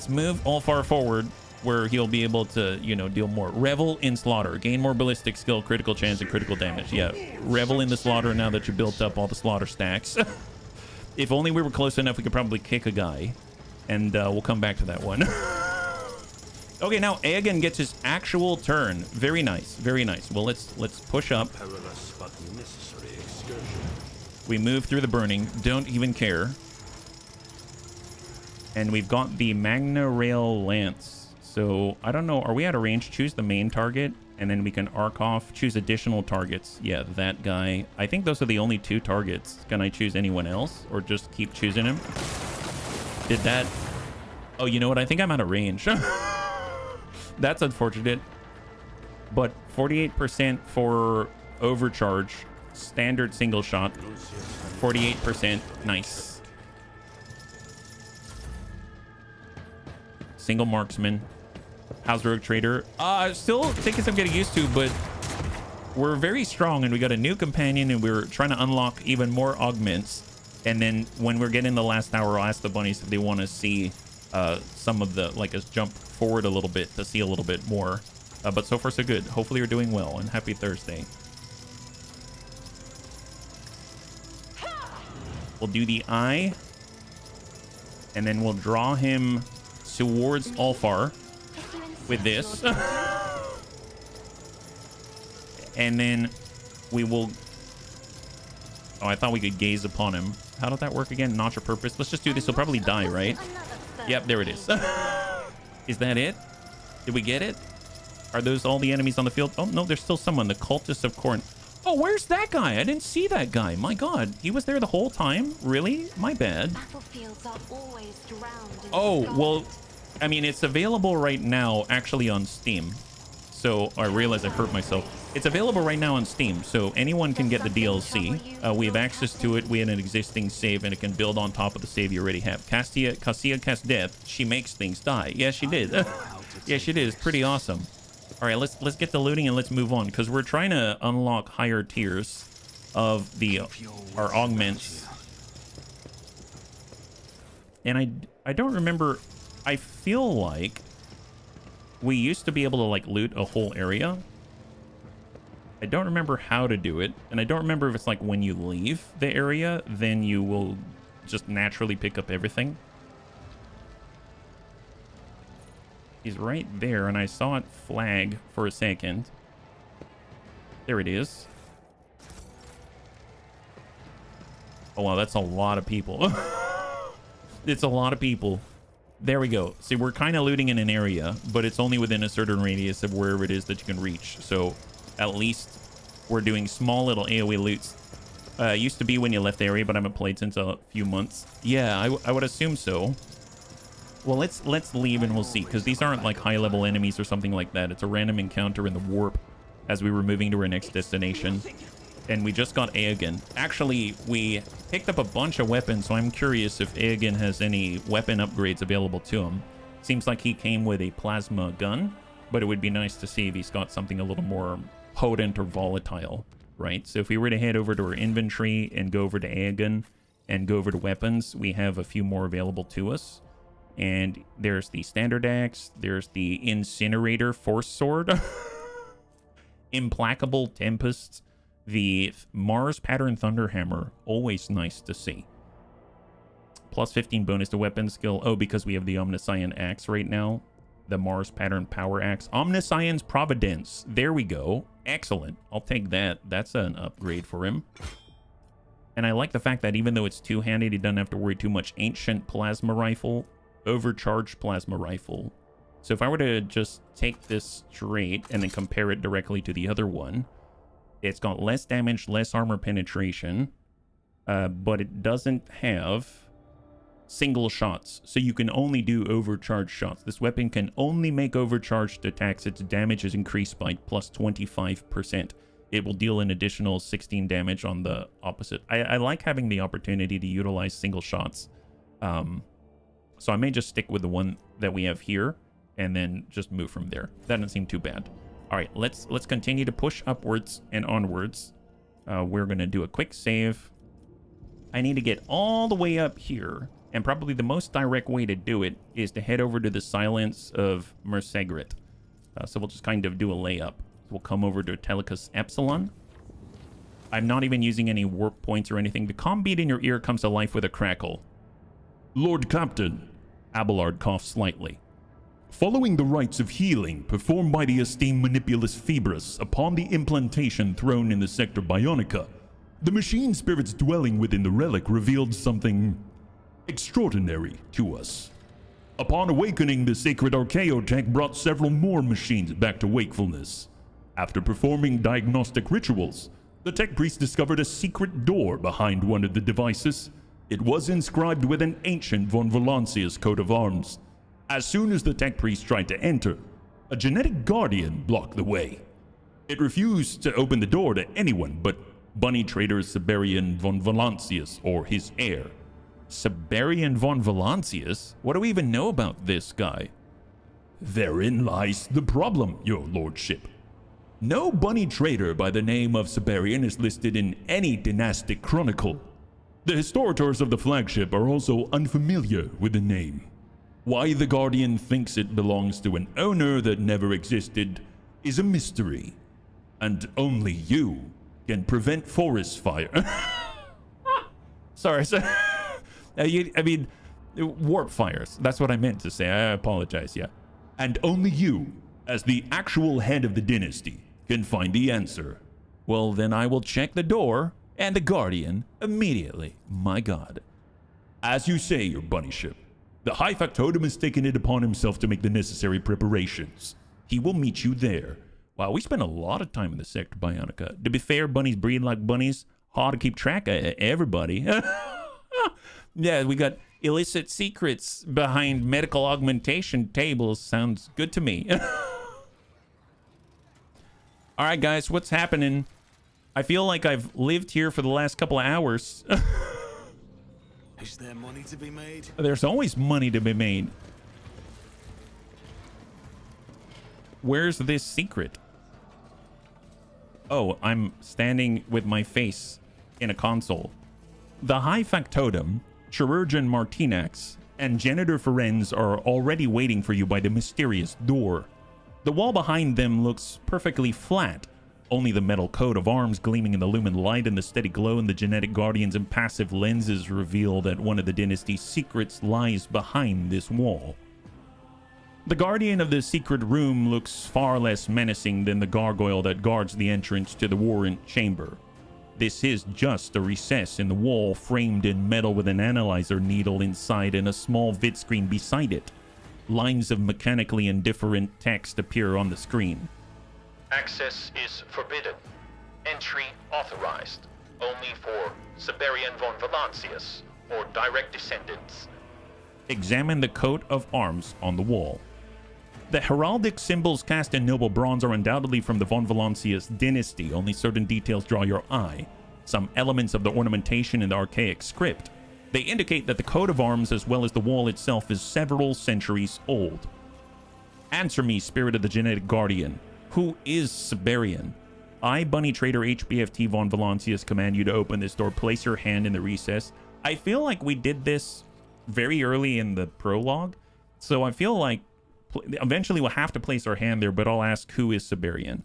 move Ulfar forward, where he'll be able to, you know, deal more. Revel in Slaughter. Gain more ballistic skill, critical chance, and critical damage. Yeah, revel in the slaughter now that you built up all the slaughter stacks. If only we were close enough, we could probably kick a guy. And we'll come back to that one. Okay, now Aegon gets his actual turn. Very nice, very nice. Well, let's push up. We move through the burning. Don't even care. And we've got the Magna Rail Lance. So, I don't know. Are we out of range? Choose the main target. And then we can arc off. Choose additional targets. Yeah, that guy. I think those are the only 2 targets. Can I choose anyone else? Or just keep choosing him? Did that... Oh, you know what? I think I'm out of range. That's unfortunate. But 48% for overcharge. Standard single shot. 48%. Nice. Single marksman. How's Rogue Trader? Still taking some getting used to, but we're very strong, and we got a new companion, and we're trying to unlock even more augments. And then when we're getting the last hour, I'll ask the bunnies if they want to see some of the, like, us jump forward a little bit to see a little bit more. But so far so good. Hopefully you're doing well, and happy Thursday. We'll do the eye, and then we'll draw him towards Ulfar with this. And then we will... Oh, I thought we could gaze upon him. How did that work again? Notch a purpose. Let's just do this. He'll probably die, right? Yep, there it is. Is that it? Did we get it? Are those all the enemies on the field? Oh, no, there's still someone. The Cultists of Corn. Oh, where's that guy? I didn't see that guy. My God. He was there the whole time? Really? My bad. Battlefields are always drowned in Oh, well, I mean, it's available right now actually on Steam. So I realize I hurt myself. It's available right now on Steam, so anyone can get the DLC. We have access to it. We have an existing save, and it can build on top of the save you already have. Cassia cast death. She makes things die. Yeah, she did. Yeah, she did. It's pretty awesome. All right, let's get the looting and let's move on, because we're trying to unlock higher tiers of our augments. And I don't remember. I feel like we used to be able to like loot a whole area. I don't remember how to do it, and I don't remember if it's like when you leave the area, then you will just naturally pick up everything. He's right there, and I saw it flag for a second. There it is. Oh wow, that's a lot of people. It's a lot of people. There we go. See, we're kind of looting in an area, but it's only within a certain radius of wherever it is that you can reach. So at least we're doing small little AoE loots. Used to be when you left the area, but I haven't played since a few months. Yeah, I would assume so. Well, let's leave and we'll see, because these aren't like high-level enemies or something like that. It's a random encounter in the warp as we were moving to our next destination. And we just got Aegon. Actually, we picked up a bunch of weapons, so I'm curious if Aegon has any weapon upgrades available to him. Seems like he came with a plasma gun, but it would be nice to see if he's got something a little more potent or volatile, right? So if we were to head over to our inventory and go over to Aegon and go over to weapons, we have a few more available to us. And there's the standard axe, there's the incinerator force sword, implacable tempest, the Mars pattern thunderhammer, always nice to see. Plus 15 bonus to weapon skill. Oh, because we have the Omniscion axe right now. The Mars pattern power axe. Omniscion's Providence. There we go. Excellent. I'll take that. That's an upgrade for him. And I like the fact that even though it's two-handed, he doesn't have to worry too much. Ancient plasma rifle. Overcharged plasma rifle. So if I were to just take this straight and then compare it directly to the other one, it's got less damage, less armor penetration, but it doesn't have single shots. So you can only do overcharged shots. This weapon can only make overcharged attacks. Its damage is increased by plus 25%. It will deal an additional 16 damage on the opposite. I like having the opportunity to utilize single shots. So I may just stick with the one that we have here and then just move from there. That doesn't seem too bad. All right, let's continue to push upwards and onwards. We're going to do a quick save. I need to get all the way up here, and probably the most direct way to do it is to head over to the Silence of Mersegrit. So we'll just kind of do a layup. We'll come over to Telecus Epsilon. I'm not even using any warp points or anything. The calm beat in your ear comes to life with a crackle. Lord Captain, Abelard coughed slightly. Following the rites of healing performed by the esteemed Manipulus Febris upon the implantation thrown in the Sector Bionica, the machine spirits dwelling within the relic revealed something extraordinary to us. Upon awakening, the sacred Archaeotech brought several more machines back to wakefulness. After performing diagnostic rituals, the tech priest discovered a secret door behind one of the devices. It was inscribed with an ancient von Valancius coat of arms. As soon as the tech priest tried to enter, a genetic guardian blocked the way. It refused to open the door to anyone but bunny trader Siberian von Valancius or his heir. Siberian von Valancius? What do we even know about this guy? Therein lies the problem, your lordship. No bunny trader by the name of Siberian is listed in any dynastic chronicle. The historiators of the flagship are also unfamiliar with the name. Why the Guardian thinks it belongs to an owner that never existed is a mystery. And only you can prevent forest fire. Sorry. I mean, warp fires. That's what I meant to say. I apologize, yeah. And only you, as the actual head of the dynasty, can find the answer. Well, then I will check the door and the Guardian immediately. My God. As you say, your bunnyship. The High Factotum has taken it upon himself to make the necessary preparations. He will meet you there. Wow, we spent a lot of time in the Sector Bionica. To be fair, bunnies breed like bunnies. Hard to keep track of everybody. Yeah, we got illicit secrets behind medical augmentation tables sounds good to me. All right, guys, what's happening? I feel like I've lived here for the last couple of hours. Is there money to be made? There's always money to be made. Where's this secret? Oh, I'm standing with my face in a console. The High Factotum, Chirurgeon Martinax, and Janitor Ferenz are already waiting for you by the mysterious door. The wall behind them looks perfectly flat. Only the metal coat of arms gleaming in the lumen light and the steady glow in the genetic guardian's impassive lenses reveal that one of the dynasty's secrets lies behind this wall. The guardian of the secret room looks far less menacing than the gargoyle that guards the entrance to the warrant chamber. This is just a recess in the wall framed in metal with an analyzer needle inside and a small vid screen beside it. Lines of mechanically indifferent text appear on the screen. Access is forbidden. Entry authorized. Only for Siberian von Valancius or direct descendants. Examine the coat of arms on the wall. The heraldic symbols cast in noble bronze are undoubtedly from the von Valancius dynasty. Only certain details draw your eye. Some elements of the ornamentation in the archaic script. They indicate that the coat of arms as well as the wall itself is several centuries old. Answer me, spirit of the genetic guardian. Who is Siberian? I, Bunny Trader HBFT von Valancius, command you to open this door. Place your hand in the recess. I feel like we did this very early in the prologue, so I feel like eventually we'll have to place our hand there, but I'll ask who is Siberian.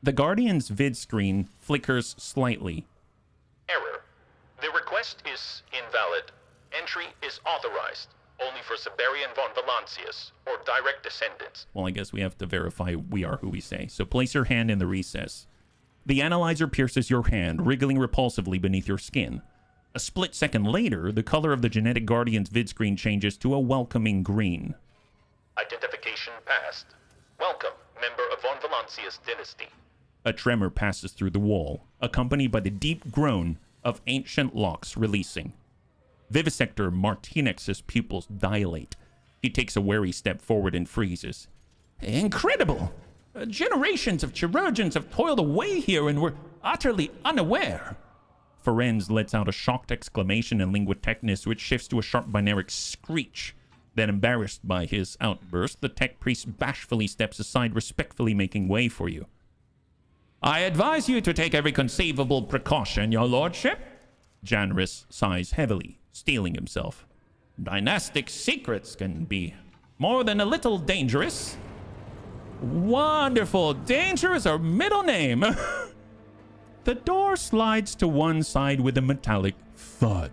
The Guardian's vid screen flickers slightly. Error. The request is invalid. Entry is authorized. Only for Siberian von Valancius or direct descendants. Well, I guess we have to verify we are who we say. So place your hand in the recess. The analyzer pierces your hand, wriggling repulsively beneath your skin. A split second later, the color of the genetic guardian's vid screen changes to a welcoming green. Identification passed. Welcome, member of von Valancius dynasty. A tremor passes through the wall, accompanied by the deep groan of ancient locks releasing. Vivisector Martinex's pupils dilate. He takes a wary step forward and freezes. Incredible! Generations of chirurgeons have toiled away here and were utterly unaware. Ferenz lets out a shocked exclamation in lingua technis, which shifts to a sharp binaric screech. Then, embarrassed by his outburst, the tech priest bashfully steps aside, respectfully making way for you. I advise you to take every conceivable precaution, your lordship. Janris sighs heavily, steeling himself. Dynastic secrets can be more than a little dangerous. Wonderful. Danger is our middle name. The door slides to one side with a metallic thud.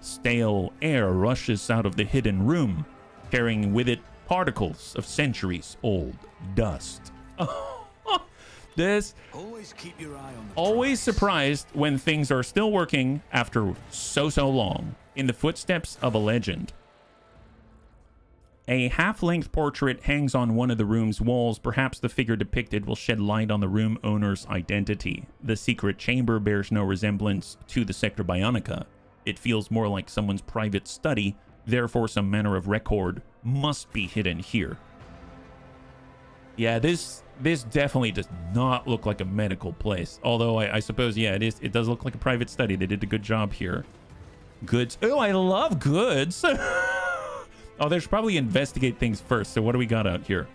Stale air rushes out of the hidden room, carrying with it particles of centuries-old dust. This Always keep your eye on the always prize. surprised when things are still working after so long. In the footsteps of a legend. A half-length portrait hangs on one of the room's walls. Perhaps the figure depicted will shed light on the room owner's identity. The secret chamber bears no resemblance to the Sector Bionica. It feels more like someone's private study, therefore some manner of record must be hidden here. Yeah, this definitely does not look like a medical place. Although I suppose, yeah, it does look like a private study. They did a good job here. Goods. Oh, I love goods. Oh, they should probably investigate things first. So what do we got out here?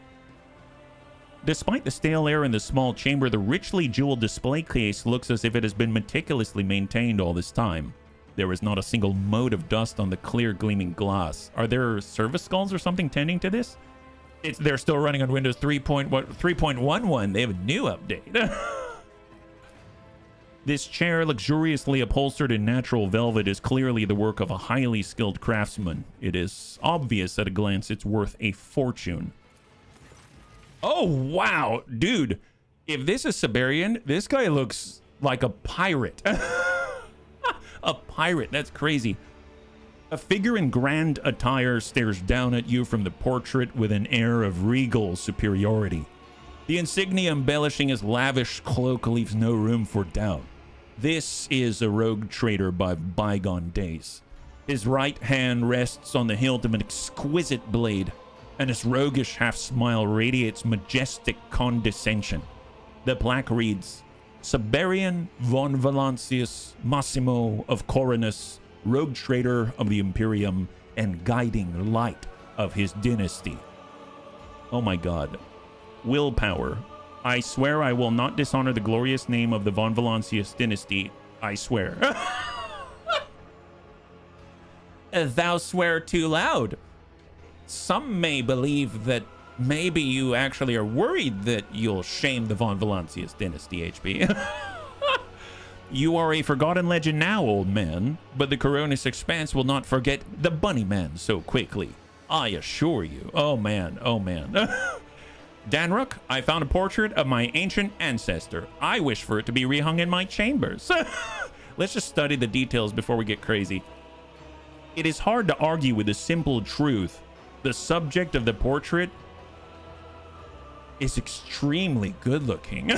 Despite the stale air in the small chamber, the richly jeweled display case looks as if it has been meticulously maintained all this time. There is not a single mote of dust on the clear, gleaming glass. Are there service skulls or something tending to this? They're still running on Windows 3.11. They have a new update. This chair, luxuriously upholstered in natural velvet, is clearly the work of a highly skilled craftsman. It is obvious at a glance it's worth a fortune. Oh, wow. Dude, if this is Siberian, this guy looks like a pirate. A pirate. That's crazy. A figure in grand attire stares down at you from the portrait with an air of regal superiority. The insignia embellishing his lavish cloak leaves no room for doubt. This is a rogue trader by bygone days. His right hand rests on the hilt of an exquisite blade, and his roguish half-smile radiates majestic condescension. The plaque reads, Siberian von Valancius Massimo of Coronus, rogue trader of the Imperium and guiding light of his dynasty. Oh my god. Willpower. I swear I will not dishonor the glorious name of the von Valancius dynasty. I swear. Thou swear too loud. Some may believe that maybe you actually are worried that you'll shame the von Valancius dynasty, HB. You are a forgotten legend now, old man, but the Coronis Expanse will not forget the Bunny Man so quickly. I assure you. Oh man, oh man. Danrook, I found a portrait of my ancient ancestor. I wish for it to be rehung in my chambers. Let's just study the details before we get crazy. It is hard to argue with the simple truth. The subject of the portrait is extremely good looking.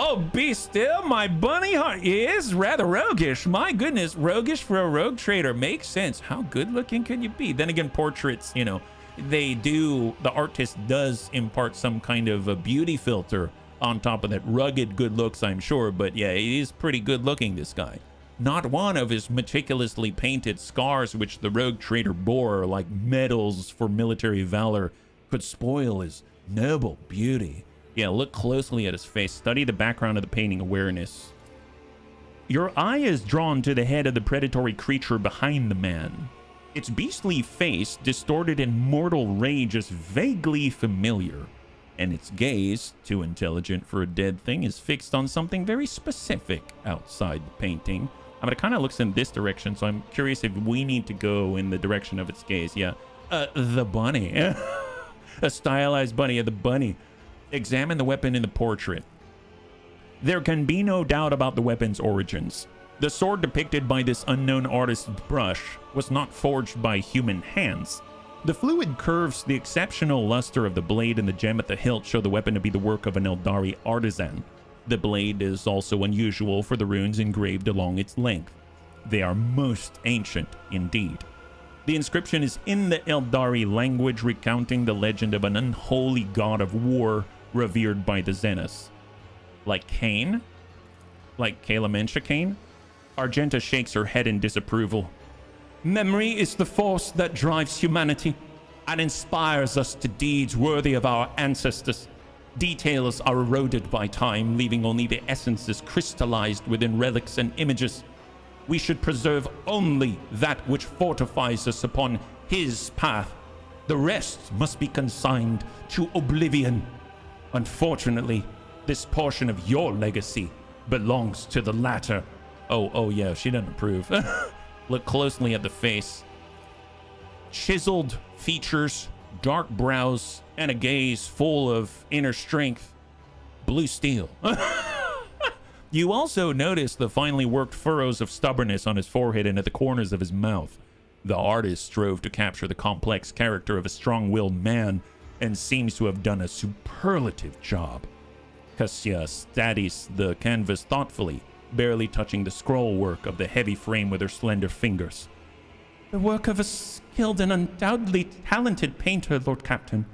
Oh, be still, my bunny heart is rather roguish. My goodness, roguish for a rogue trader makes sense. How good looking can you be? Then again, portraits, you know, the artist does impart some kind of a beauty filter on top of that rugged good looks, I'm sure. But yeah, he is pretty good looking, this guy. Not one of his meticulously painted scars which the rogue trader bore, like medals for military valor, could spoil his noble beauty. Yeah, look closely at his face. Study the background of the painting awareness. Your eye is drawn to the head of the predatory creature behind the man. Its beastly face, distorted in mortal rage, is vaguely familiar, and its gaze, too intelligent for a dead thing, is fixed on something very specific outside the painting. I mean, it kind of looks in this direction, so I'm curious if we need to go in the direction of its gaze. Yeah, the bunny. A stylized bunny of the bunny. Examine the weapon in the portrait. There can be no doubt about the weapon's origins. The sword depicted by this unknown artist's brush was not forged by human hands. The fluid curves, the exceptional luster of the blade, and the gem at the hilt show the weapon to be the work of an Eldari artisan. The blade is also unusual for the runes engraved along its length. They are most ancient indeed. The inscription is in the Eldari language, recounting the legend of an unholy god of war revered by the Xenos. Like Cain? Like Kalamensha Cain? Argenta shakes her head in disapproval. Memory is the force that drives humanity and inspires us to deeds worthy of our ancestors. Details are eroded by time, leaving only the essences crystallized within relics and images. We should preserve only that which fortifies us upon his path. The rest must be consigned to oblivion. Unfortunately, this portion of your legacy belongs to the latter. Oh yeah, she doesn't approve. Look closely at the face. Chiseled features, dark brows, and a gaze full of inner strength. Blue steel. You also notice the finely worked furrows of stubbornness on his forehead and at the corners of his mouth. The artist strove to capture the complex character of a strong-willed man and seems to have done a superlative job. Cassia studies the canvas thoughtfully, barely touching the scroll work of the heavy frame with her slender fingers. The work of a skilled and undoubtedly talented painter, Lord Captain.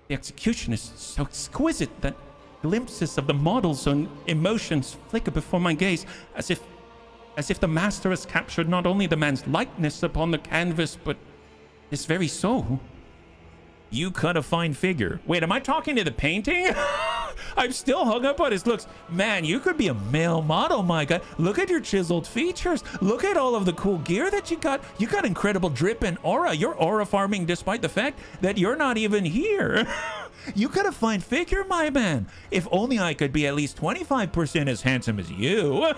The execution is so exquisite that glimpses of the models and emotions flicker before my gaze, as if the master has captured not only the man's likeness upon the canvas, but his very soul. You cut a fine figure. Wait, am I talking to the painting? I'm still hung up on his looks. Man, you could be a male model, my guy. Look at your chiseled features. Look at all of the cool gear that you got. You got incredible drip and aura. You're aura farming despite the fact that you're not even here. You got a fine figure, my man. If only I could be at least 25% as handsome as you.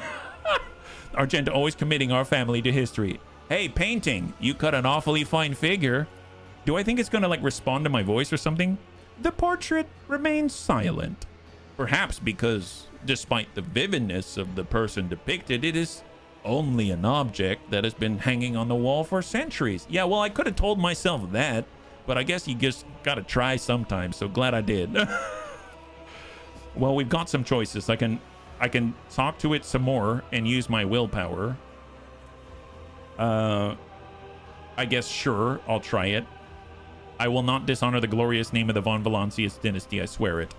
Argenta always committing our family to history. Hey, painting, you cut an awfully fine figure. Do I think it's gonna like respond to my voice or something? The portrait remains silent. Perhaps because, despite the vividness of the person depicted, it is only an object that has been hanging on the wall for centuries. Yeah, well, I could have told myself that, but I guess you just gotta try sometimes, so glad I did. Well, we've got some choices. I can talk to it some more and use my willpower. I guess, sure, I'll try it. I will not dishonor the glorious name of the von Valancius dynasty, I swear it.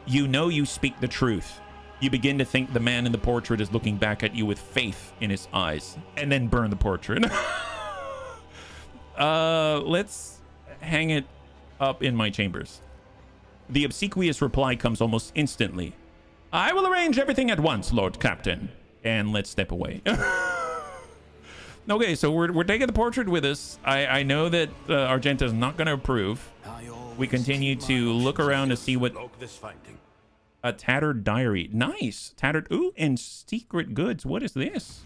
You know you speak the truth. You begin to think the man in the portrait is looking back at you with faith in his eyes, and then burn the portrait. Let's hang it up in my chambers. The obsequious reply comes almost instantly. I will arrange everything at once, Lord Captain. And let's step away. Okay, so we're taking the portrait with us. I know that Argenta is not going to approve. We continue to look around to see what... A tattered diary. Nice. Tattered... Ooh, and secret goods. What is this?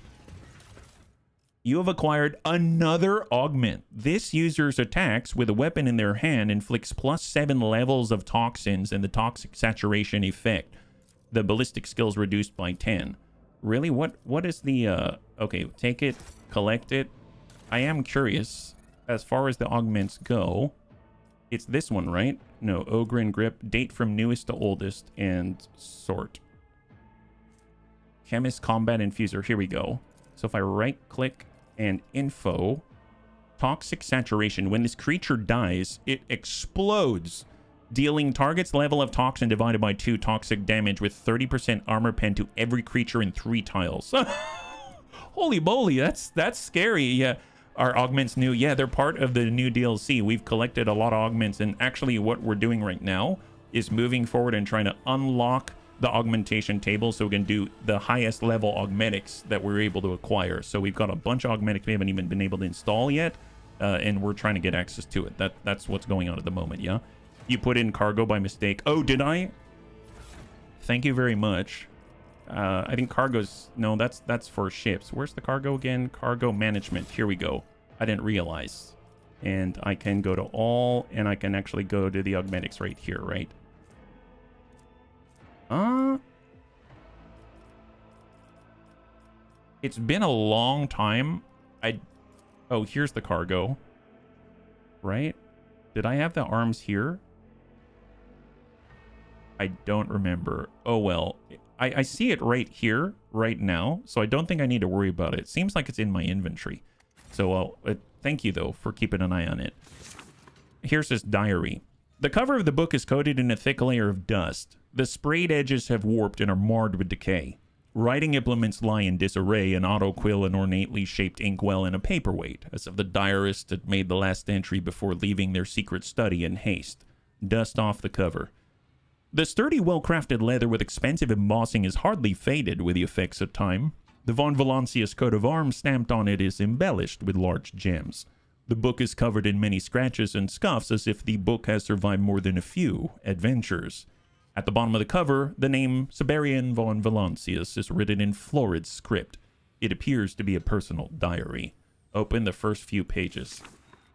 You have acquired another augment. This user's attacks with a weapon in their hand inflicts +7 levels of toxins and the toxic saturation effect. The ballistic skills reduced by 10. Really? What is the... Okay, take it, collect it. I am curious, as far as the augments go, it's this one, right? No, Ogren Grip, date from newest to oldest, and sort. Chemist Combat Infuser, here we go. So if I right-click and info, toxic saturation. When this creature dies, it explodes, dealing target's level of toxin divided by 2 toxic damage with 30% armor pen to every creature in 3 tiles. Holy moly, that's scary. Yeah, our augments new. Yeah, they're part of the new DLC. We've collected a lot of augments, and actually what we're doing right now is moving forward and trying to unlock the augmentation table so we can do the highest level augmentics that we're able to acquire. So we've got a bunch of augmentics we haven't even been able to install yet, and we're trying to get access to it. That's what's going on at the moment. Yeah, you put in cargo by mistake. Oh, did I? Thank you very much. I think cargo's... No, that's for ships. Where's the cargo again? Cargo management. Here we go. I didn't realize. And I can go to all, and I can actually go to the augmentics right here, right? It's been a long time. Oh, here's the cargo. Right? Did I have the arms here? I don't remember. Oh, well. I see it right here, right now, so I don't think I need to worry about it. Seems like it's in my inventory. So thank you, though, for keeping an eye on it. Here's this diary. The cover of the book is coated in a thick layer of dust. The sprayed edges have warped and are marred with decay. Writing implements lie in disarray, an autoquill and ornately shaped inkwell in a paperweight, as if the diarist had made the last entry before leaving their secret study in haste. Dust off the cover. The sturdy, well-crafted leather with expensive embossing is hardly faded with the effects of time. The von Valancius coat of arms stamped on it is embellished with large gems. The book is covered in many scratches and scuffs as if the book has survived more than a few adventures. At the bottom of the cover, the name Siberian von Valancius is written in florid script. It appears to be a personal diary. Open the first few pages.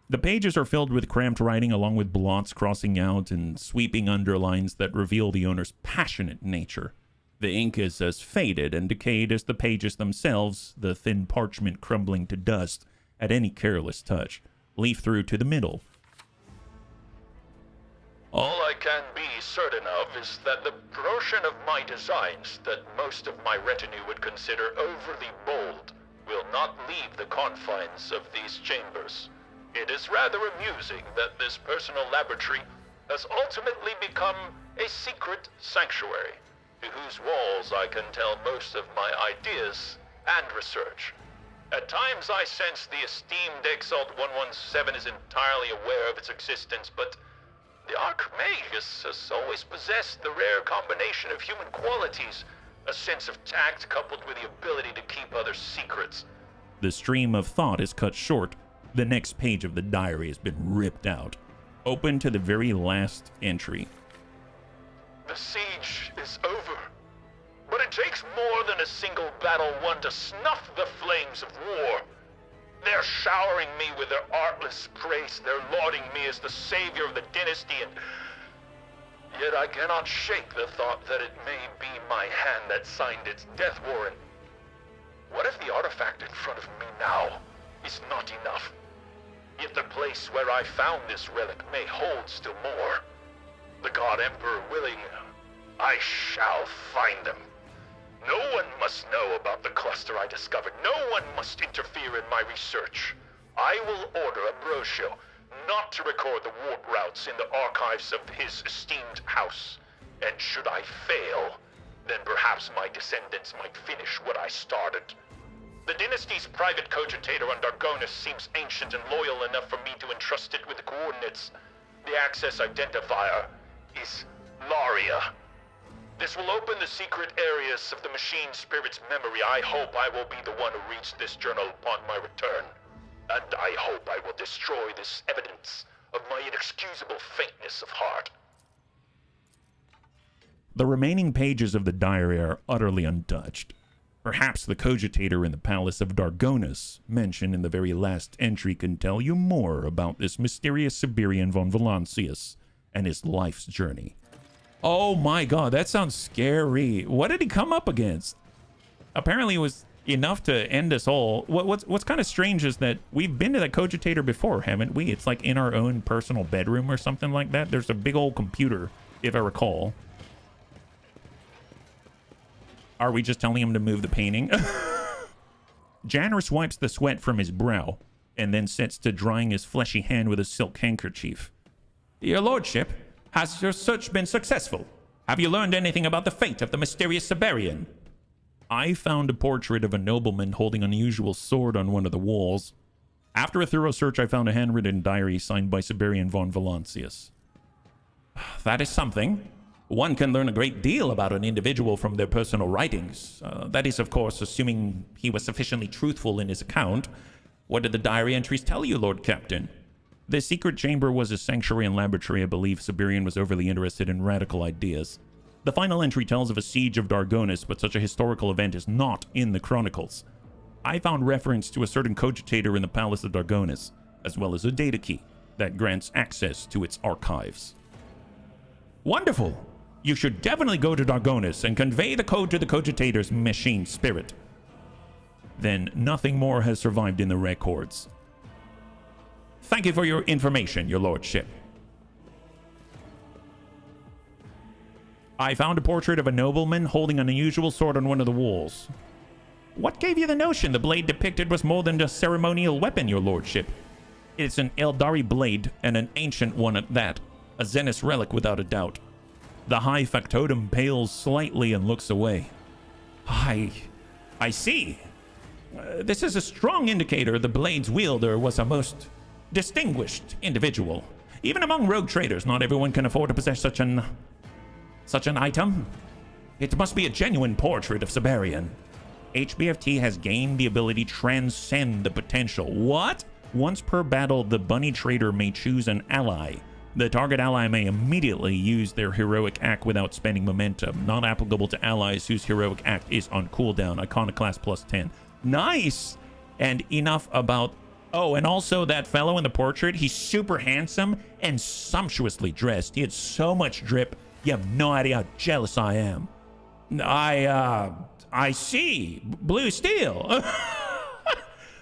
The pages are filled with cramped writing along with blots crossing out and sweeping underlines that reveal the owner's passionate nature. The ink is as faded and decayed as the pages themselves, the thin parchment crumbling to dust at any careless touch. Leaf through to the middle. All I can be certain of is that the portion of my designs that most of my retinue would consider overly bold will not leave the confines of these chambers. It is rather amusing that this personal laboratory has ultimately become a secret sanctuary, to whose walls I can tell most of my ideas and research. At times I sense the esteemed Exalt 117 is entirely aware of its existence, but the Archmagus has always possessed the rare combination of human qualities, a sense of tact coupled with the ability to keep other secrets. The stream of thought is cut short. The next page of the diary has been ripped out. Open to the very last entry. The siege is over, but it takes more than a single battle won to snuff the flames of war. They're showering me with their artless praise. They're lauding me as the savior of the dynasty, and yet I cannot shake the thought that it may be my hand that signed its death warrant. What if the artifact in front of me now is not enough? Yet the place where I found this relic may hold still more. The God Emperor willing, I shall find them. No one must know about the cluster I discovered. No one must interfere in my research. I will order a brochure not to record the warp routes in the archives of his esteemed house. And should I fail, then perhaps my descendants might finish what I started. The dynasty's private cogitator on Dargonus seems ancient and loyal enough for me to entrust it with the coordinates. The access identifier is Laria. This will open the secret areas of the machine spirit's memory. I hope I will be the one who reads this journal upon my return. And I hope I will destroy this evidence of my inexcusable faintness of heart. The remaining pages of the diary are utterly untouched. Perhaps the cogitator in the Palace of Dargonus, mentioned in the very last entry, can tell you more about this mysterious Siberian von Valancius and his life's journey. Oh my god, that sounds scary. What did he come up against? Apparently it was enough to end us all. What's kind of strange is that we've been to that cogitator before, haven't we? It's like in our own personal bedroom or something like that. There's a big old computer, if I recall. Are we just telling him to move the painting? Janus wipes the sweat from his brow and then sets to drying his fleshy hand with a silk handkerchief. Your lordship, has your search been successful? Have you learned anything about the fate of the mysterious Siberian? I found a portrait of a nobleman holding an unusual sword on one of the walls. After a thorough search, I found a handwritten diary signed by Siberian von Valancius. That is something. One can learn a great deal about an individual from their personal writings. That is, of course, assuming he was sufficiently truthful in his account. What did the diary entries tell you, Lord Captain? The secret chamber was a sanctuary and laboratory. I believe Siberian was overly interested in radical ideas. The final entry tells of a siege of Dargonus, but such a historical event is not in the chronicles. I found reference to a certain cogitator in the Palace of Dargonus, as well as a data key that grants access to its archives. Wonderful! You should definitely go to Dargonus and convey the code to the cogitator's machine spirit. Then nothing more has survived in the records. Thank you for your information, your lordship. I found a portrait of a nobleman holding an unusual sword on one of the walls. What gave you the notion the blade depicted was more than a ceremonial weapon, your lordship? It's an Eldari blade, and an ancient one at that. A Zenith relic without a doubt. The high factotum pales slightly and looks away. I see. This is a strong indicator the blade's wielder was a most distinguished individual. Even among rogue traders, not everyone can afford to possess such an item. It must be a genuine portrait of Siberian. HBFT has gained the ability to transcend the potential. What? Once per battle, the bunny trader may choose an ally. The target ally may immediately use their heroic act without spending momentum. Not applicable to allies whose heroic act is on cooldown. Iconoclast plus 10. Nice! And enough about... Oh, and also that fellow in the portrait, he's super handsome and sumptuously dressed. He had so much drip, you have no idea how jealous I am. I see. Blue steel.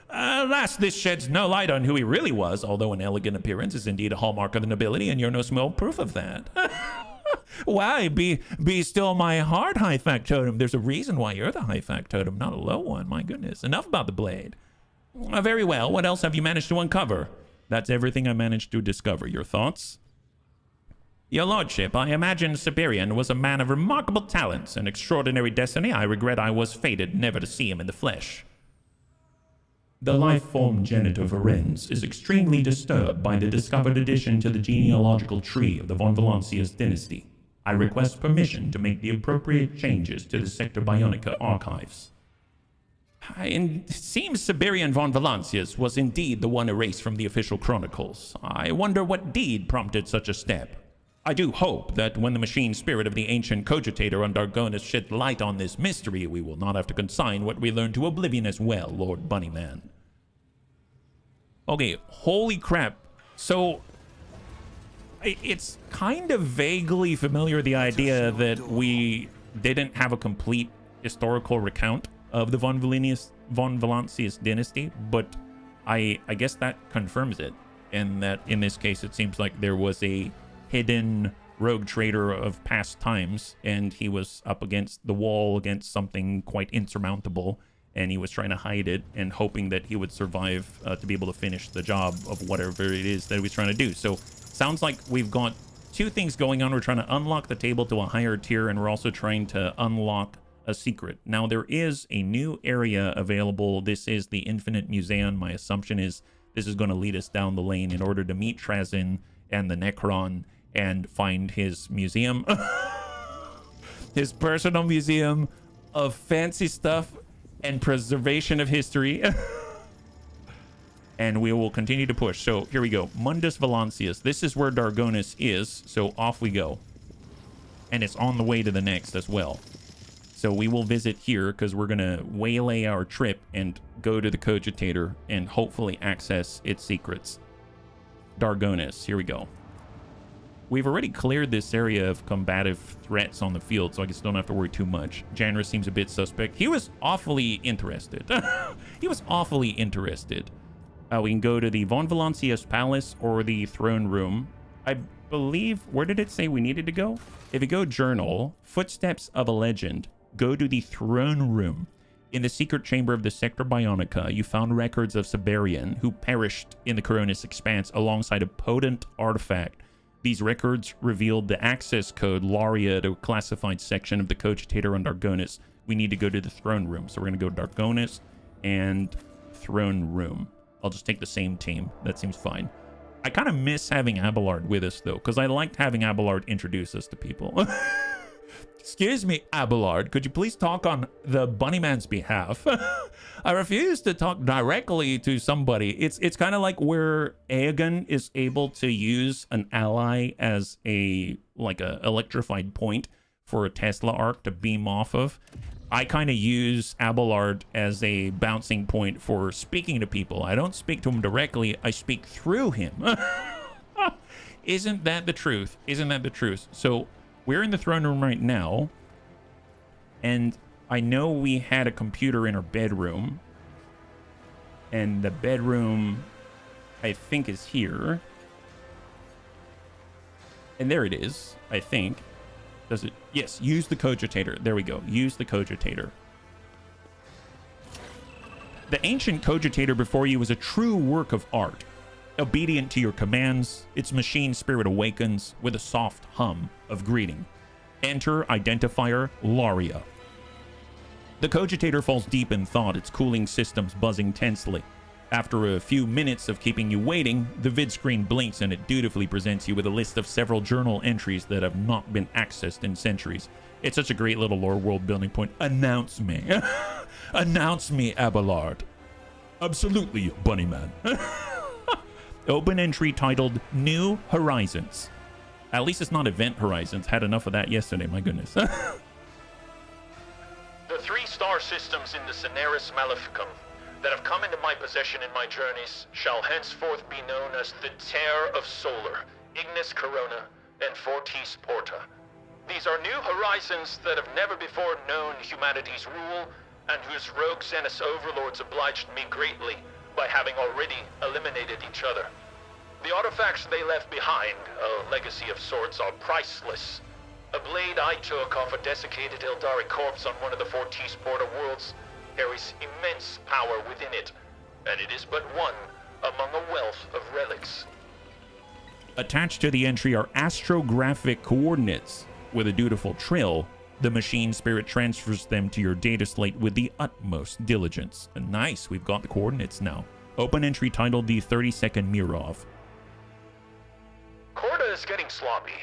Alas, this sheds no light on who he really was, although an elegant appearance is indeed a hallmark of the nobility, and you're no small proof of that. Why, be still my heart, high factotum. There's a reason why you're the high factotum, not a low one. My goodness. Enough about the blade. Very well. What else have you managed to uncover? That's everything I managed to discover. Your thoughts? Your lordship, I imagine Siberian was a man of remarkable talents and extraordinary destiny. I regret I was fated never to see him in the flesh. The life form genitor Varenz is extremely disturbed by the discovered addition to the genealogical tree of the von Valancius dynasty. I request permission to make the appropriate changes to the Sector Bionica archives. It seems Siberian von Valancius was indeed the one erased from the official chronicles. I wonder what deed prompted such a step. I do hope that when the machine spirit of the ancient cogitator on Dargonus sheds light on this mystery, we will not have to consign what we learned to oblivion as well, Lord Bunnyman. Okay, holy crap. So, it's kind of vaguely familiar, the idea that we didn't have a complete historical recount of the von Valancius dynasty, but I guess that confirms it, and that in this case it seems like there was a hidden rogue trader of past times, and he was up against the wall against something quite insurmountable, and he was trying to hide it and hoping that he would survive to be able to finish the job of whatever it is that he was trying to do. So sounds like we've got two things going on. We're trying to unlock the table to a higher tier, and we're also trying to unlock a secret. Now, there is a new area available. This is the Infinite Museion. My assumption is this is going to lead us down the lane in order to meet Trazyn and the Necron and find his museum. His personal museum of fancy stuff and preservation of history. And we will continue to push. So here we go. Mundus Valancius. This is where Dargonis is. So off we go. And it's on the way to the next as well. So we will visit here because we're going to waylay our trip and go to the Cogitator and hopefully access its secrets. Dargonis. Here we go. We've already cleared this area of combative threats on the field, so I guess don't have to worry too much. Janrus seems a bit suspect. He was awfully interested. He was awfully interested. We can go to the Von Valancius Palace or the Throne Room. I believe, where did it say we needed to go? If you go Journal, Footsteps of a Legend, go to the Throne Room. In the secret chamber of the Sector Bionica, you found records of Siberian, who perished in the Coronis Expanse alongside a potent artifact. These records revealed the access code Laria to a classified section of the Cogitator on Dargonis. We need to go to the Throne Room. So we're going to go Dargonis and Throne Room. I'll just take the same team. That seems fine. I kind of miss having Abelard with us, though, because I liked having Abelard introduce us to people. Excuse me, Abelard, could you please talk on the Bunnyman's behalf? I refuse to talk directly to somebody. It's kind of like where Aegon is able to use an ally as a electrified point for a Tesla arc to beam off of. I kind of use Abelard as a bouncing point for speaking to people. I don't speak to him directly. I speak through him. Isn't that the truth? Isn't that the truth? So we're in the throne room right now, and I know we had a computer in our bedroom, and the bedroom, I think, is here. And there it is, I think. Does it? Yes, use the Cogitator. There we go. Use the Cogitator. The ancient Cogitator before you is a true work of art. Obedient to your commands, its machine spirit awakens with a soft hum of greeting. Enter identifier Laria. The Cogitator falls deep in thought, its cooling systems buzzing tensely. After a few minutes of keeping you waiting, the vid screen blinks and it dutifully presents you with a list of several journal entries that have not been accessed in centuries. It's such a great little lore world building point. Announce me. Announce me, Abelard. Absolutely, Bunnyman. Open entry titled New Horizons. At least it's not Event Horizons. Had enough of that yesterday, my goodness. The 3-star systems in the Cineris Maleficum that have come into my possession in my journeys shall henceforth be known as the Tear of Solar, Ignis Corona, and Fortis Porta. These are new horizons that have never before known humanity's rule, and whose rogue Xenos overlords obliged me greatly by having already eliminated each other. The artifacts they left behind, a legacy of sorts, are priceless. A blade I took off a desiccated Eldari corpse on one of the Fortis Porta worlds carries immense power within it, and it is but one among a wealth of relics. Attached to the entry are astrographic coordinates. With a dutiful trill, the machine spirit transfers them to your data slate with the utmost diligence. Nice, we've got the coordinates now. Open entry titled the 32nd Mirov. Corda is getting sloppy.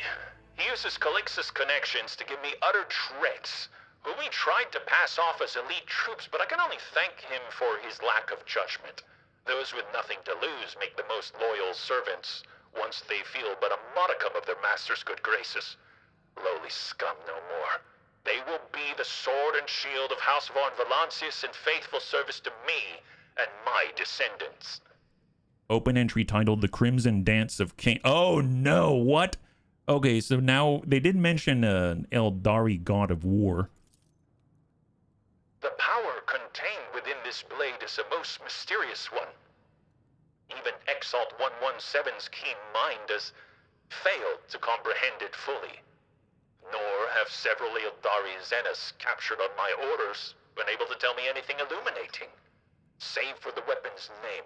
He uses Calix's connections to give me utter dregs, whom he tried to pass off as elite troops, but I can only thank him for his lack of judgment. Those with nothing to lose make the most loyal servants, once they feel but a modicum of their master's good graces. Lowly scum no more. They will be the sword and shield of House Von Valancius in faithful service to me and my descendants. Open entry titled The Crimson Dance of King. Oh no, what? Okay, so now they did mention an Eldari god of war. The power contained within this blade is a most mysterious one. Even Exalt 117's keen mind does failed to comprehend it fully. Nor have several Ildari Zenas captured on my orders been able to tell me anything illuminating, save for the weapon's name,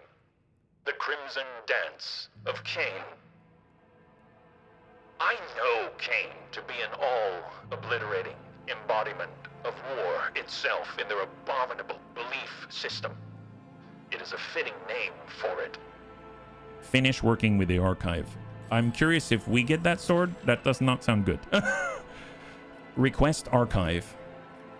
the Crimson Dance of Cain. I know Cain to be an all-obliterating embodiment of war itself in their abominable belief system. It is a fitting name for it. Finish working with the archive. I'm curious if we get that sword. That does not sound good. Request archive.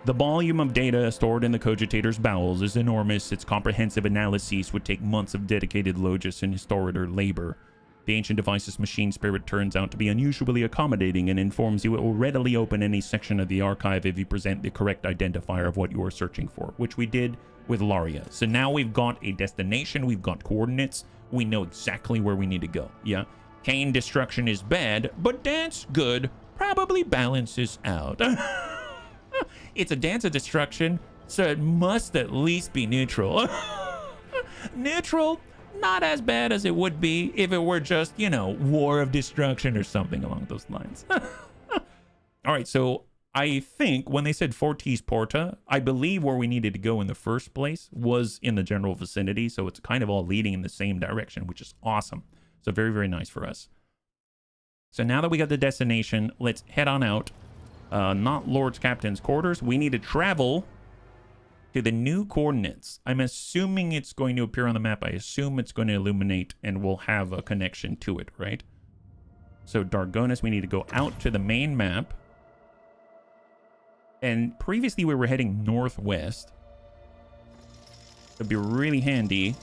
The volume of data stored in the cogitator's bowels is enormous. Its comprehensive analyses would take months of dedicated logis and historiator labor. The ancient device's machine spirit turns out to be unusually accommodating and informs you it will readily open any section of the archive if you present the correct identifier of what you are searching for, which we did with Laria. So now we've got a destination, we've got coordinates, we know exactly where we need to go. Yeah, Cain destruction is bad, but dance good probably balances out. It's a dance of destruction, so it must at least be neutral. Neutral, not as bad as it would be if it were just, you know, war of destruction or something along those lines. All right, so I think when they said Fortis Porta, I believe where we needed to go in the first place was in the general vicinity, so it's kind of all leading in the same direction, which is awesome. So very, very nice for us. So now that we got the destination, let's head on out. Not Lord's Captain's quarters. We need to travel to the new coordinates. I'm assuming it's going to appear on the map. I assume it's going to illuminate and we'll have a connection to it, right? So Dargonis, we need to go out to the main map. And previously we were heading northwest. It'd be really handy.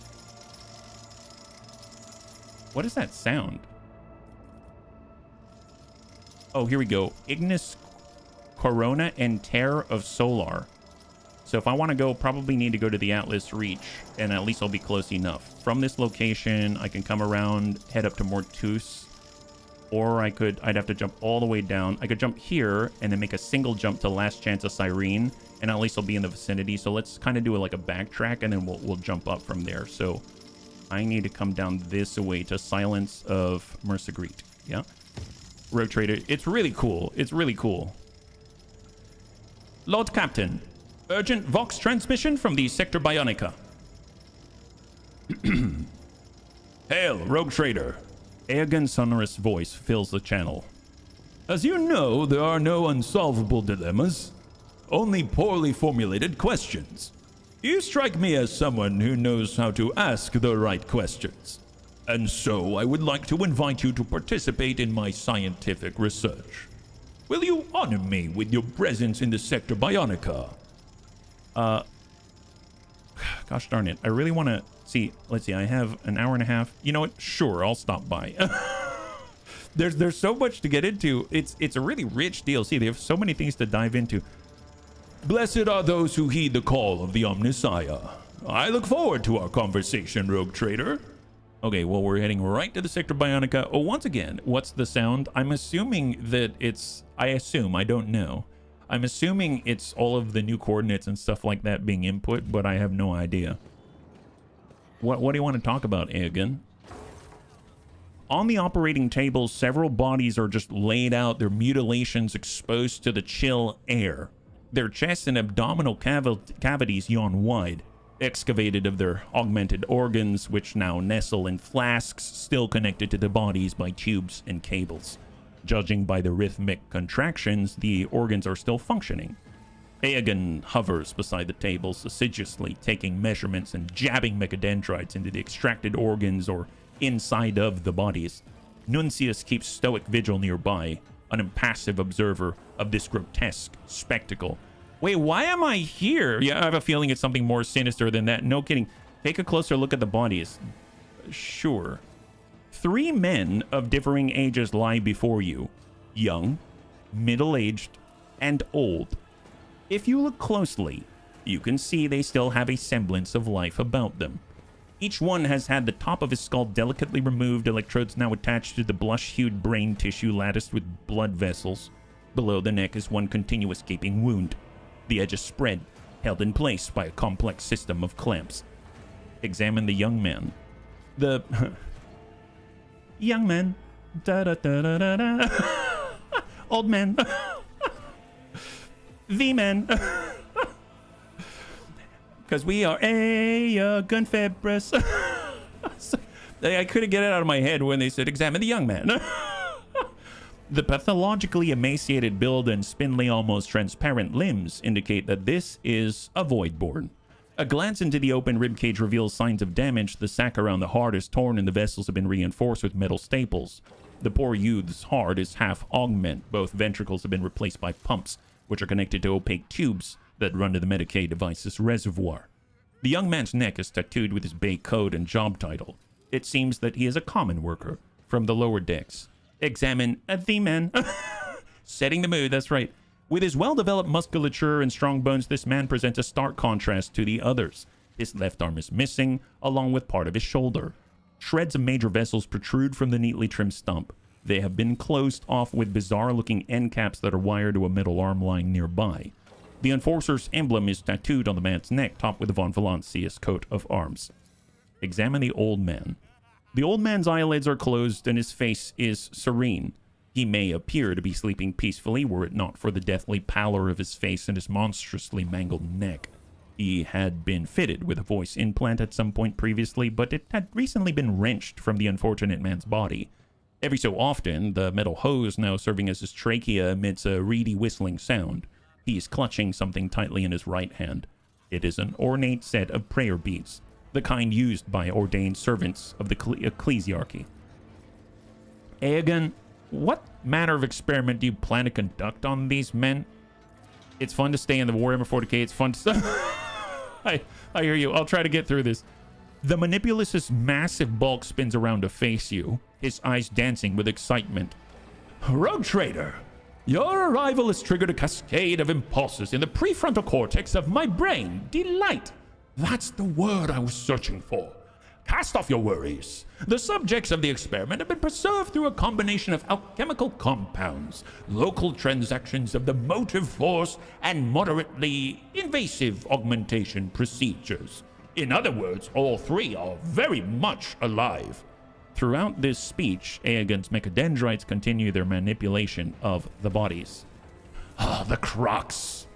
What is that sound? Oh, here we go. Ignis Corona and Terror of Solar. So if I want to go, probably need to go to the Atlas Reach, and at least I'll be close enough. From this location, I can come around, head up to Mortus, or I'd have to jump all the way down. I could jump here and then make a single jump to Last Chance of Cyrene, and at least I'll be in the vicinity. So let's kind of do it like a backtrack, and then we'll jump up from there. So I need to come down this way to Silence of Mercegreet. Yeah. Rogue Trader. It's really cool. It's really cool. Lord Captain, urgent Vox transmission from the Sector Bionica. Hail, Rogue Trader. Aegon's sonorous voice fills the channel. As you know, there are no unsolvable dilemmas, only poorly formulated questions. You strike me as someone who knows how to ask the right questions. And so I would like to invite you to participate in my scientific research. Will you honor me with your presence in the Sector Bionica? Gosh darn it. I really want to see. Let's see. I have an hour and a half. You know what? Sure, I'll stop by. There's so much to get into. It's a really rich DLC. They have so many things to dive into. Blessed are those who heed the call of the Omnissiah. I look forward to our conversation, Rogue Trader. Okay, well, we're heading right to the Sector Bionica. Oh, once again, what's the sound? I'm assuming that it's... I don't know. I'm assuming it's all of the new coordinates and stuff like that being input, but I have no idea. What do you want to talk about, Aegon? On the operating table, several bodies are just laid out, their mutilations exposed to the chill air. Their chests and abdominal cavities yawn wide, excavated of their augmented organs, which now nestle in flasks still connected to the bodies by tubes and cables. Judging by the rhythmic contractions, the organs are still functioning. Aegon hovers beside the tables, assiduously taking measurements and jabbing mechadendrites into the extracted organs or inside of the bodies. Nuncius keeps stoic vigil nearby, an impassive observer of this grotesque spectacle. Wait, why am I here? Yeah, I have a feeling it's something more sinister than that. No kidding. Take a closer look at the bodies. Sure. 3 men of differing ages lie before you. Young, middle-aged, and old. If you look closely, you can see they still have a semblance of life about them. Each one has had the top of his skull delicately removed, electrodes now attached to the blush-hued brain tissue latticed with blood vessels. Below the neck is one continuous gaping wound. The edges spread, held in place by a complex system of clamps. Examine the young man. Young man, Da da da da da da. Old man. The man. Because we are a gunfabris. I couldn't get it out of my head when they said examine the young man. The pathologically emaciated build and spindly, almost transparent limbs indicate that this is a Voidborn. A glance into the open ribcage reveals signs of damage. The sac around the heart is torn and the vessels have been reinforced with metal staples. The poor youth's heart is half augment. Both ventricles have been replaced by pumps, which are connected to opaque tubes that run to the Medicaid device's reservoir. The young man's neck is tattooed with his Bay code and job title. It seems that he is a common worker from the lower decks. Examine the man. Setting the mood, that's right. With his well-developed musculature and strong bones, this man presents a stark contrast to the others. His left arm is missing, along with part of his shoulder. Shreds of major vessels protrude from the neatly trimmed stump. They have been closed off with bizarre-looking end caps that are wired to a metal arm lying nearby. The Enforcer's emblem is tattooed on the man's neck, topped with the Von Valancius coat of arms. Examine the old man. The old man's eyelids are closed and his face is serene. He may appear to be sleeping peacefully were it not for the deathly pallor of his face and his monstrously mangled neck. He had been fitted with a voice implant at some point previously, but it had recently been wrenched from the unfortunate man's body. Every so often, the metal hose now serving as his trachea emits a reedy whistling sound. He is clutching something tightly in his right hand. It is an ornate set of prayer beads, the kind used by ordained servants of the ecclesiarchy. Aegon, what manner of experiment do you plan to conduct on these men? It's fun to stay in the Warhammer 40K. It's fun to... I hear you. I'll try to get through this. The Manipulus's massive bulk spins around to face you, his eyes dancing with excitement. Rogue Trader, your arrival has triggered a cascade of impulses in the prefrontal cortex of my brain. Delight. That's the word I was searching for. Cast off your worries. The subjects of the experiment have been preserved through a combination of alchemical compounds, local transactions of the motive force, and moderately invasive augmentation procedures. In other words, all three are very much alive. Throughout this speech, Aegon's mechadendrites continue their manipulation of the bodies. The crux.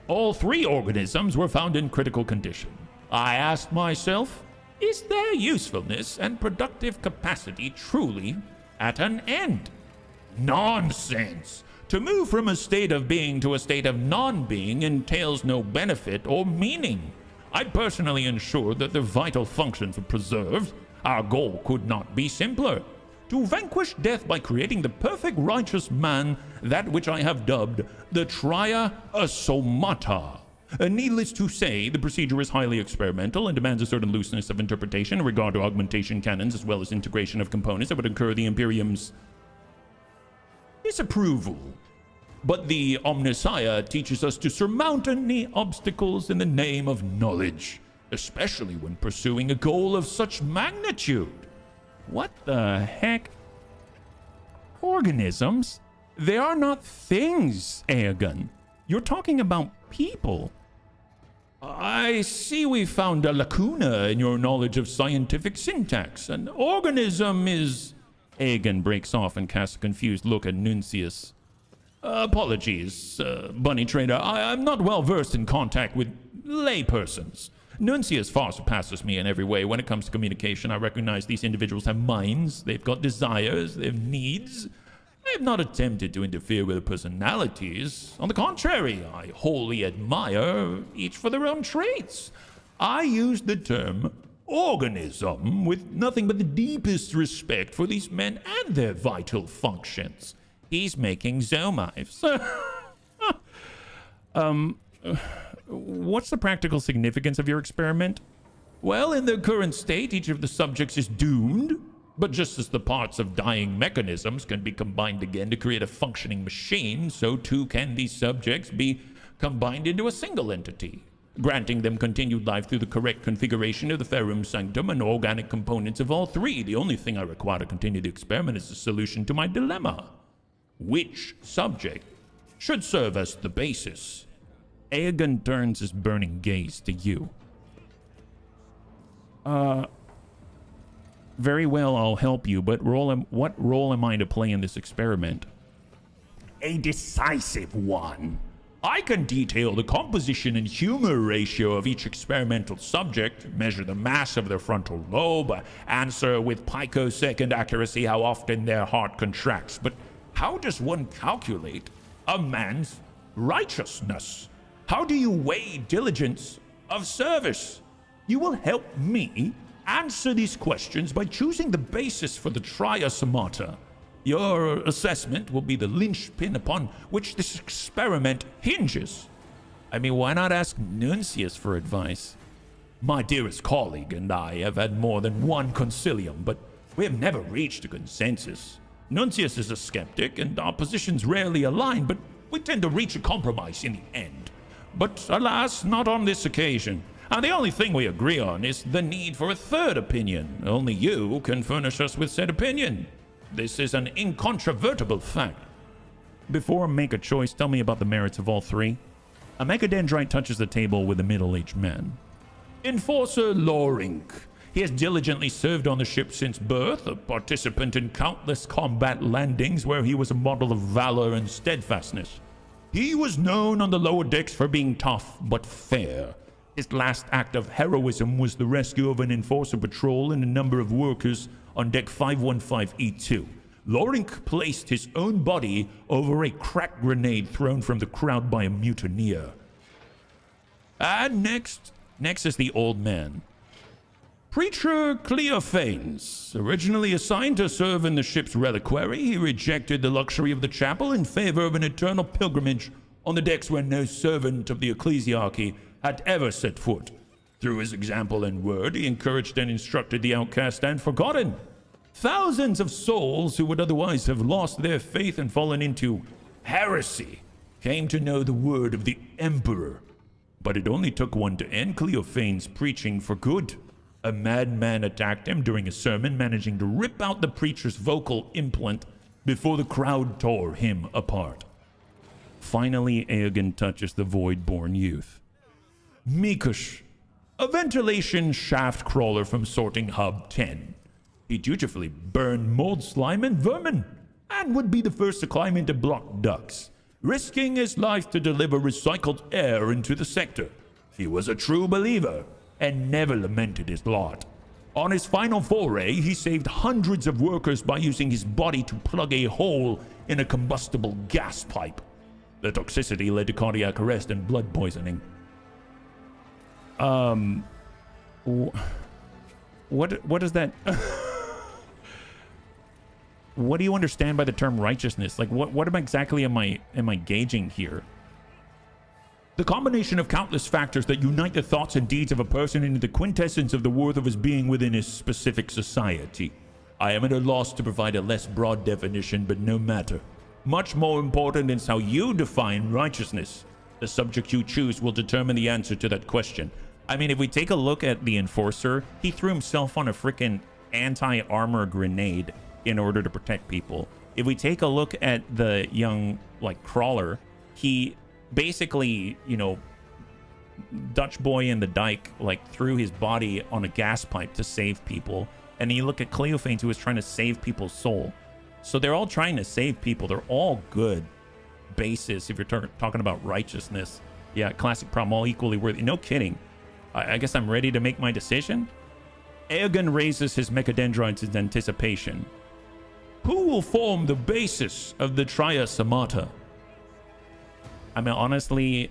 All three organisms were found in critical condition. I asked myself, is their usefulness and productive capacity truly at an end? Nonsense! To move from a state of being to a state of non-being entails no benefit or meaning. I personally ensured that their vital functions were preserved. Our goal could not be simpler. To vanquish death by creating the perfect righteous man, that which I have dubbed the Tria Asomata. Needless to say, the procedure is highly experimental and demands a certain looseness of interpretation in regard to augmentation canons as well as integration of components that would incur the Imperium's disapproval. But the Omnissiah teaches us to surmount any obstacles in the name of knowledge, especially when pursuing a goal of such magnitude. What the heck? Organisms? They are not things, Aegon. You're talking about people. I see we found a lacuna in your knowledge of scientific syntax. An organism is... Aegon breaks off and casts a confused look at Nuncius. Apologies, Bunny Trader. I'm not well versed in contact with laypersons. Nuncius far surpasses me in every way. When it comes to communication, I recognize these individuals have minds, they've got desires, they have needs. I have not attempted to interfere with their personalities. On the contrary, I wholly admire each for their own traits. I use the term organism with nothing but the deepest respect for these men and their vital functions. He's making zomives. What's the practical significance of your experiment? Well, in their current state, each of the subjects is doomed. But just as the parts of dying mechanisms can be combined again to create a functioning machine, so too can these subjects be combined into a single entity, granting them continued life through the correct configuration of the Ferrum Sanctum and organic components of all three. The only thing I require to continue the experiment is a solution to my dilemma. Which subject should serve as the basis? Aegon turns his burning gaze to you. Very well, I'll help you, but what role am I to play in this experiment? A decisive one. I can detail the composition and humor ratio of each experimental subject, measure the mass of their frontal lobe, answer with picosecond accuracy how often their heart contracts. But how does one calculate a man's righteousness? How do you weigh diligence of service? You will help me answer these questions by choosing the basis for the triasomata. Your assessment will be the linchpin upon which this experiment hinges. I mean, why not ask Nuncius for advice? My dearest colleague and I have had more than one concilium, but we have never reached a consensus. Nuncius is a skeptic, and our positions rarely align, but we tend to reach a compromise in the end. But alas, not on this occasion. And the only thing we agree on is the need for a third opinion. Only you can furnish us with said opinion. This is an incontrovertible fact. Before I make a choice, tell me about the merits of all three. A mechadendrite touches the table with a middle-aged man. Enforcer Lorink. He has diligently served on the ship since birth, a participant in countless combat landings where he was a model of valor and steadfastness. He was known on the lower decks for being tough but fair. His last act of heroism was the rescue of an Enforcer patrol and a number of workers on deck 515E2. Lorink placed his own body over a crack grenade thrown from the crowd by a mutineer. And next is the old man. Preacher Cleophanes. Originally assigned to serve in the ship's reliquary, he rejected the luxury of the chapel in favor of an eternal pilgrimage on the decks where no servant of the ecclesiarchy had ever set foot. Through his example and word, he encouraged and instructed the outcast and forgotten. Thousands of souls who would otherwise have lost their faith and fallen into heresy came to know the word of the Emperor. But it only took one to end Cleophanes' preaching for good. A madman attacked him during a sermon, managing to rip out the preacher's vocal implant before the crowd tore him apart. Finally, Aegon touches the void-born youth. Mikush, a ventilation shaft crawler from Sorting Hub 10. He dutifully burned mold, slime, and vermin, and would be the first to climb into blocked ducts, risking his life to deliver recycled air into the sector. He was a true believer, and never lamented his lot. On his final foray, he saved hundreds of workers by using his body to plug a hole in a combustible gas pipe. The toxicity led to cardiac arrest and blood poisoning. What is that? What do you understand by the term righteousness? Like, what exactly am I gauging here? The combination of countless factors that unite the thoughts and deeds of a person into the quintessence of the worth of his being within his specific society. I am at a loss to provide a less broad definition, but no matter. Much more important is how you define righteousness. The subject you choose will determine the answer to that question. I mean, if we take a look at the Enforcer, he threw himself on a freaking anti-armor grenade in order to protect people. If we take a look at the young, crawler, he basically, Dutch boy in the dike, threw his body on a gas pipe to save people. And then you look at Cleophanes, who was trying to save people's soul. So they're all trying to save people. They're all good basis if you're talking about righteousness. Yeah, classic problem, all equally worthy. No kidding. I guess I'm ready to make my decision. Aegon raises his mechadendrites in anticipation. Who will form the basis of the triasomata? I mean, honestly,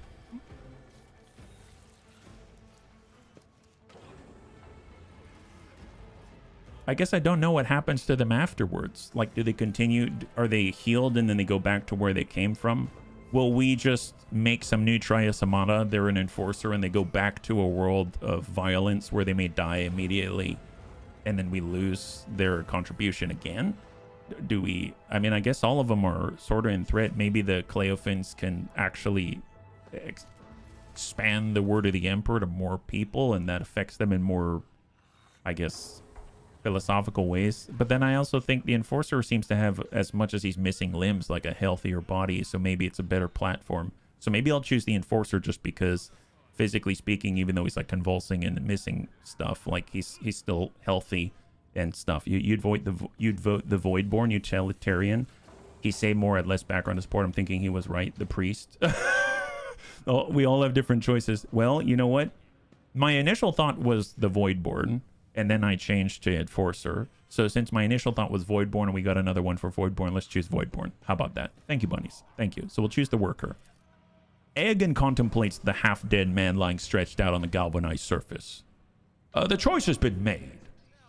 I guess I don't know what happens to them afterwards. Like, do they continue? Are they healed and then they go back to where they came from? Will we just make some new triasomata? They're an enforcer and they go back to a world of violence where they may die immediately and then we lose their contribution again? Do we? I mean, I guess all of them are sort of in threat. Maybe the Cleophans can actually expand the word of the Emperor to more people and that affects them in more, I guess, philosophical ways. But then I also think the Enforcer seems to have, as much as he's missing limbs, like a healthier body, so maybe it's a better platform. So maybe I'll choose the Enforcer just because, physically speaking, even though he's convulsing and missing stuff, he's still healthy and stuff. You'd vote the Voidborn utilitarian. He say more at less background support. I'm thinking he was right. The priest. Oh, we all have different choices. Well, you know what? My initial thought was the Voidborn, and then I changed to Enforcer. So since my initial thought was Voidborn and we got another one for Voidborn, let's choose Voidborn. How about that? Thank you, bunnies. Thank you. So we'll choose the worker. Aegon contemplates the half-dead man lying stretched out on the galvanized surface. The choice has been made.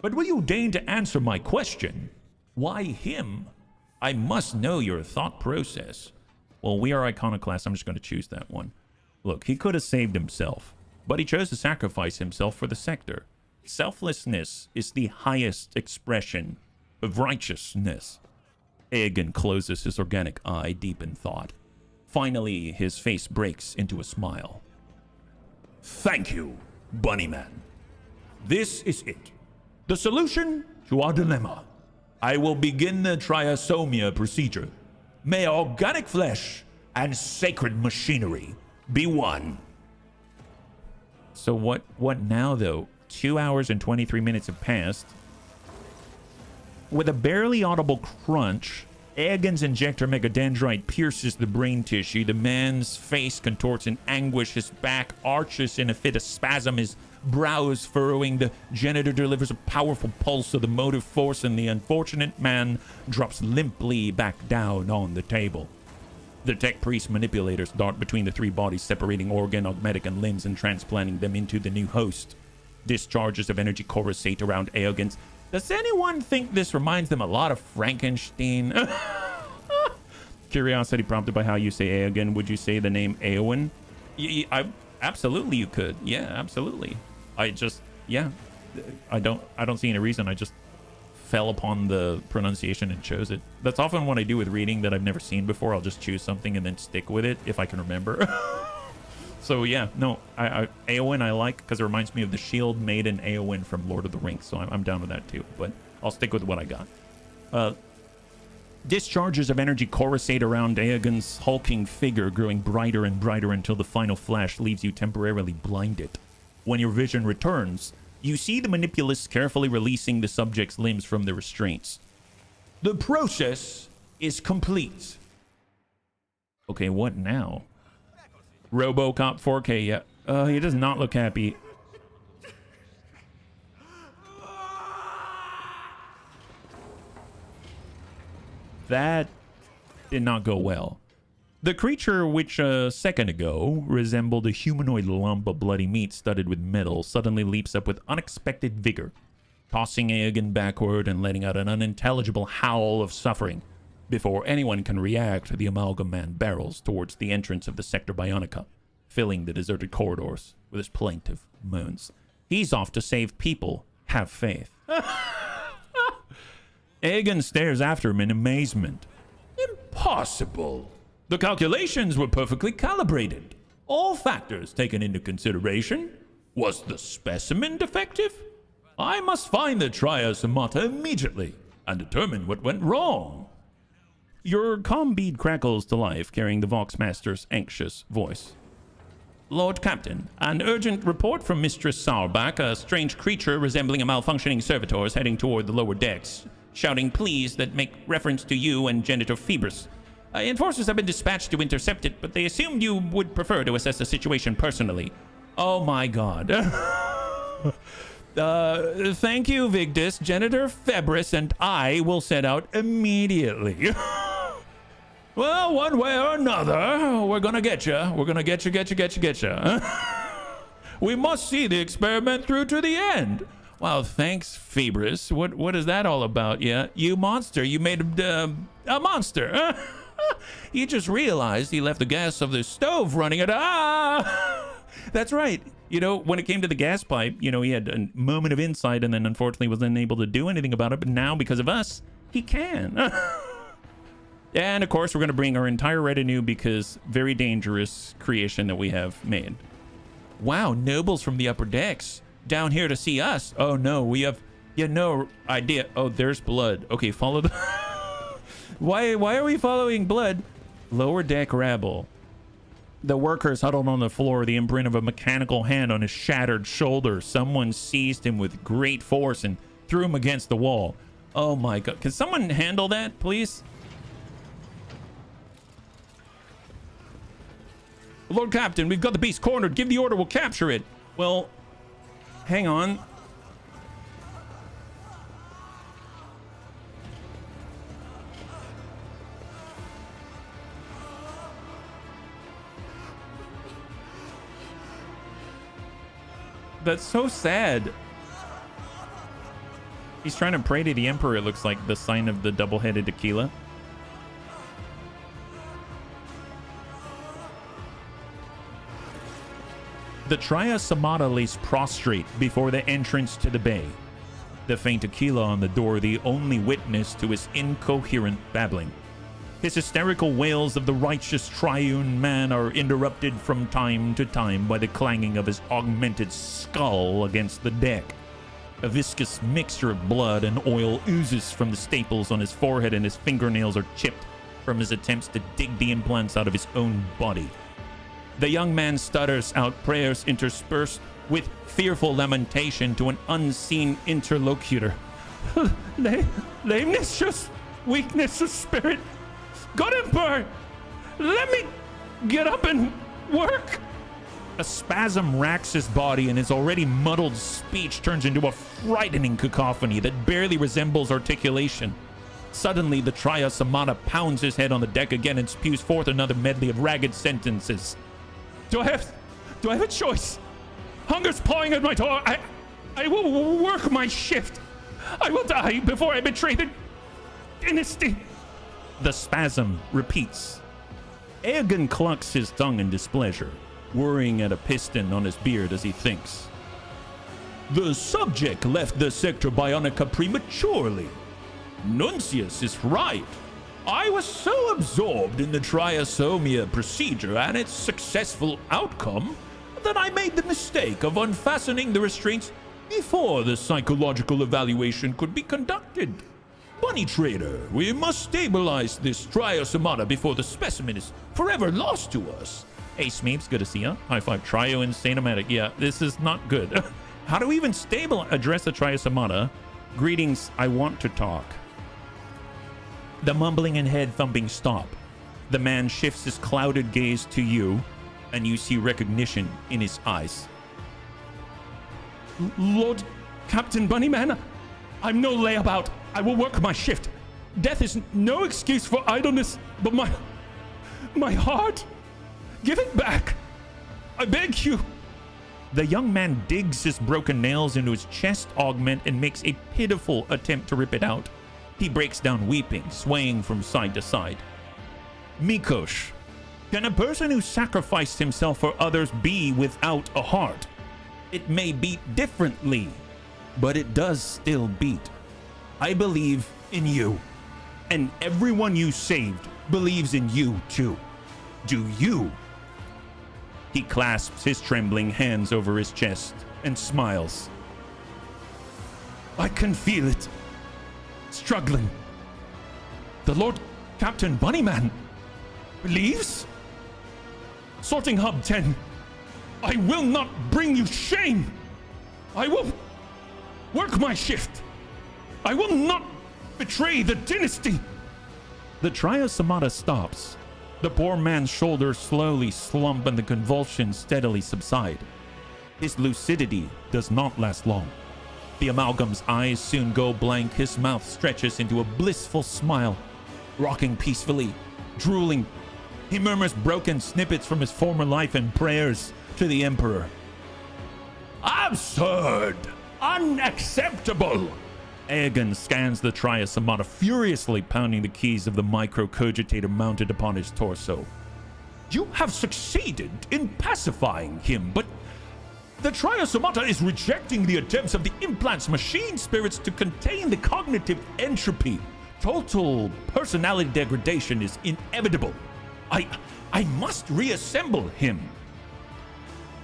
But will you deign to answer my question? Why him? I must know your thought process. Well, we are iconoclasts. I'm just going to choose that one. Look, he could have saved himself, but he chose to sacrifice himself for the sector. Selflessness is the highest expression of righteousness. Aegon closes his organic eye deep in thought. Finally, his face breaks into a smile. Thank you, Bunnyman. This is it. The solution to our dilemma. I will begin the triasomia procedure. May organic flesh and sacred machinery be one. So what now, though? 2 hours and 23 minutes have passed. With a barely audible crunch, Aegon's injector megadendrite pierces the brain tissue. The man's face contorts in anguish. His back arches in a fit of spasm. His brows furrowing. The janitor delivers a powerful pulse of the motive force, and the unfortunate man drops limply back down on the table. The tech priest manipulators dart between the three bodies, separating organ, augmetic, and limbs and transplanting them into the new host. Discharges of energy coruscate around Aegon's. Does anyone think this reminds them a lot of Frankenstein? Curiosity prompted by how you say Aegon. Would you say the name Eowyn? Absolutely, you could. Yeah, absolutely. I don't see any reason. I just fell upon the pronunciation and chose it. That's often what I do with reading that I've never seen before. I'll just choose something and then stick with it if I can remember. So yeah, no, Eowyn I like because it reminds me of the shield maiden Eowyn from Lord of the Rings. So I'm down with that too, but I'll stick with what I got. Discharges of energy coruscate around Aegon's hulking figure, growing brighter and brighter until the final flash leaves you temporarily blinded. When your vision returns, you see the manipulus carefully releasing the subject's limbs from the restraints. The process is complete. Okay, what now? RoboCop 4K, yeah. He does not look happy. That did not go well. The creature, which a second ago resembled a humanoid lump of bloody meat studded with metal, suddenly leaps up with unexpected vigor, tossing Aegon backward and letting out an unintelligible howl of suffering. Before anyone can react, the amalgam man barrels towards the entrance of the Sector Bionica, filling the deserted corridors with his plaintive moans. He's off to save people. Have faith. Aegon stares after him in amazement. Impossible. The calculations were perfectly calibrated. All factors taken into consideration. Was the specimen defective? I must find the triasomata immediately and determine what went wrong. Your comm bead crackles to life, carrying the Voxmaster's anxious voice. Lord Captain, an urgent report from Mistress Sauerbach. A strange creature resembling a malfunctioning servitor is heading toward the lower decks, shouting pleas that make reference to you and Genitor Phoebus. Enforcers have been dispatched to intercept it, but they assumed you would prefer to assess the situation personally. Oh my god. Thank you, Vigdis. Genitor Phoebus and I will set out immediately. Well, one way or another, we're gonna get you. We're gonna get you. We must see the experiment through to the end. Wow, thanks, Phoebus. What is that all about? Yeah, you monster. You made a monster. He just realized he left the gas of the stove running at... That's right. You know, when it came to the gas pipe, you know, he had a moment of insight and then unfortunately was unable to do anything about it. But now, because of us, he can. And of course, we're going to bring our entire retinue because very dangerous creation that we have made. Wow, nobles from the upper decks down here to see us. Oh no, we have no idea. Oh, there's blood. Okay, follow the... Why are we following blood? Lower deck rabble. The workers huddled on the floor, the imprint of a mechanical hand on his shattered shoulder. Someone seized him with great force and threw him against the wall. Oh my god. Can someone handle that, please? Lord Captain, we've got the beast cornered. Give the order, we'll capture it. Well, hang on. That's so sad. He's trying to pray to the Emperor, it looks like, the sign of the double-headed Aquila. The Trias Amata lays prostrate before the entrance to the bay. The faint Aquila on the door, the only witness to his incoherent babbling. His hysterical wails of the righteous triune man are interrupted from time to time by the clanging of his augmented skull against the deck. A viscous mixture of blood and oil oozes from the staples on his forehead, and his fingernails are chipped from his attempts to dig the implants out of his own body. The young man stutters out prayers interspersed with fearful lamentation to an unseen interlocutor. Lameness, just weakness of spirit. God Emperor, let me get up and work. A spasm racks his body, and his already muddled speech turns into a frightening cacophony that barely resembles articulation. Suddenly, the Trias Amata pounds his head on the deck again and spews forth another medley of ragged sentences. Do I have a choice? Hunger's pawing at my door. I will work my shift. I will die before I betray the dynasty. The spasm repeats. Aegon clucks his tongue in displeasure, worrying at a piston on his beard as he thinks. The subject left the Sector Bionica prematurely. Nuncius is right. I was so absorbed in the triasomia procedure and its successful outcome that I made the mistake of unfastening the restraints before the psychological evaluation could be conducted. Bunny Trader, we must stabilize this triosomata before the specimen is forever lost to us. Hey Smeeps, good to see ya. High five. Trio Insanomatic. Yeah, this is not good. How do we even address the triosomata? Greetings, I want to talk. The mumbling and head thumping stop. The man shifts his clouded gaze to you, and you see recognition in his eyes. Lord Captain Bunnyman, I'm no layabout. I will work my shift. Death is no excuse for idleness, but my heart, give it back. I beg you. The young man digs his broken nails into his chest augment and makes a pitiful attempt to rip it out. He breaks down weeping, swaying from side to side. Mikosh, can a person who sacrificed himself for others be without a heart? It may beat differently, but it does still beat. I believe in you, and everyone you saved believes in you too. Do you? He clasps his trembling hands over his chest and smiles. I can feel it. Struggling. The Lord Captain Bunnyman believes? Sorting Hub 10, I will not bring you shame. I will work my shift. I will not betray the dynasty. The triosomata stops. The poor man's shoulders slowly slump and the convulsions steadily subside. His lucidity does not last long. The amalgam's eyes soon go blank. His mouth stretches into a blissful smile. Rocking peacefully, drooling, he murmurs broken snippets from his former life and prayers to the Emperor. Absurd! Unacceptable! Aegon scans the triosomata, furiously pounding the keys of the microcogitator mounted upon his torso. You have succeeded in pacifying him, but the triosomata is rejecting the attempts of the implant's machine spirits to contain the cognitive entropy. Total personality degradation is inevitable. I must reassemble him.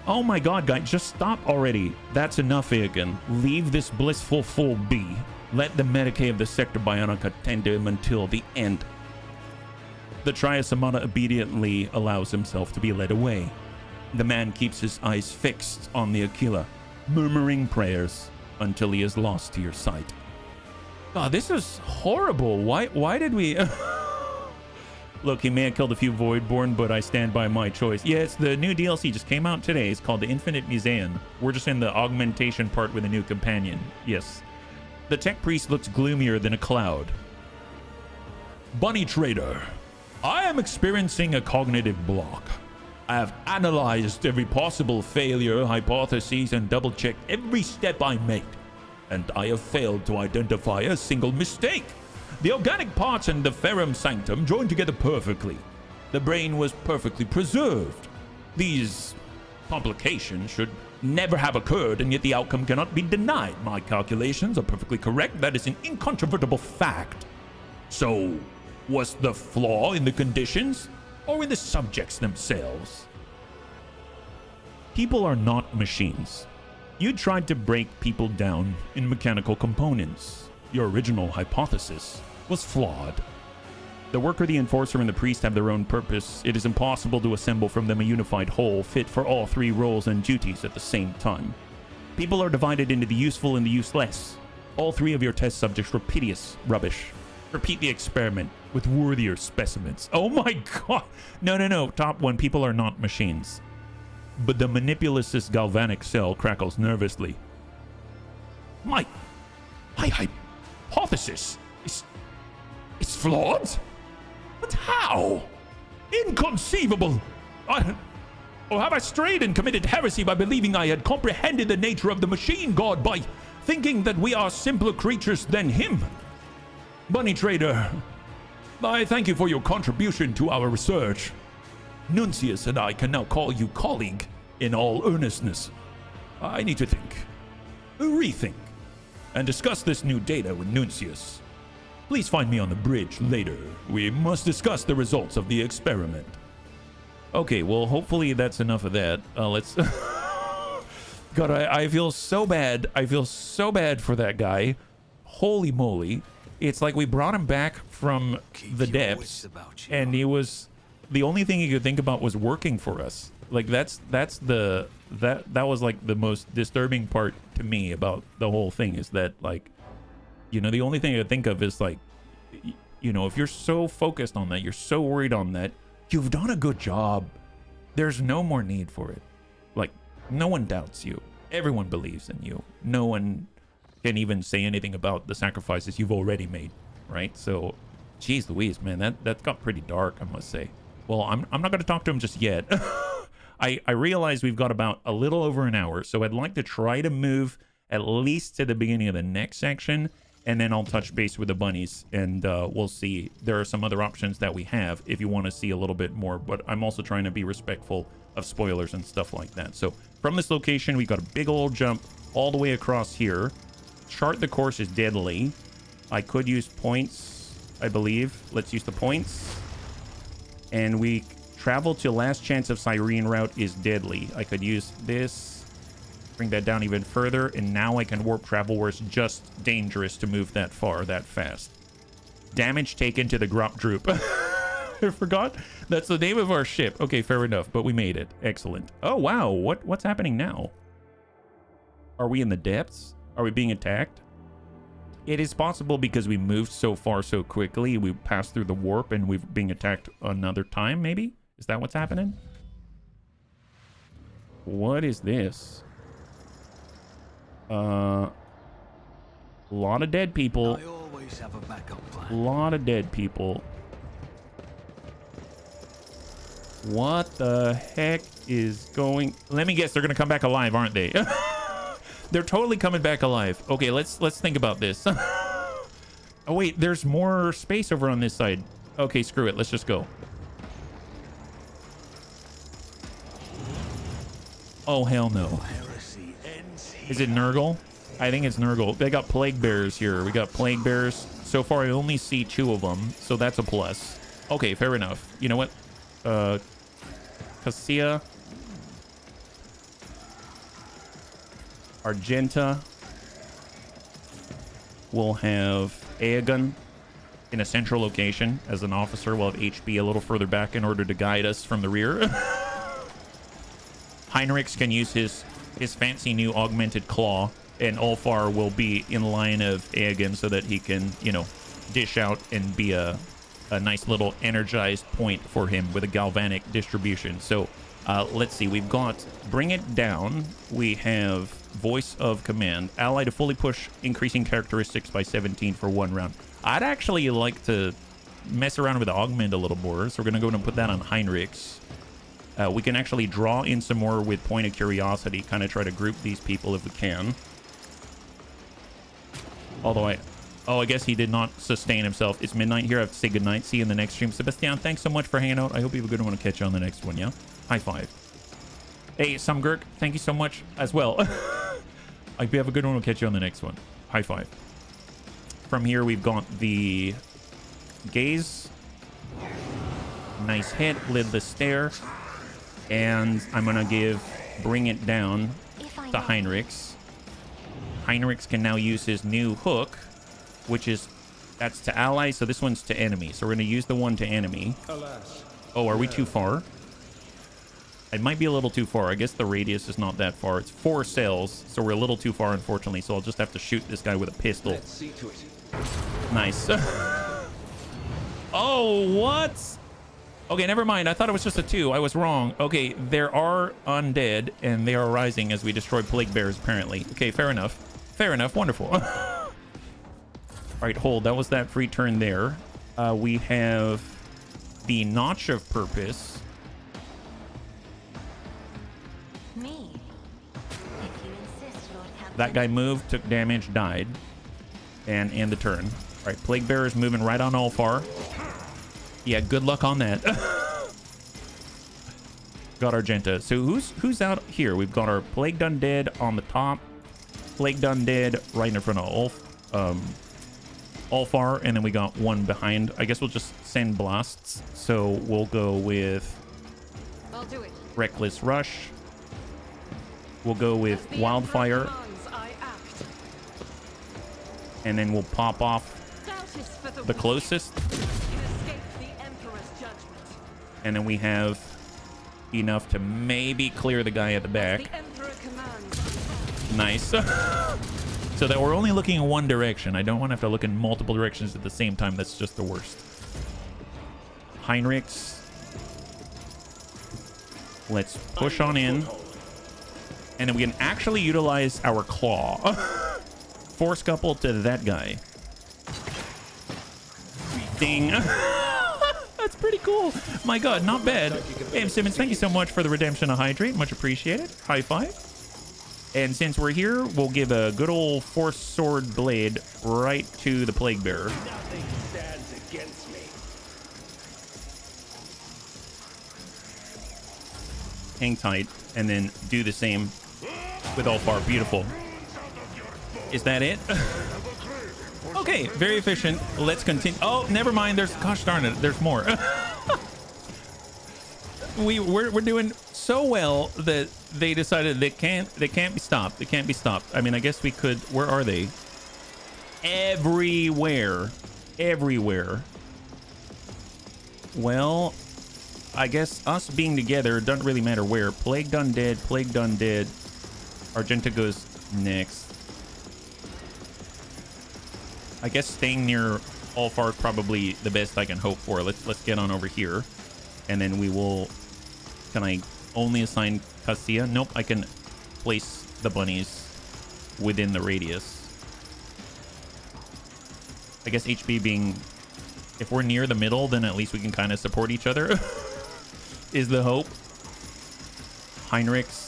Oh my god, guys, just stop already. That's enough, Aegon. Leave this blissful fool be. Let the Medicae of the Sector Bionica tend to him until the end. The triosomata obediently allows himself to be led away. The man keeps his eyes fixed on the Aquila, murmuring prayers until he is lost to your sight. God, this is horrible. Why did we... Look, he may have killed a few Voidborn, but I stand by my choice. Yeah, it's the new DLC just came out today. It's called the Infinite Museion. We're just in the augmentation part with a new companion. Yes. The tech priest looks gloomier than a cloud. Bunny Trader, I am experiencing a cognitive block. I have analyzed every possible failure, hypotheses, and double-checked every step I made, and I have failed to identify a single mistake. The organic parts and the ferrum sanctum joined together perfectly. The brain was perfectly preserved. These complications should never have occurred, and yet the outcome cannot be denied. My calculations are perfectly correct. That is an incontrovertible fact. So, was the flaw in the conditions or in the subjects themselves? People are not machines. You tried to break people down in mechanical components. Your original hypothesis was flawed. The worker, the enforcer, and the priest have their own purpose. It is impossible to assemble from them a unified whole fit for all three roles and duties at the same time. People are divided into the useful and the useless. All three of your test subjects were piteous rubbish. Repeat the experiment with worthier specimens. Oh my god! No. Top one, people are not machines. But the manipulous's galvanic cell crackles nervously. My hypothesis is flawed? But how? Inconceivable! Or have I strayed and committed heresy by believing I had comprehended the nature of the machine god by thinking that we are simpler creatures than him? Bunny Trader, I thank you for your contribution to our research. Nuncius and I can now call you colleague in all earnestness. I need to think, rethink, and discuss this new data with Nuncius. Please find me on the bridge later. We must discuss the results of the experiment. Okay, well, hopefully that's enough of that. Let's... God, I feel so bad. I feel so bad for that guy. Holy moly. It's like we brought him back from the depths, and he was... The only thing he could think about was working for us. Like, that was like the most disturbing part to me about the whole thing, is that, like, you know, the only thing I could think of is, like, you know, if you're so focused on that, you're so worried on that, you've done a good job. There's no more need for it. Like, no one doubts you. Everyone believes in you. No one can even say anything about the sacrifices you've already made, right? So, geez Louise, man, that got pretty dark, I must say. Well, I'm not going to talk to him just yet. I realize we've got about a little over an hour, so I'd like to try to move at least to the beginning of the next section, and then I'll touch base with the bunnies, and we'll see. There are some other options that we have if you want to see a little bit more, but I'm also trying to be respectful of spoilers and stuff like that. So from this location, we've got a big old jump all the way across here. Chart the course is deadly. I could use points, I believe. Let's use the points. And we travel to last chance of Cyrene route is deadly. I could use this. Bring that down even further, and now I can warp travel where it's just dangerous to move that far, that fast. Damage taken to the Grop Droop. I forgot. That's the name of our ship. Okay, fair enough, but we made it. Excellent. Oh, wow. What's happening now? Are we in the depths? Are we being attacked? It is possible because we moved so far so quickly. We passed through the warp and we're being attacked another time, maybe? Is that what's happening? What is this? A lot of dead people. I always have a backup plan. A lot of dead people. What the heck is going... Let me guess, they're going to come back alive, aren't they? They're totally coming back alive. Okay, let's think about this. Oh, wait, there's more space over on this side. Okay, screw it. Let's just go. Oh, hell no. Is it Nurgle? I think it's Nurgle. They got plague bears here. We got plague bears. So far, I only see 2 of them, so that's a plus. Okay, fair enough. You know what? Cassia. Argenta. We'll have Aegon in a central location as an officer. We'll have HB a little further back in order to guide us from the rear. Heinrichs can use his fancy new augmented claw And Ulfar will be in line of Aegon so that he can, you know, dish out and be a nice little energized point for him with a galvanic distribution. So let's see, we've got Bring It Down. We have Voice of Command. Ally to fully push increasing characteristics by 17 for 1 round. I'd actually like to mess around with Augment a little more, so we're going to go and put that on Heinrichs. We can actually draw in some more with Point of Curiosity, kind of try to group these people if we can. Although I guess he did not sustain himself. It's midnight here. I have to say goodnight. See you in the next stream. Sebastian, thanks so much for hanging out. I hope you have a good one. I'll catch you on the next one, yeah? High five. Hey, Samgurk, thank you so much as well. I hope you have a good one. We'll catch you on the next one. High five. From here, we've got the Gaze. Nice hit. Lid the Stare. And I'm going to give Bring It Down to Heinrichs. Heinrichs can now use his new hook, which is, that's to ally, so this one's to enemy. So we're going to use the one to enemy. Oh, are we too far? It might be a little too far. I guess the radius is not that far. It's 4 cells, so we're a little too far, unfortunately. So I'll just have to shoot this guy with a pistol. Let's see to it. Nice. Oh, what? Okay, never mind. I thought it was just a 2. I was wrong. Okay, there are undead, and they are rising as we destroy plague bears, apparently. Okay, fair enough. Fair enough. Wonderful. All right, hold. That was that free turn there. We have the Notch of Purpose. Me. If you insist, Lord Captain. That guy moved, took damage, died. And end the turn. All right, Plague Bearer is moving right on Ulfar. Yeah, good luck on that. Got Argenta. So who's out here? We've got our Plagued Undead on the top. Plagued Undead right in front of Ulfar, and then we got one behind. I guess we'll just send blasts. So we'll go with I'll do it. Reckless Rush. We'll go with As the Wildfire, Emperor commands, I act. and then we'll pop off Doubt is for the the weak. closest. You escape the Emperor's judgment. And then we have enough to maybe clear the guy at the back. The Emperor commands. Nice. So that we're only looking in one direction. I don't want to have to look in multiple directions at the same time. That's just the worst. Heinrichs. Let's push on in. And then we can actually utilize our claw. Force couple to that guy. Ding. That's pretty cool. My God, not bad. Hey, Simmons, thank you so much for the redemption of Hydrate. Much appreciated. High five. And since we're here, we'll give a good old Force Sword Blade right to the Plague Bearer. Nothing stands against me. Hang tight, and then do the same with Ulfar. Beautiful. Is that it? Okay, very efficient. Let's continue. Oh, never mind. There's, gosh darn it, there's more. We're doing so well that they decided they can't be stopped. They can't be stopped. I mean, I guess we could. Where are they? Everywhere. Everywhere. Well, I guess us being together doesn't really matter where. Plagued Undead, Plagued Undead. Argenta goes next. I guess staying near Ulfar is probably the best I can hope for. Let's get on over here. And then we will... Can I only assign Cassia? Nope, I can place the bunnies within the radius. I guess HB being... If we're near the middle, then at least we can kind of support each other. Is the hope. Heinrichs.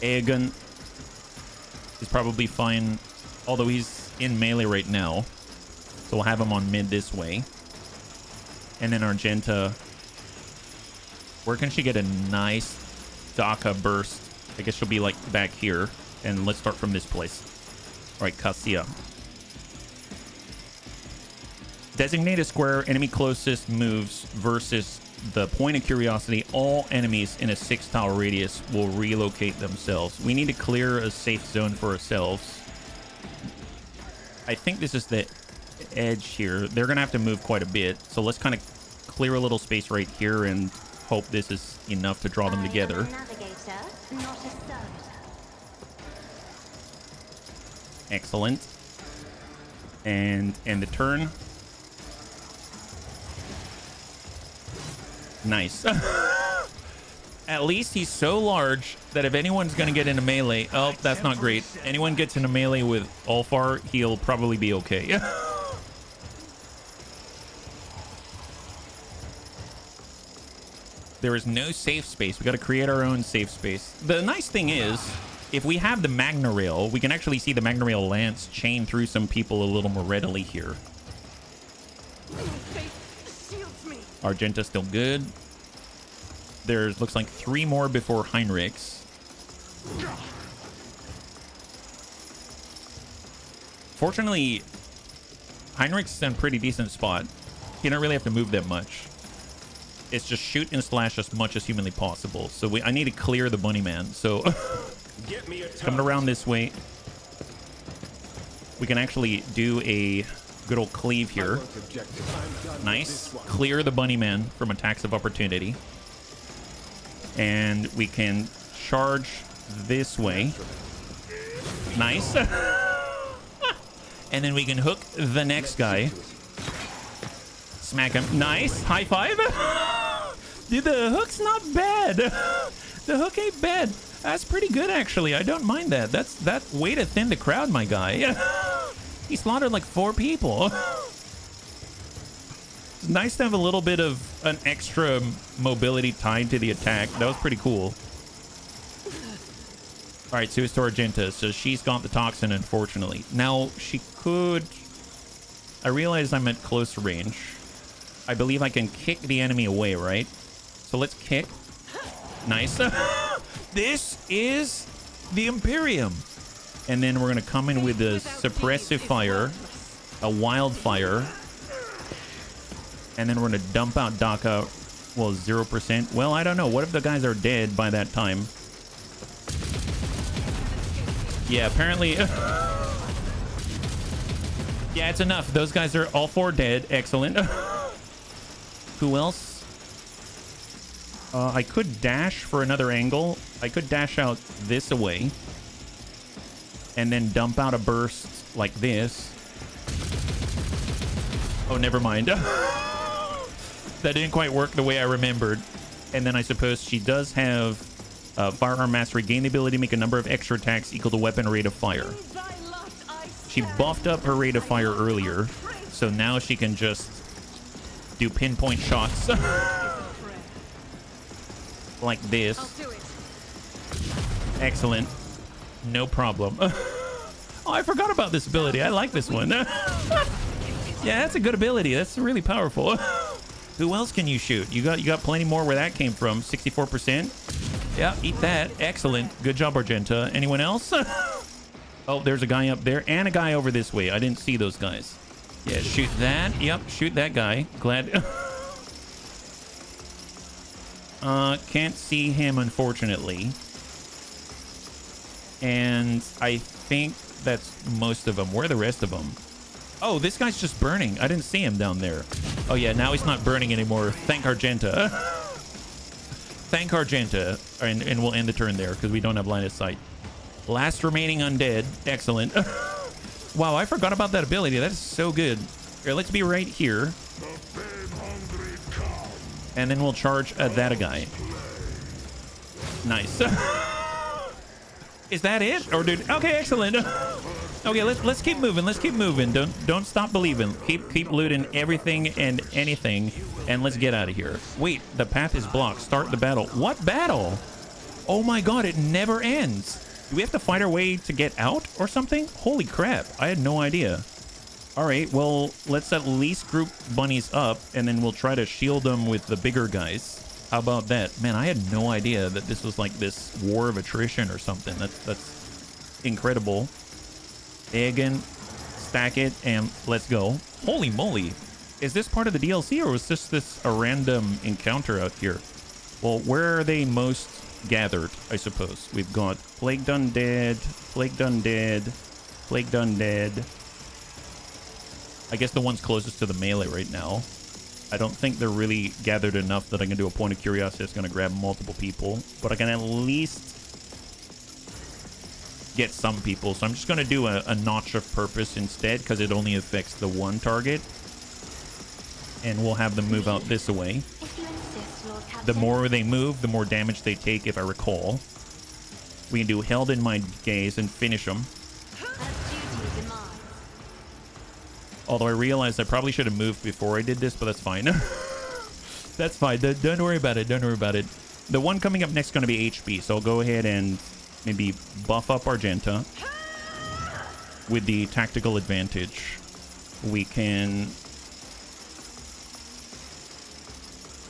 Aegon is probably fine, although he's in melee right now. So we'll have him on mid this way. And then Argenta. Where can she get a nice Daka burst? I guess she'll be like back here. And let's start from this place. All right, Cassia. Designate a square. Enemy closest moves versus the Point of Curiosity. All enemies in a 6-tile radius will relocate themselves. We need to clear a safe zone for ourselves. I think this is the edge here. They're going to have to move quite a bit. So let's kind of clear a little space right here and hope this is enough to draw them together. I am a navigator, not a servitor. Excellent. And end the turn. Nice. At least he's so large that if anyone's going to get into melee... Oh, that's not great. Anyone gets into melee with Ulfar, he'll probably be okay. There is no safe space. We got to create our own safe space. The nice thing is, if we have the Magna Rail, we can actually see the Magna Rail lance chain through some people a little more readily here. Argenta's still good. There's looks like 3 more before Heinrich's. Fortunately, Heinrich's in a pretty decent spot. You don't really have to move that much. It's just shoot and slash as much as humanly possible. So I need to clear the bunny man. So coming around this way, we can actually do a good old cleave here. Nice. Clear the bunny man from attacks of opportunity. And we can charge this way. Nice. And then we can hook the next guy. Smack him. Nice. High five. Dude, the hook's not bad. The hook ain't bad. That's pretty good, actually. I don't mind that. That's way to thin the crowd, my guy. He slaughtered like 4 people. It's nice to have a little bit of an extra mobility tied to the attack. That was pretty cool. All right, so it's to Argenta. So she's got the toxin, unfortunately. Now, she could... I realize I'm at close range. I believe I can kick the enemy away, right? So let's kick. Nice. This is the Imperium. And then we're going to come in with a suppressive fire, a wildfire. And then we're going to dump out Daka. Well, 0%. Well, I don't know. What if the guys are dead by that time? Yeah, apparently... Yeah, it's enough. Those guys are all 4 dead. Excellent. Who else? I could dash for another angle. I could dash out this away. And then dump out a burst like this. Oh, never mind. That didn't quite work the way I remembered. And then I suppose she does have Firearm Mastery. Gain the ability to make a number of extra attacks equal to weapon rate of fire. She buffed up her rate of fire earlier. So now she can just do pinpoint shots. Like this. Excellent. No problem. Oh, I forgot about this ability. I like this one. Yeah, that's a good ability. That's really powerful. Who else can you shoot? You got plenty more where that came from. 64%. Yeah, eat that. Excellent. Good job, Argenta. Anyone else? Oh, there's a guy up there and a guy over this way. I didn't see those guys. Yeah, shoot that. Yep, shoot that guy. Glad. Can't see him, unfortunately. And I think that's most of them. Where are the rest of them? Oh, this guy's just burning. I didn't see him down there. Oh, yeah, now he's not burning anymore. Thank Argenta. Thank Argenta. And we'll end the turn there because we don't have line of sight. Last remaining undead. Excellent. Wow, I forgot about that ability. That is so good. Here, let's be right here. And then we'll charge that guy. Nice. Is that it? Or did... Okay, excellent. Okay, let's keep moving. Let's keep moving. Don't stop believing. Keep looting everything and anything. And let's get out of here. Wait, the path is blocked. Start the battle. What battle? Oh my god, it never ends. Do we have to fight our way to get out or something? Holy crap, I had no idea. All right, well, let's at least group bunnies up, and then we'll try to shield them with the bigger guys. How about that? Man, I had no idea that this was like this war of attrition or something. That's incredible. Again, stack it, and let's go. Holy moly. Is this part of the DLC, or was this a random encounter out here? Well, where are they most gathered, I suppose? We've got Plagued Undead, Plagued Undead, Plagued Undead. I guess the one's closest to the melee right now. I don't think they're really gathered enough that I can do a point of curiosity that's going to grab multiple people. But I can at least get some people. So I'm just going to do a Notch of Purpose instead, because it only affects the one target. And we'll have them move out this way. If you insist, Lord Captain. The more they move, the more damage they take, if I recall. We can do Held in My Gaze and finish them. As duty demands. Although I realized I probably should have moved before I did this, but that's fine. That's fine. Don't worry about it. Don't worry about it. The one coming up next is going to be HP, so I'll go ahead and maybe buff up Argenta with the tactical advantage. We can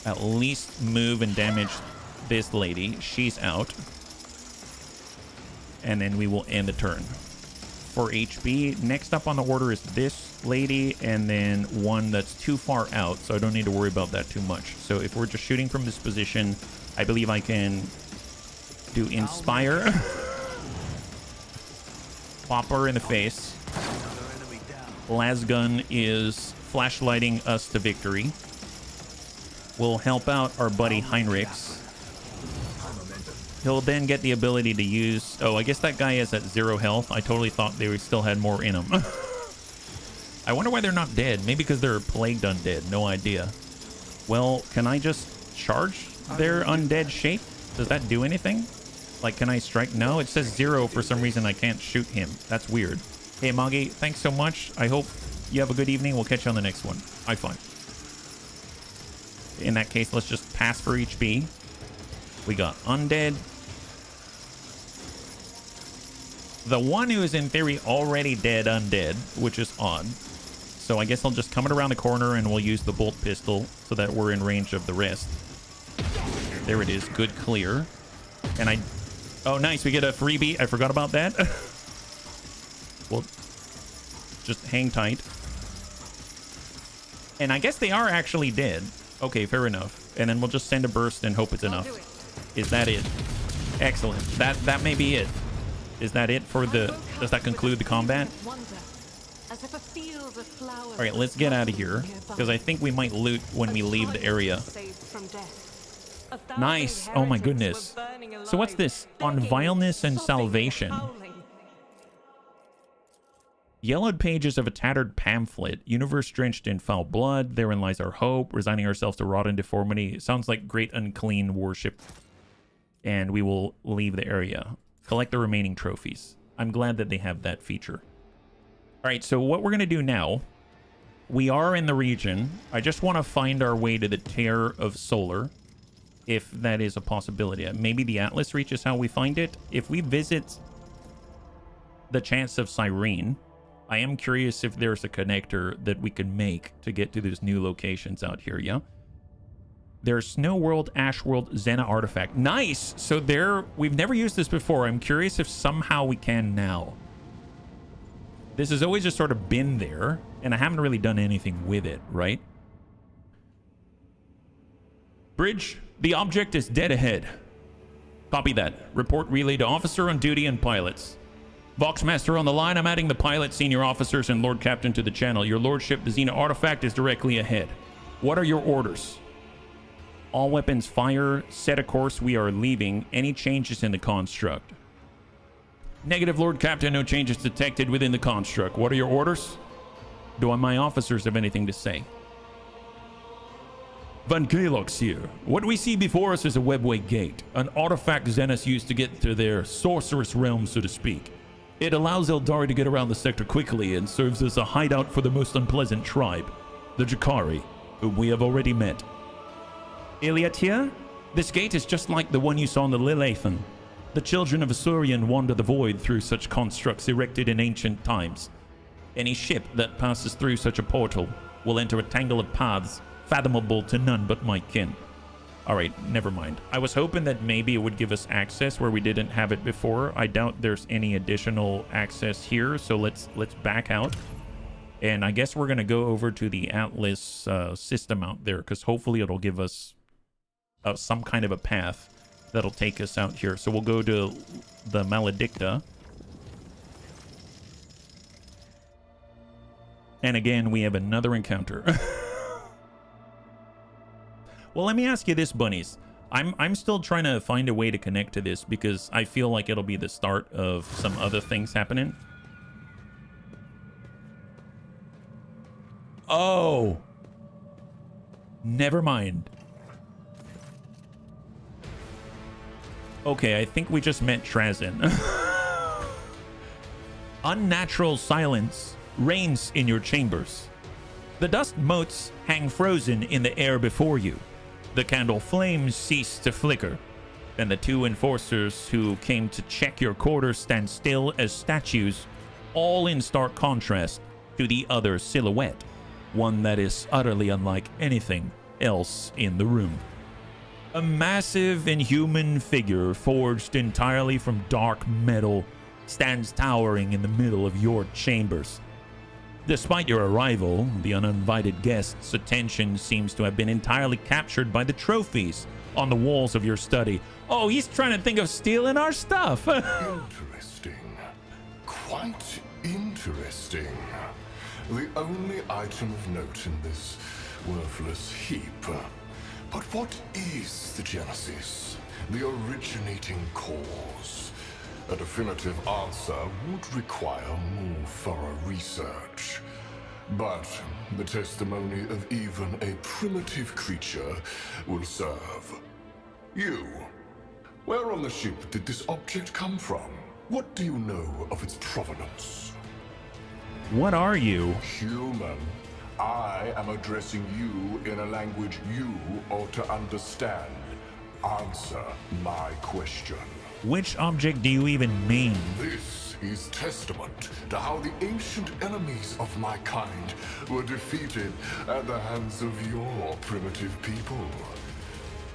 at least move and damage this lady. She's out. And then we will end the turn. For HP, next up on the order is this lady, and then one that's too far out, so I don't need to worry about that too much. So if we're just shooting from this position, I believe I can do Inspire. Pop her in the face. Lasgun is flashlighting us to victory. We'll help out our buddy Heinrichs. He'll then get the ability to use... Oh, I guess that guy is at 0 health. I totally thought they still had more in them. I wonder why they're not dead. Maybe because they're plagued undead. No idea. Well, can I just charge their undead shape? Does that do anything? Like, can I strike? No, it says 0 for some reason. I can't shoot him. That's weird. Hey, Moggy, thanks so much. I hope you have a good evening. We'll catch you on the next one. High five. In that case, let's just pass for HP. We got undead. The one who is in theory already dead undead, which is odd. So I guess I'll just come it around the corner and we'll use the bolt pistol so that we're in range of the rest. There it is. Good clear. And I... Oh, nice. We get a freebie. I forgot about that. Well, just hang tight. And I guess they are actually dead. Okay, fair enough. And then we'll just send a burst and hope it's enough. Is that it? Excellent. That may be it. Is that it for the... Does that conclude the combat? All right, let's get out of here, because I think we might loot when we leave the area. Nice. Oh my goodness. So what's this? On vileness and salvation. Yellowed pages of a tattered pamphlet. Universe drenched in foul blood. Therein lies our hope. Resigning ourselves to rot and deformity. Sounds like great unclean worship. And we will leave the area. Collect the remaining trophies. I'm glad that they have that feature. All right, so what we're going to do now, we are in the region. I just want to find our way to the Tear of Solar, if that is a possibility. Maybe the Atlas Reach is how we find it. If we visit the Chance of Cyrene, I am curious if there's a connector that we can make to get to these new locations out here, yeah? There's Snow World, Ash World, Zena Artifact. Nice! So there, we've never used this before. I'm curious if somehow we can now. This has always just sort of been there, and I haven't really done anything with it, right? Bridge, the object is dead ahead. Copy that. Report relay to officer on duty and pilots. Voxmaster on the line. I'm adding the pilot, senior officers, and Lord Captain to the channel. Your lordship, the Xena artifact, is directly ahead. What are your orders? All weapons fire. Set a course. We are leaving. Any changes in the construct? Negative, Lord Captain. No changes detected within the construct. What are your orders? Do my officers have anything to say? Van Kalox here. What we see before us is a webway gate, an artifact Xenos used to get to their sorceress realm, so to speak. It allows Eldari to get around the sector quickly and serves as a hideout for the most unpleasant tribe, the Jakari, whom we have already met. Iliad here? This gate is just like the one you saw in the Lilithan. The children of Asurian wander the void through such constructs erected in ancient times. Any ship that passes through such a portal will enter a tangle of paths fathomable to none but my kin. Alright, never mind. I was hoping that maybe it would give us access where we didn't have it before. I doubt there's any additional access here, so let's back out. And I guess we're going to go over to the Atlas system out there, because hopefully it'll give us some kind of a path that'll take us out here. So we'll go to the Maledicta. And again, we have another encounter. Well, let me ask you this, bunnies. I'm still trying to find a way to connect to this because I feel like it'll be the start of some other things happening. Oh. Never mind. Okay, I think we just met Trazyn. Unnatural silence reigns in your chambers. The dust motes hang frozen in the air before you. The candle flames cease to flicker, and the two enforcers who came to check your quarters stand still as statues, all in stark contrast to the other silhouette, one that is utterly unlike anything else in the room. A massive inhuman figure forged entirely from dark metal stands towering in the middle of your chambers. Despite your arrival, the uninvited guest's attention seems to have been entirely captured by the trophies on the walls of your study. Oh, he's trying to think of stealing our stuff. Interesting. Quite interesting. The only item of note in this worthless heap. But what is the genesis? The originating cause? A definitive answer would require more thorough research. But the testimony of even a primitive creature will serve. You, where on the ship did this object come from? What do you know of its provenance? What are you? Human. I am addressing you in a language you ought to understand. Answer my question. Which object do you even mean? This is testament to how the ancient enemies of my kind were defeated at the hands of your primitive people.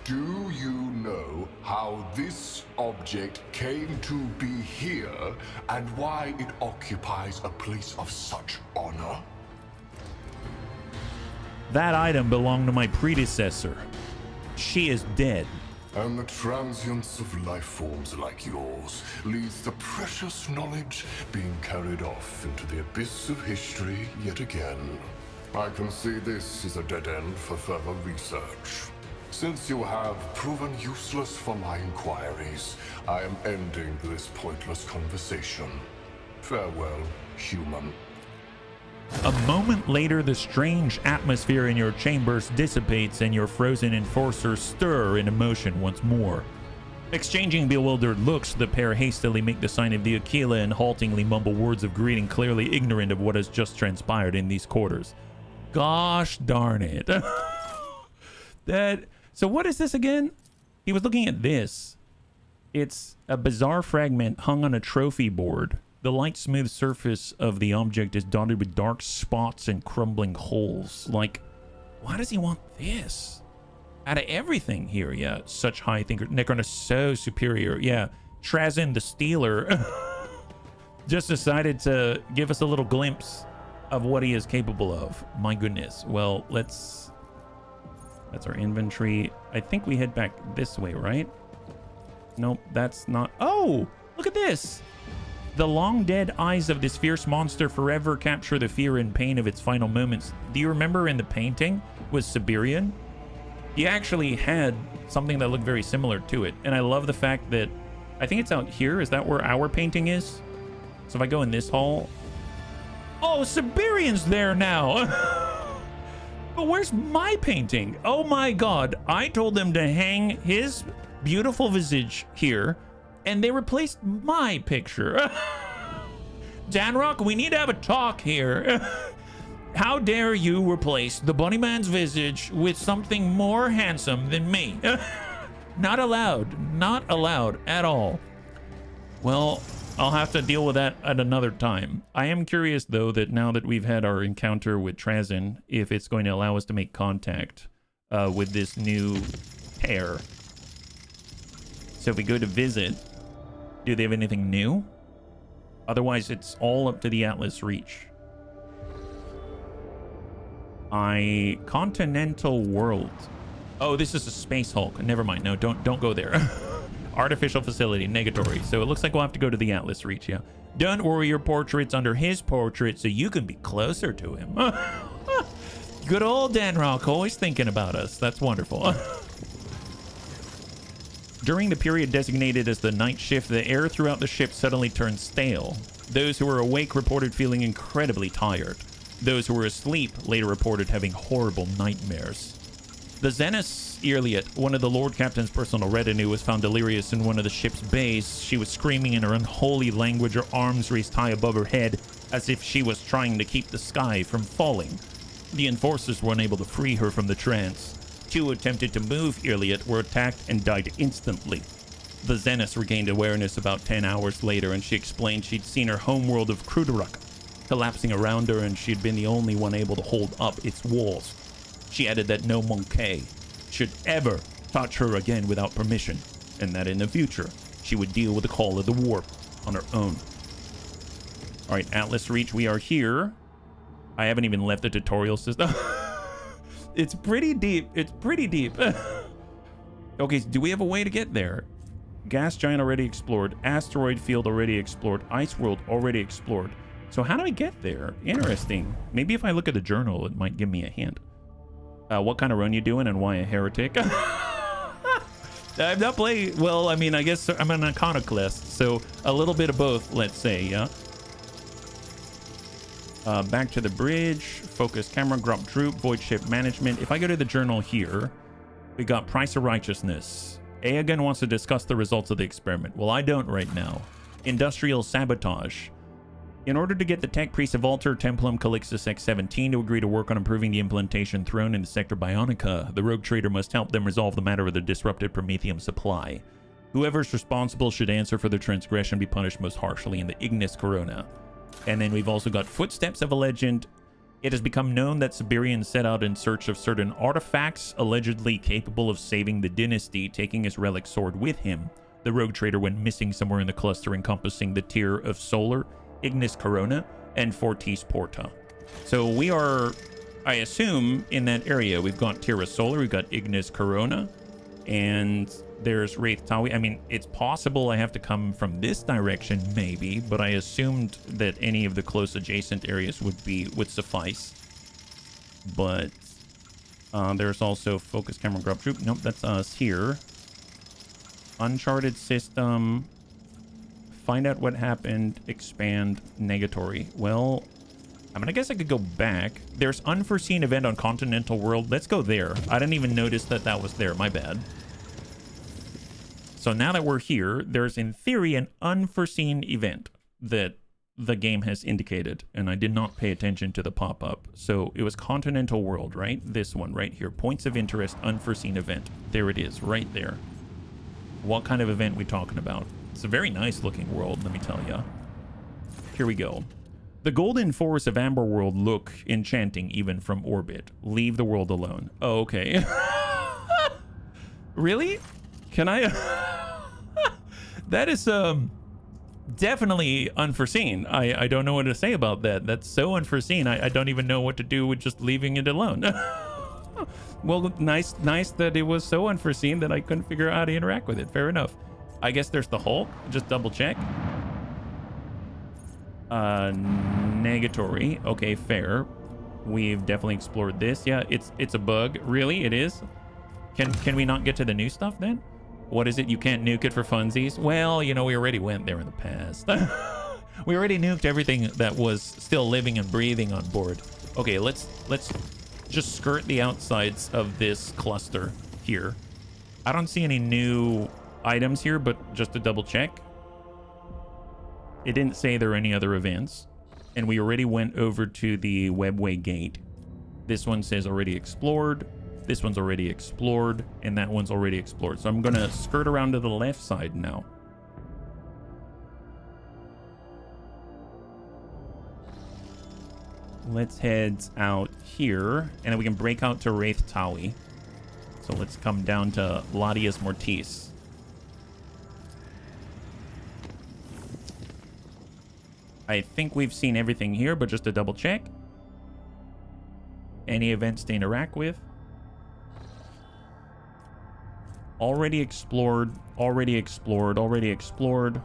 Do you know how this object came to be here and why it occupies a place of such honor? That item belonged to my predecessor. She is dead. And the transience of life forms like yours leads to precious knowledge being carried off into the abyss of history yet again. I can see this is a dead end for further research. Since you have proven useless for my inquiries, I am ending this pointless conversation. Farewell, human. A moment later, the strange atmosphere in your chambers dissipates and your frozen enforcers stir into motion once more. Exchanging bewildered looks, the pair hastily make the sign of the Aquila and haltingly mumble words of greeting, clearly ignorant of what has just transpired in these quarters. Gosh darn it. So what is this again? He was looking at this. It's a bizarre fragment hung on a trophy board. The light smooth surface of the object is dotted with dark spots and crumbling holes. Like, why does he want this? Out of everything here, yeah. Such high thinker. Necron is so superior. Yeah. Trazyn the Stealer just decided to give us a little glimpse of what he is capable of. My goodness. Well, that's our inventory. I think we head back this way, right? Nope, that's not. Oh, look at this. The long dead eyes of this fierce monster forever capture the fear and pain of its final moments. Do you remember in the painting with Siberian? He actually had something that looked very similar to it. And I love the fact that, I think it's out here. Is that where our painting is? So if I go in this hall. Oh, Siberian's there now. But where's my painting? Oh my God. I told them to hang his beautiful visage here, and they replaced my picture. Danrock, we need to have a talk here. How dare you replace the Bunnyman's visage with something more handsome than me? Not allowed. Not allowed at all. Well, I'll have to deal with that at another time. I am curious, though, that now that we've had our encounter with Trazyn, if it's going to allow us to make contact with this new pair. So if we go to visit, do they have anything new? Otherwise, it's all up to the Atlas Reach. Continental World. Oh, this is a Space Hulk. Never mind. No, don't go there. Artificial facility, negatory. So it looks like we'll have to go to the Atlas Reach, yeah. Don't worry, your portrait's under his portrait so you can be closer to him. Good old Danrock, always thinking about us. That's wonderful. During the period designated as the night shift, the air throughout the ship suddenly turned stale. Those who were awake reported feeling incredibly tired. Those who were asleep later reported having horrible nightmares. The Zenith Earliot, one of the Lord Captain's personal retinue, was found delirious in one of the ship's bays. She was screaming in her unholy language, her arms raised high above her head, as if she was trying to keep the sky from falling. The enforcers were unable to free her from the trance. 2 who attempted to move Earliot were attacked and died instantly. The Zenith regained awareness about 10 hours later, and she explained she'd seen her homeworld of Kruderuk collapsing around her, and she'd been the only one able to hold up its walls. She added that no monkey should ever touch her again without permission, and that in the future, she would deal with the call of the warp on her own. All right, Atlas Reach, we are here. I haven't even left the tutorial system. It's pretty deep. It's pretty deep. Okay, so do we have a way to get there? Gas giant already explored. Asteroid field already explored. Ice world already explored. So how do I get there? Interesting. Maybe if I look at the journal, it might give me a hint. What kind of run you doing and why a heretic? I'm not playing... Well, I mean, I guess I'm an iconoclast, so a little bit of both, let's say, yeah? Back to the bridge. Focus camera, drop droop, void ship management. If I go to the journal here, we got price of righteousness. Aegon wants to discuss the results of the experiment. Well, I don't right now. Industrial sabotage. In order to get the tech priest of Alter, Templum Calixtus X-17 to agree to work on improving the implantation throne in the Sector Bionica, the rogue trader must help them resolve the matter of the disrupted Promethium supply. Whoever's responsible should answer for their transgression and be punished most harshly in the Ignis Corona. And then we've also got Footsteps of a Legend. It has become known that Siberian set out in search of certain artifacts allegedly capable of saving the dynasty, taking his relic sword with him. The rogue trader went missing somewhere in the cluster encompassing the tier of Solar, Ignis Corona, and Fortis Porta. So we are, I assume, in that area. We've got Tierra Solar, we've got Ignis Corona, and there's Wraith Tawi. I mean, it's possible I have to come from this direction, maybe, but I assumed that any of the close adjacent areas would suffice. But there's also Focus Camera Grub Troop. Nope, that's us here. Uncharted system. Find out what happened. Expand. Negatory. Well, I mean, I guess I could go back. There's unforeseen event on Continental World. Let's go there. I didn't even notice that that was there. My bad. So now that we're here, there's in theory an unforeseen event that the game has indicated, and I did not pay attention to the pop-up. So it was Continental World, right? This one right here. Points of interest, unforeseen event. There it is, right there. What kind of event we talking about? It's a very nice looking world, let me tell you. Here we go. The golden forests of Amber World look enchanting even from orbit. Leave the world alone. Oh, okay. Really? Can I? That is definitely unforeseen. I don't know what to say about that. That's so unforeseen. I don't even know what to do with just leaving it alone. Well, nice that it was so unforeseen that I couldn't figure out how to interact with it. Fair enough. I guess there's the Hulk. Just double check. Negatory. Okay, fair. We've definitely explored this. Yeah, it's a bug. Really? It is? Can we not get to the new stuff then? What is it? You can't nuke it for funsies? Well, you know, we already went there in the past. We already nuked everything that was still living and breathing on board. Okay, let's just skirt the outsides of this cluster here. I don't see any new items here, but just to double check. It didn't say there were any other events. And we already went over to the Webway Gate. This one says already explored. This one's already explored. And that one's already explored. So I'm going to skirt around to the left side now. Let's head out here. And then we can break out to Wraith Tawi. So let's come down to Latius Mortis. I think we've seen everything here, but just to double check. Any events to interact with? Already explored, already explored, already explored,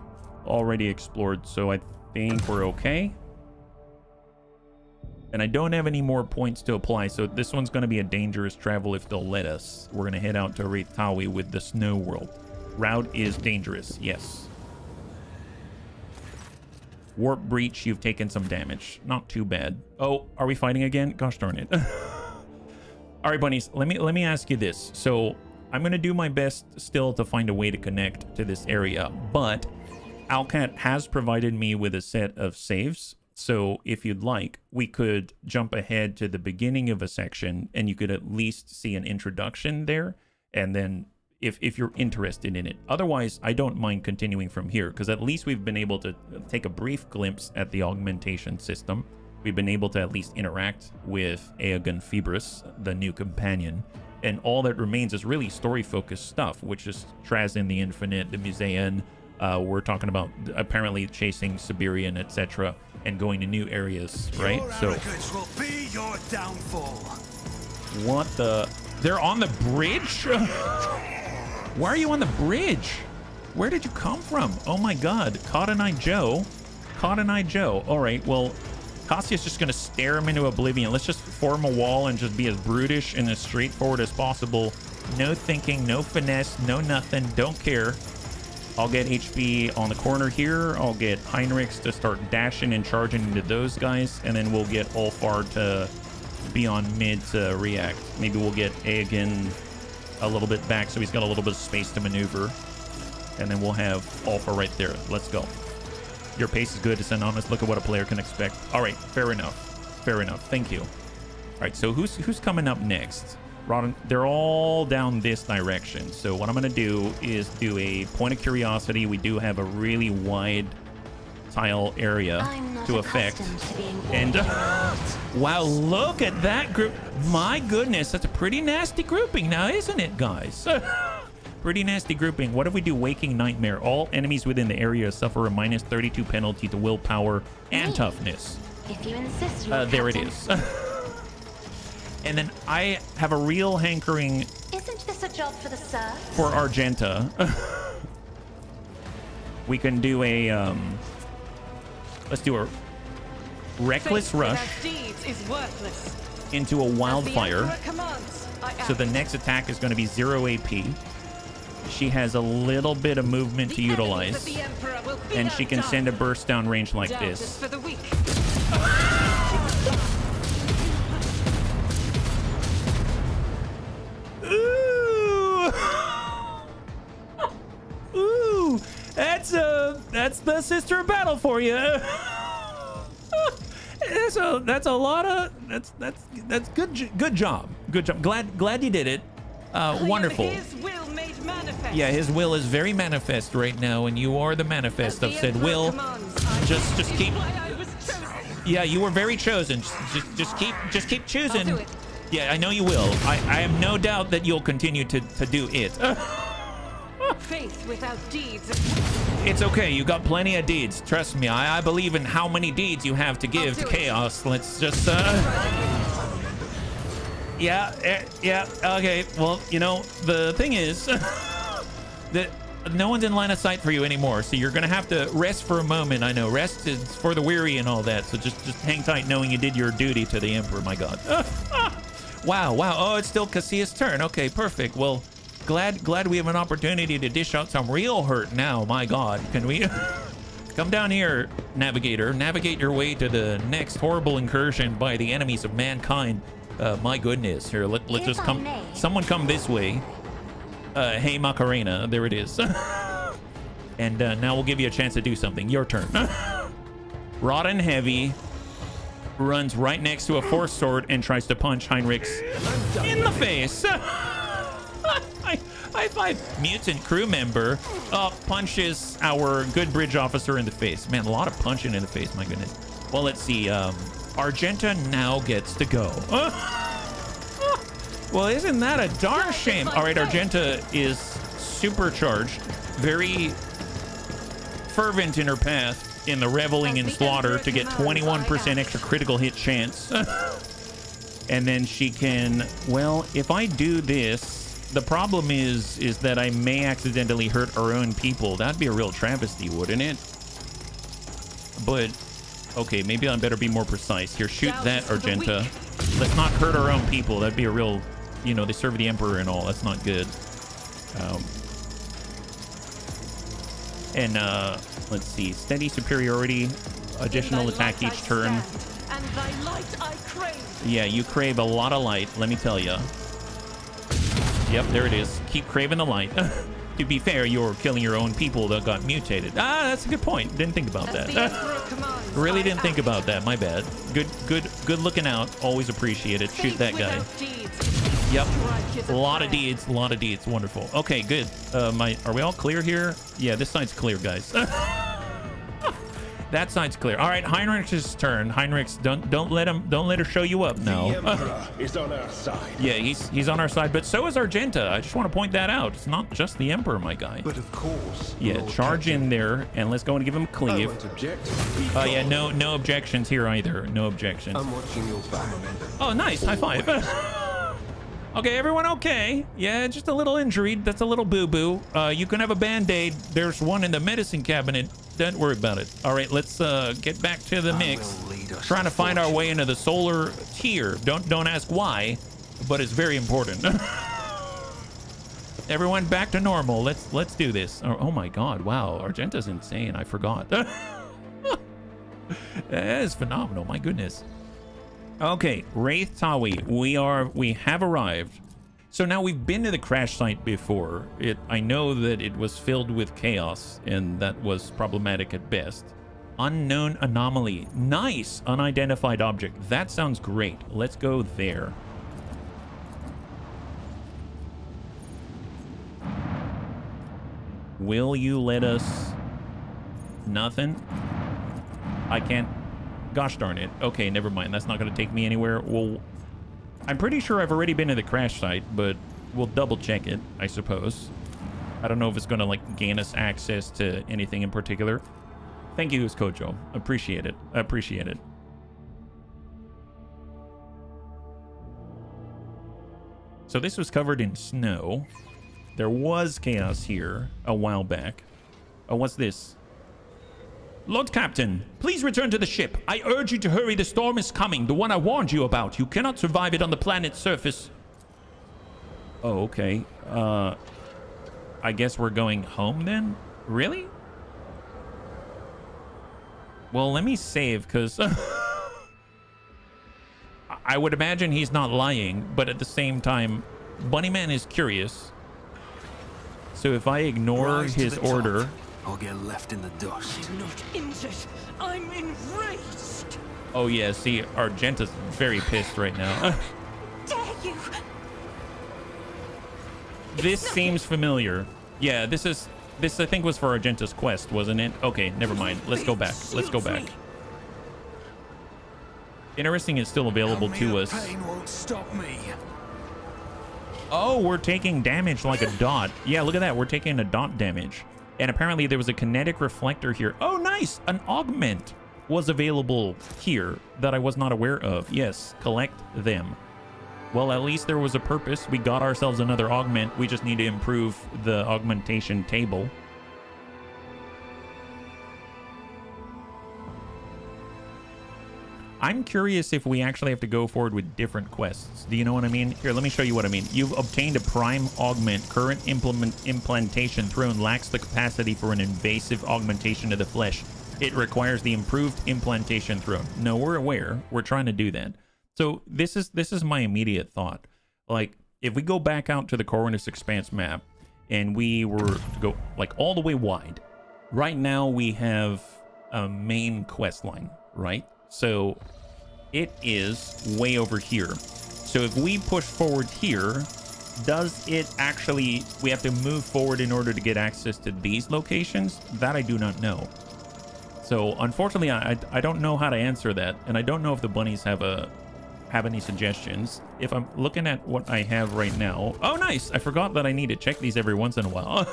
already explored. So I think we're okay. And I don't have any more points to apply, so this one's going to be a dangerous travel if they'll let us. We're going to head out to Wraith Tawi with the Snow World. Route is dangerous. Yes. Warp breach. You've taken some damage. Not too bad. Oh, are we fighting again? Gosh darn it. All right, bunnies. Let me ask you this. So I'm gonna do my best still to find a way to connect to this area, but Owlcat has provided me with a set of saves. So if you'd like, we could jump ahead to the beginning of a section and you could at least see an introduction there. And then if you're interested in it. Otherwise, I don't mind continuing from here because at least we've been able to take a brief glimpse at the augmentation system. We've been able to at least interact with Aegon Phoebus, the new companion. And all that remains is really story-focused stuff, which is Trazyn the Infinite, the Museion. We're talking about apparently chasing Siberian, etc., and going to new areas, right? Your arrogance will be your downfall. What the? They're on the bridge? Why are you on the bridge? Where did you come from? Oh my God, Cotton Eye Joe. Cotton Eye Joe. All right, well, Cassia's just gonna stare him into oblivion. Let's just form a wall and just be as brutish and as straightforward as possible. No thinking, no finesse, no nothing, don't care. I'll get HB on the corner here. I'll get Heinrichs to start dashing and charging into those guys. And then we'll get Ulfar to be on mid to react. Maybe we'll get Aegon a little bit back so he's got a little bit of space to maneuver. And then we'll have Ulfar right there. Let's go. Your pace is good, to send honest. Look at what a player can expect. All right, fair enough. Fair enough. Thank you. All right, so who's coming up next? Rodden, they're all down this direction. So what I'm going to do is do a point of curiosity. We do have a really wide tile area to affect. And wow, look at that group. My goodness, that's a pretty nasty grouping now, isn't it, guys? Pretty nasty grouping. What if we do Waking Nightmare? All enemies within the area suffer a minus 32 penalty to willpower and toughness. If you insist, there it is. And then I have a real hankering. Isn't this a job for the serfs? For Argenta. We can do a let's do a reckless rush into a wildfire. So the next attack is going to be 0 AP. She has a little bit of movement to utilize, and she can send a burst down range like this. Ooh! Ooh! That's the sister of battle for you. That's a lot of that's good job. Glad you did it. Wonderful. His will made manifest. Yeah, his will is very manifest right now, and you are the manifest of said will. Just keep. Yeah, you were very chosen. Just keep choosing. Yeah, I know you will. I have no doubt that you'll continue to do it. Faith without deeds. It's okay. You got plenty of deeds. Trust me. I believe in how many deeds you have to give to chaos. Let's just yeah. Okay. Well, you know, the thing is that no one's in line of sight for you anymore, so you're gonna have to rest for a moment. I know rest is for the weary and all that, so just hang tight knowing you did your duty to the Emperor. My God. Wow. Oh, it's still Cassia's turn. Okay, perfect. Well, glad we have an opportunity to dish out some real hurt now. My God, can we come down here, Navigator? Navigate your way to the next horrible incursion by the enemies of mankind. My goodness. Here, let's just come. Someone come this way. Hey, Macarena. There it is. And now we'll give you a chance to do something. Your turn. Rod and Heavy runs right next to a force sword and tries to punch Heinrichs in the face. High five. Mutant crew member punches our good bridge officer in the face. Man, a lot of punching in the face. My goodness. Well, let's see. Argenta now gets to go. Well, isn't that a darn shame? All right, Argenta is supercharged, very fervent in her path in the reveling in slaughter to get 21% extra critical hit chance. And then she can, well, if I do this, the problem is that I may accidentally hurt our own people. That'd be a real travesty, wouldn't it? But okay, maybe I better be more precise here. Shoot that, Argenta. Let's not hurt our own people. That'd be a real, you know, they serve the Emperor and all. That's not good. And let's see, steady superiority, additional attack each turn. And thy light I crave. Yeah, you crave a lot of light, let me tell you. Yep, there it is. Keep craving the light. To be fair, you're killing your own people that got mutated. Ah, that's a good point. Didn't think about that. Really didn't think about that. My bad. Good looking out. Always appreciate it. Shoot that guy. Yep. A lot of deeds. Wonderful. Okay, good. Are we all clear here? Yeah, this side's clear, guys. That side's clear. All right, Heinrich's turn. Heinrich, don't let her show you up now. The Emperor is on our side. Yeah, he's on our side, but so is Argenta. I just want to point that out. It's not just the Emperor, my guy. But of course. Yeah, charge in there, and let's go and give him cleave. Yeah, no objections here either. No objections. I'm watching your back. Oh, nice. High five. Okay, everyone okay? Yeah, just a little injured. That's a little boo-boo. You can have a Band-Aid. There's one in the medicine cabinet. Don't worry about it. All right, let's get back to the mix. Trying to find our way into the solar tier. Don't ask why, but it's very important. Everyone back to normal. Let's do this. Oh my God! Wow, Argenta's insane. I forgot. That is phenomenal. My goodness. Okay, Wraith Tawi, we have arrived. So now we've been to the crash site before. I know that it was filled with chaos, and that was problematic at best. Unknown anomaly. Nice! Unidentified object. That sounds great. Let's go there. Will you let us... Nothing? I can't... Gosh darn it. Okay, never mind. That's not going to take me anywhere. Well, I'm pretty sure I've already been to the crash site, but we'll double check it, I suppose. I don't know if it's going to, like, gain us access to anything in particular. Thank you, Kojo. Appreciate it. Appreciate it. So this was covered in snow. There was chaos here a while back. Oh, what's this? Lord Captain, please return to the ship. I urge you to hurry. The storm is coming. The one I warned you about. You cannot survive it on the planet's surface. Oh, okay. I guess we're going home then? Really? Well, let me save, because... I would imagine he's not lying, but at the same time, Bunnyman is curious. So if I ignore his order... I'll get left in the dust. I'm not injured. I'm enraged. Oh yeah, see, Argenta's very pissed right now. Dare you? This seems familiar. Yeah, this I think was for Argenta's quest, wasn't it? Okay, never mind. Let's go back. Let's go back. Interesting, it's still available to us. Pain won't stop me. Oh, we're taking damage like a dot. Yeah, look at that. We're taking a dot damage. And apparently there was a kinetic reflector here. Oh, nice. An augment was available here that I was not aware of. Yes, collect them. Well, at least there was a purpose. We got ourselves another augment. We just need to improve the augmentation table. I'm curious if we actually have to go forward with different quests. Do you know what I mean? Here, let me show you what I mean. You've obtained a prime augment. Current implantation throne lacks the capacity for an invasive augmentation of the flesh. It requires the improved implantation throne. No, we're aware. We're trying to do that. So this is my immediate thought. Like, if we go back out to the Corvinus Expanse map and we were to go like all the way wide, right now we have a main quest line, right? So it is way over here. So if we push forward here, does it actually, we have to move forward in order to get access to these locations? That I do not know. So unfortunately, I don't know how to answer that. And I don't know if the bunnies have any suggestions. If I'm looking at what I have right now. Oh, nice. I forgot that I need to check these every once in a while.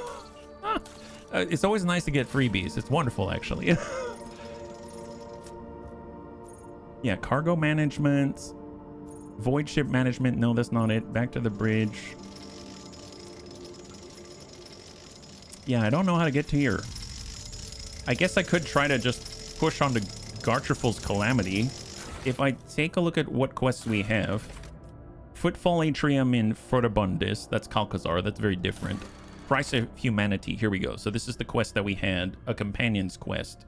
It's always nice to get freebies. It's wonderful, actually. Yeah, cargo management, void ship management. No, that's not it. Back to the bridge. Yeah, I don't know how to get to here. I guess I could try to just push on to Gartrifle's Calamity. If I take a look at what quests we have. Footfall Atrium in Furtabundus. That's Calcazar. That's very different. Price of Humanity. Here we go. So this is the quest that we had, a companion's quest.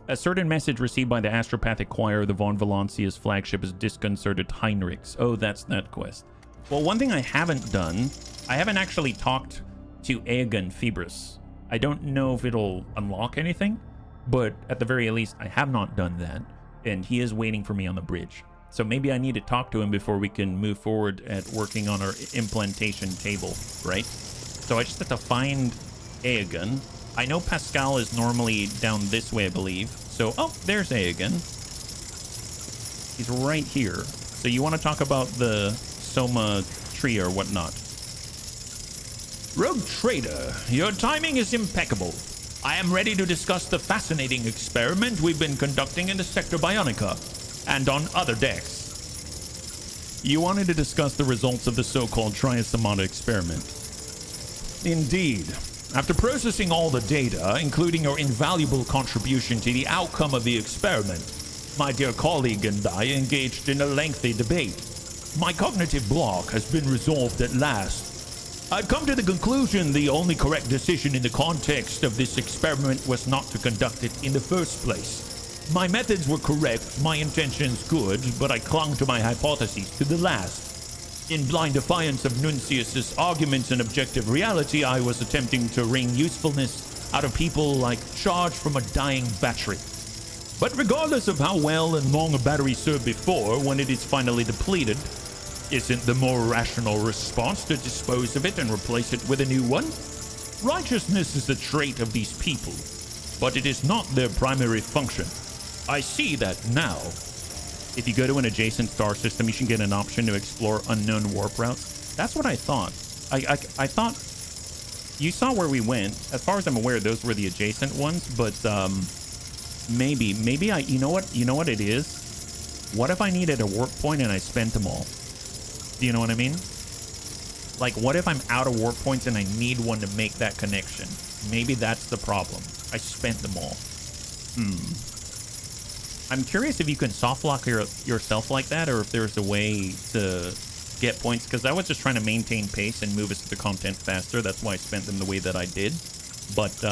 A certain message received by the astropathic choir of the von Valancia's flagship has disconcerted Heinrichs. Oh, that's that quest. Well, one thing I haven't done, I haven't actually talked to Aegon Phoebus. I don't know if it'll unlock anything, but at the very least, I have not done that. And he is waiting for me on the bridge. So maybe I need to talk to him before we can move forward at working on our implantation table, right? So I just have to find Aegon. I know Pascal is normally down this way, I believe. So, oh, there's Aegon. He's right here. So you want to talk about the Soma tree or whatnot? Rogue Trader, your timing is impeccable. I am ready to discuss the fascinating experiment we've been conducting in the Sector Bionica and on other decks. You wanted to discuss the results of the so-called Triasomata experiment. Indeed. After processing all the data, including your invaluable contribution to the outcome of the experiment, my dear colleague and I engaged in a lengthy debate. My cognitive block has been resolved at last. I've come to the conclusion the only correct decision in the context of this experiment was not to conduct it in the first place. My methods were correct, my intentions good, but I clung to my hypotheses to the last. In blind defiance of Nuncius's arguments and objective reality, I was attempting to wring usefulness out of people like charge from a dying battery. But regardless of how well and long a battery served before, when it is finally depleted, isn't the more rational response to dispose of it and replace it with a new one? Righteousness is a trait of these people, but it is not their primary function. I see that now. If you go to an adjacent star system, you should get an option to explore unknown warp routes. That's what I thought. I thought you saw where we went. As far as I'm aware, those were the adjacent ones, but maybe I, you know what it is? What if I needed a warp point and I spent them all? Do you know what I mean? Like, what if I'm out of warp points and I need one to make that connection? Maybe that's the problem. I spent them all. I'm curious if you can soft lock yourself like that, or if there's a way to get points, because I was just trying to maintain pace and move us through the content faster. That's why I spent them the way that I did. But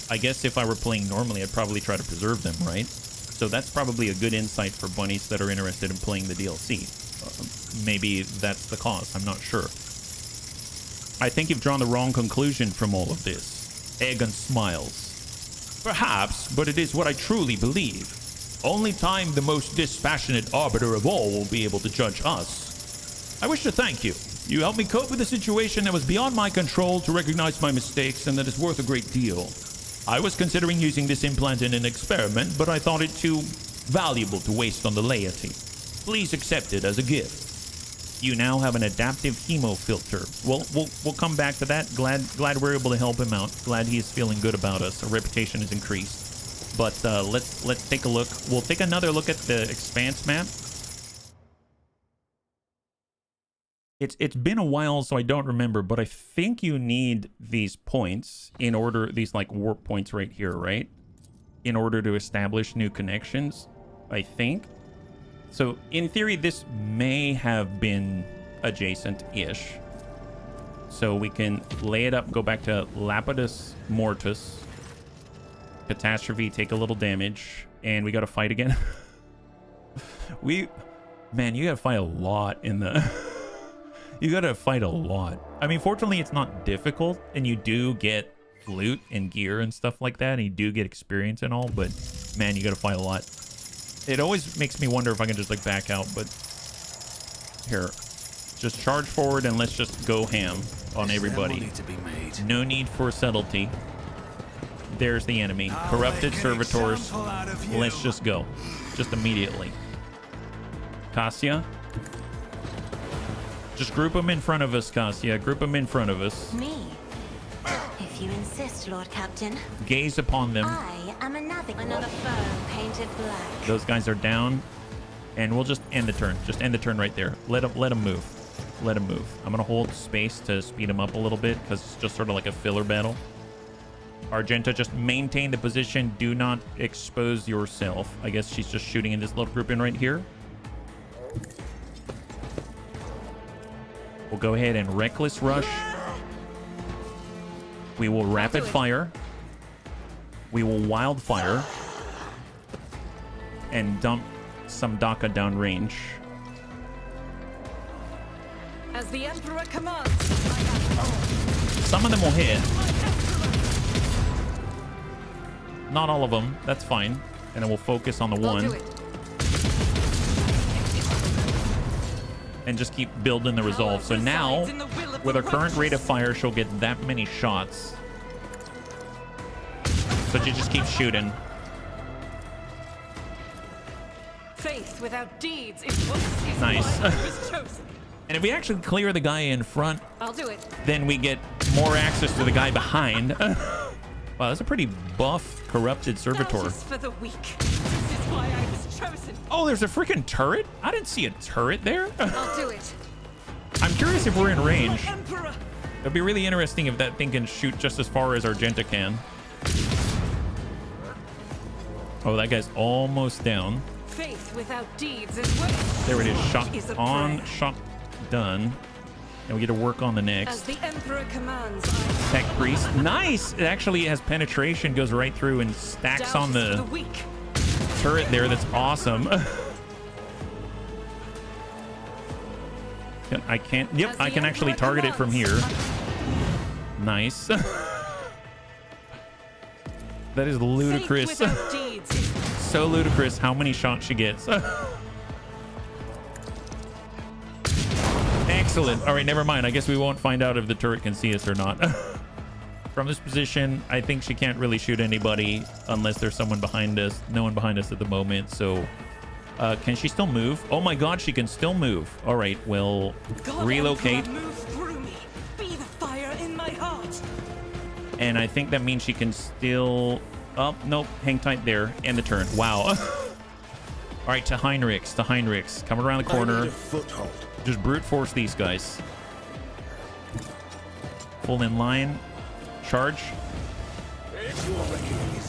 I guess if I were playing normally, I'd probably try to preserve them, right? So that's probably a good insight for bunnies that are interested in playing the DLC. Maybe that's the cause. I'm not sure. I think you've drawn the wrong conclusion from all of this. Aegon smiles. Perhaps, but it is what I truly believe. Only time, the most dispassionate arbiter of all, will be able to judge us. I wish to thank you. You helped me cope with a situation that was beyond my control, to recognize my mistakes, and that is worth a great deal. I was considering using this implant in an experiment, but I thought it too valuable to waste on the laity. Please accept it as a gift. You now have an adaptive hemo filter. We'll come back to that. Glad we're able to help him out. Glad he's feeling good about us. Our reputation has increased. But let's take a look. We'll take another look at the Expanse map. It's been a while, so I don't remember, but I think you need these points in order, these like warp points right here, right? In order to establish new connections, I think. So in theory, this may have been adjacent-ish. So we can lay it up, go back to Lapidus Mortis. Catastrophe, take a little damage, and we gotta fight again. Man, you gotta fight a lot in the... You gotta fight a lot. I mean, fortunately, it's not difficult, and you do get loot and gear and stuff like that, and you do get experience and all, but man, you gotta fight a lot. It always makes me wonder if I can just, like, back out, but... Here. Just charge forward, and let's just go ham on everybody. No need for subtlety. There's the enemy. Corrupted servitors. Let's just go. Just immediately. Cassia. Just group them in front of us, Cassia. Group them in front of us. Me? If you insist, Lord Captain. Gaze upon them. I am another foe painted black. Those guys are down. And we'll just end the turn. Just end the turn right there. Let them move. Let them move. I'm going to hold space to speed them up a little bit, because it's just sort of like a filler battle. Argenta, just maintain the position. Do not expose yourself. I guess she's just shooting in this little group in right here. We'll go ahead and reckless rush. We will rapid fire. We will wildfire. And dump some Daka downrange. As the Emperor commands. Some of them will hit. Not all of them. That's fine. And then we'll focus on the one. And just keep building the resolve. So now, with our current rate of fire, she'll get that many shots. So you just keep shooting. Faith without deeds is what is Nice. why I was chosen. And if we actually clear the guy in front, I'll do it. then we get more access to the guy behind. Wow, that's a pretty buff, corrupted servitor. That is for the weak. This is why I was chosen. Oh, there's a freaking turret? I didn't see a turret there. I'll do it. I'm curious if we're in range. My Emperor. It'd be really interesting if that thing can shoot just as far as Argenta can. Oh, that guy's almost down. Faith without deeds is waste. There it is. Shot Is a on, prayer. shot done. And we get to work on the As next. the Emperor commands, I Tech priest. Nice! It actually has penetration, goes right through and stacks on the the weak. turret there. That's awesome. I can't. Yep, As I the can actually Emperor target it from here. commands. Nice. That is Faith ludicrous. without deeds is So ludicrous how many shots she gets. Excellent. All right, never mind. I guess we won't find out if the turret can see us or not. From this position, I think she can't really shoot anybody unless there's someone behind us. No one behind us at the moment. So can she still move? Oh my God, she can still move. All right, we'll God, relocate. Emperor, move through me. Be the fire in my heart. And I think that means she can still... Oh, nope. Hang tight there. And the turn. Wow. All right, to Heinrichs. To Heinrichs. Coming around the corner. Foothold. Just brute force these guys. Full in line. Charge.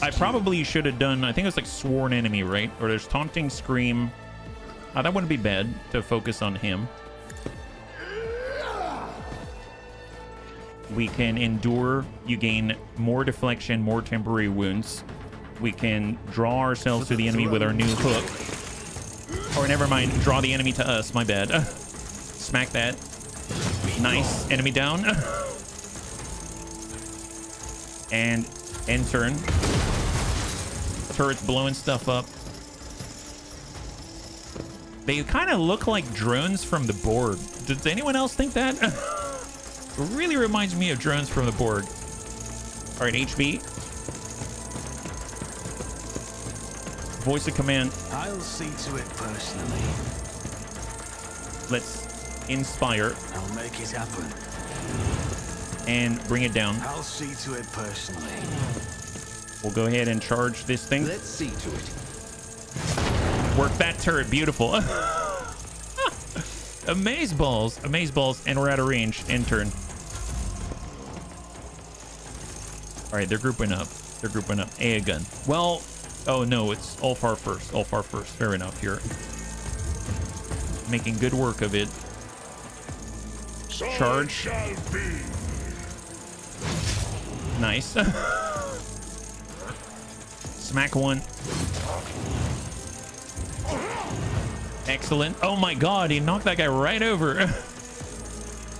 I probably should have done... I think it was like Sworn Enemy, right? Or there's Taunting Scream. That wouldn't be bad to focus on him. We can endure. You gain more deflection, more temporary wounds. We can draw ourselves to the enemy with our new hook. Or never mind, draw the enemy to us. My bad. Smack that. Nice. Enemy down. And end turn. Turrets blowing stuff up. They kind of look like drones from the Borg. Does anyone else think that? It really reminds me of drones from the Borg. All right, HB. Voice of command. I'll see to it personally. Let's inspire I'll make it happen. and bring it down. I'll see to it personally. We'll go ahead and charge this thing. Let's see to it. Work that turret. Beautiful. Amaze balls. Amaze balls. And we're out of range. End turn. All right, they're grouping up. They're grouping up. A gun. Well, oh no, it's Ulfar first. Ulfar first. Fair enough. You're making good work of it. Charge. Nice. Smack one. Excellent. Oh my God, he knocked that guy right over.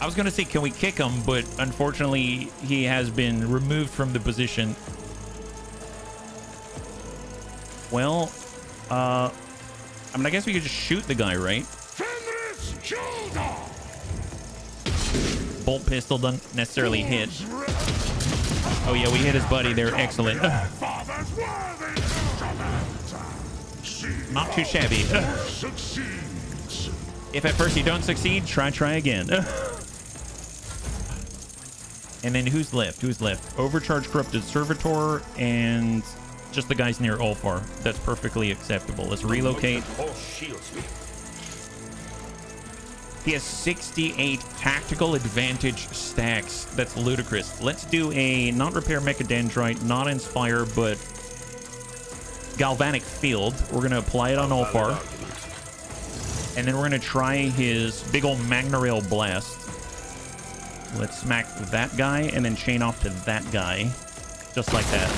I was gonna say, can we kick him? But unfortunately, he has been removed from the position. Well, I mean, I guess we could just shoot the guy, right? Bolt pistol doesn't necessarily hit. Oh yeah, we hit his buddy there. Excellent. Not too shabby. If at first you don't succeed, try again. And then who's left? Who's left? Overcharged Corrupted Servitor and just the guys near Ulfar. That's perfectly acceptable. Let's relocate. He has 68 tactical advantage stacks. That's ludicrous. Let's do a not repair Mechadendrite, not inspire, but galvanic field. We're going to apply it on Ulfar. And then we're going to try his big old Magna Rail blast. Let's smack that guy and then chain off to that guy. Just like that.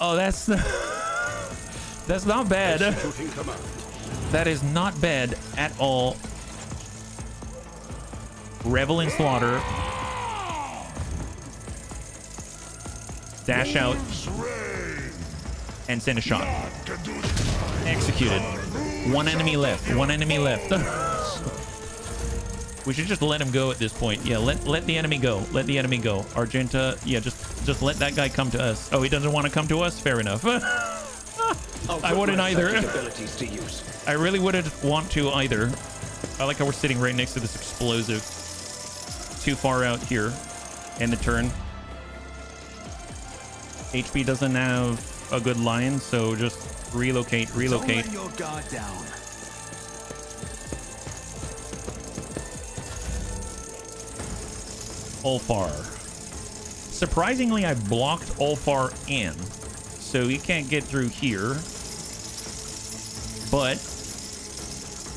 Oh, that's not bad. That is not bad at all. Revel in slaughter. Dash out and send a shot. Executed. One enemy left. One enemy left. We should just let him go at this point. Yeah, let the enemy go. Let the enemy go. Argenta, yeah, just let that guy come to us. Oh, he doesn't want to come to us? Fair enough. I wouldn't either. I really wouldn't want to either. I like how we're sitting right next to this explosive. Too far out here in the turn. HP doesn't have a good line, so just relocate. Don't let your guard down. Ulfar. Surprisingly, I blocked Ulfar in, so he can't get through here. But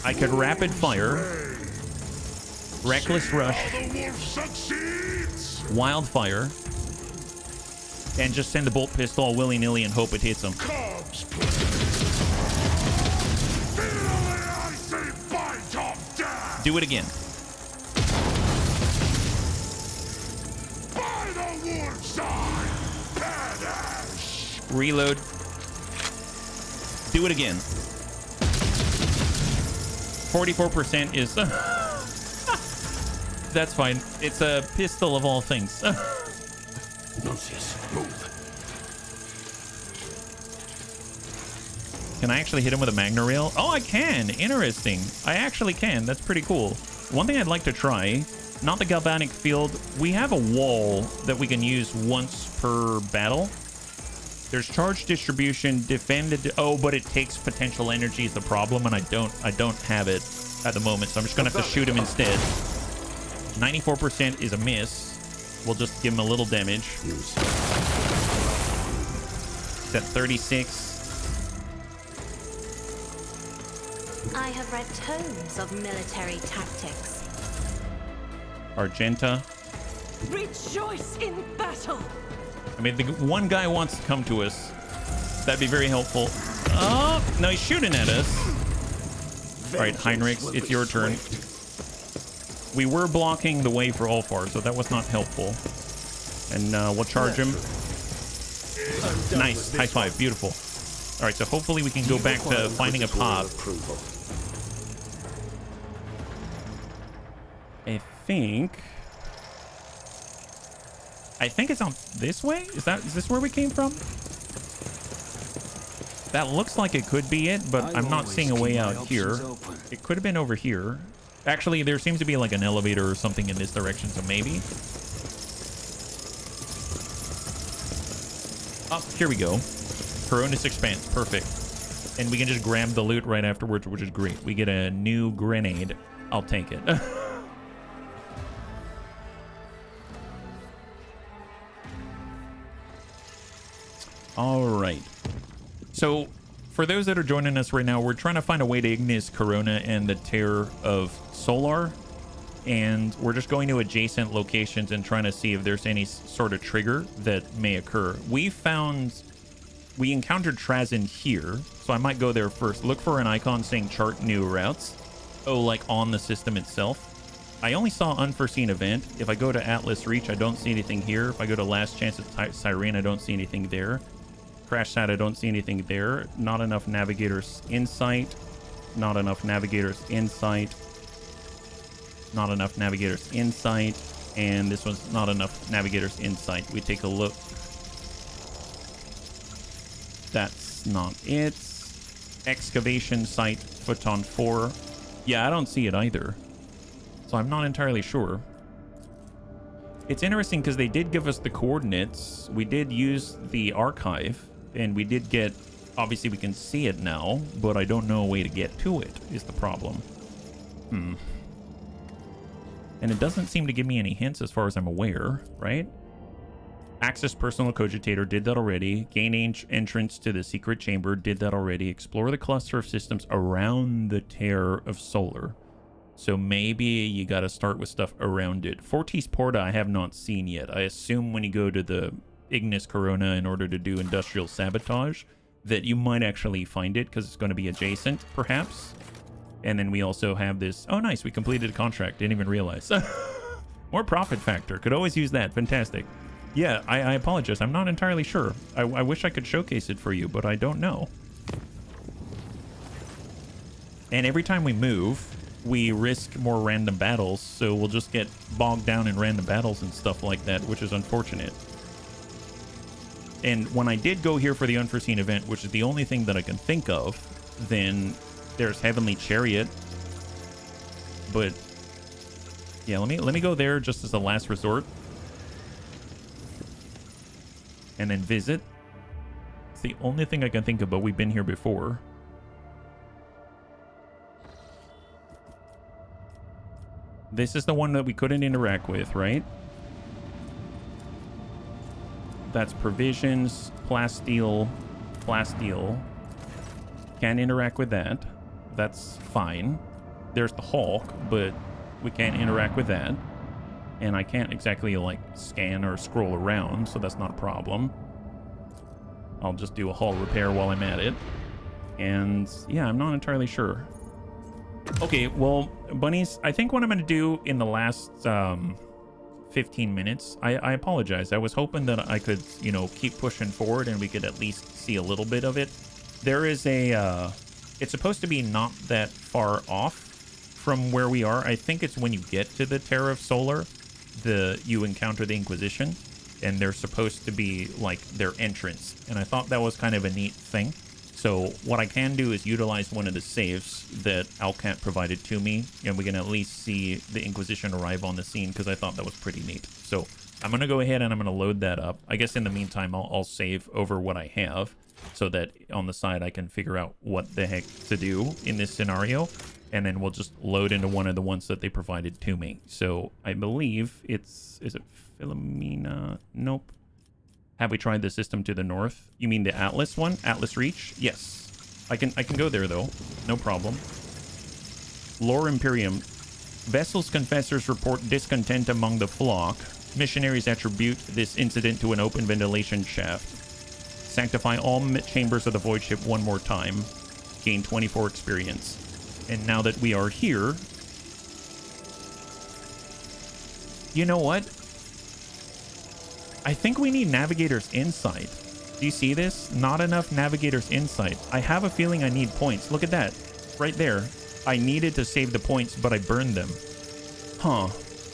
I could rapid fire, reckless rush, wildfire, and just send the bolt pistol willy-nilly and hope it hits him. Do it again. Reload. Do it again. 44% is... That's fine. It's a pistol of all things. Can I actually hit him with a Magna Rail? Oh, I can. Interesting. I actually can. That's pretty cool. One thing I'd like to try, not the galvanic field. We have a wall that we can use once per battle. There's charge distribution, defended. Oh, but it takes potential energy is the problem, and I don't have it at the moment, so I'm just gonna have to shoot him instead. 94% is a miss. We'll just give him a little damage. It's at 36. I have read tomes of military tactics. Argenta. Rejoice in battle. I mean, the one guy wants to come to us. That'd be very helpful. Oh, no, he's shooting at us. All right, Heinrich, it's your turn. We were blocking the way for Ulfar, so that was not helpful. And we'll charge him. Nice, high five, beautiful. All right, so hopefully we can go back to finding a pop. I think it's on this way. Is this where we came from? That looks like it could be it, but I'm not seeing a way out here. It could have been over here. Actually, there seems to be like an elevator or something in this direction, so maybe. Oh, here we go. Coronis Expanse, perfect. And we can just grab the loot right afterwards, which is great. We get a new grenade. I'll take it. All right. So for those that are joining us right now, we're trying to find a way to ignis Corona and the Tear of Solar. And we're just going to adjacent locations and trying to see if there's any sort of trigger that may occur. We encountered Trazyn here, so I might go there first. Look for an icon saying chart new routes. Oh, like on the system itself. I only saw unforeseen event. If I go to Atlas Reach, I don't see anything here. If I go to Last Chance at Cyrene, I don't see anything there. Crash Sat, I don't see anything there. Not enough Navigator's Insight. Not enough Navigator's Insight. Not enough Navigator's Insight. And this one's not enough Navigator's Insight. We take a look. That's not it. Excavation Site, Photon 4. Yeah, I don't see it either. So I'm not entirely sure. It's interesting because they did give us the coordinates. We did use the archive. And we did get... Obviously, we can see it now. But I don't know a way to get to it, is the problem. And it doesn't seem to give me any hints as far as I'm aware, right? Access personal cogitator, did that already. Gain entrance to the secret chamber, did that already. Explore the cluster of systems around the Tear of Solar. So maybe you got to start with stuff around it. Fortis Porta I have not seen yet. I assume when you go to the Ignis Corona in order to do industrial sabotage that you might actually find it because it's going to be adjacent, perhaps. And then we also have this... Oh, nice. We completed a contract. Didn't even realize. More profit factor. Could always use that. Fantastic. Yeah, I apologize. I'm not entirely sure. I wish I could showcase it for you, but I don't know. And every time we move, we risk more random battles, so we'll just get bogged down in random battles and stuff like that, which is unfortunate. And when I did go here for the unforeseen event, which is the only thing that I can think of, then there's Heavenly Chariot. But yeah, let me go there just as a last resort. And then visit. It's the only thing I can think of, but we've been here before. This is the one that we couldn't interact with, right? That's provisions, plasteel. Can't interact with that. That's fine. There's the Hulk, but we can't interact with that. And I can't exactly, like, scan or scroll around, so that's not a problem. I'll just do a hull repair while I'm at it. And, yeah, I'm not entirely sure. Okay, well, bunnies, I think what I'm going to do in the last 15 minutes, I apologize. I was hoping that I could, you know, keep pushing forward and we could at least see a little bit of it. There is a, it's supposed to be not that far off from where we are. I think it's when you get to the Terra of Solar, you encounter the Inquisition, and they're supposed to be like their entrance. And I thought that was kind of a neat thing. So what I can do is utilize one of the saves that Owlcat provided to me, and we can at least see the Inquisition arrive on the scene, because I thought that was pretty neat. So I'm going to go ahead and I'm going to load that up. I guess in the meantime, I'll save over what I have, so that on the side I can figure out what the heck to do in this scenario, and then we'll just load into one of the ones that they provided to me. So I believe it's... Is it Philomena? Nope. Have we tried the system to the north? You mean the Atlas one? Atlas Reach? Yes. I can go there, though. No problem. Lore Imperium. Vessels confessors report discontent among the flock. Missionaries attribute this incident to an open ventilation shaft. Sanctify all chambers of the void ship one more time. Gain 24 experience. And now that we are here... You know what? I think we need Navigator's Insight. Do you see this? Not enough Navigator's Insight. I have a feeling I need points. Look at that. Right there. I needed to save the points, but I burned them. Huh.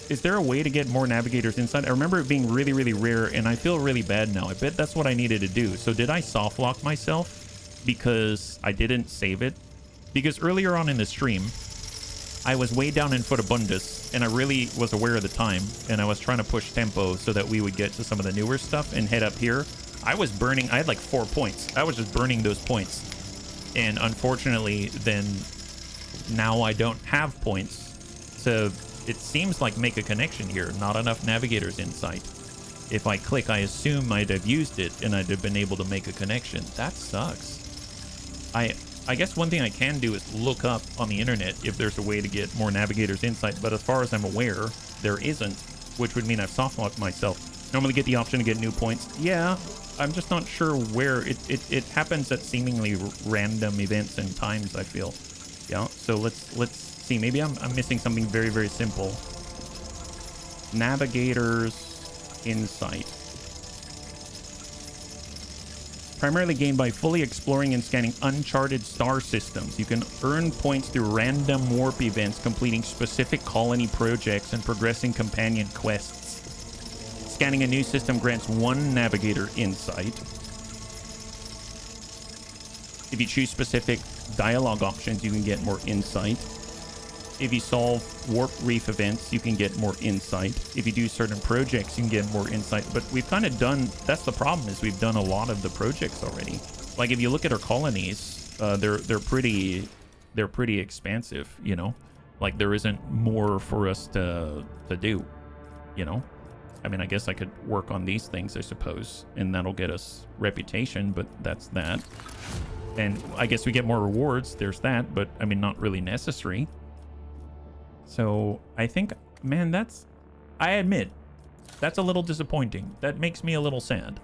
Is there a way to get more Navigator's Insight? I remember it being really, really rare, and I feel really bad now. I bet that's what I needed to do. So did I soft lock myself because I didn't save it? Because earlier on in the stream, I was way down in Footibundus, and I really was aware of the time, and I was trying to push tempo so that we would get to some of the newer stuff and head up here. I was burning, I had like 4 points. I was just burning those points. And unfortunately, then now I don't have points. So it seems like make a connection here. Not enough Navigator's Insight. If I click, I assume I'd have used it and I'd have been able to make a connection. That sucks. I guess one thing I can do is look up on the internet if there's a way to get more Navigator's Insight, but as far as I'm aware, there isn't, which would mean I've softlocked myself. Normally get the option to get new points. Yeah, I'm just not sure where. It happens at seemingly random events and times, I feel. Yeah, so let's see. Maybe I'm missing something very, very simple. Navigator's Insight. Primarily gained by fully exploring and scanning uncharted star systems. You can earn points through random warp events, completing specific colony projects, and progressing companion quests. Scanning a new system grants 1 Navigator Insight. If you choose specific dialogue options, you can get more insight. If you solve warp reef events, you can get more insight. If you do certain projects, you can get more insight. But we've kind of done, that's the problem, is we've done a lot of the projects already. Like if you look at our colonies, they're pretty expansive, you know? Like there isn't more for us to do, you know? I mean, I guess I could work on these things, I suppose, and that'll get us reputation, but that's that. And I guess we get more rewards, there's that, but I mean, not really necessary. So I think, man, I admit, that's a little disappointing. That makes me a little sad.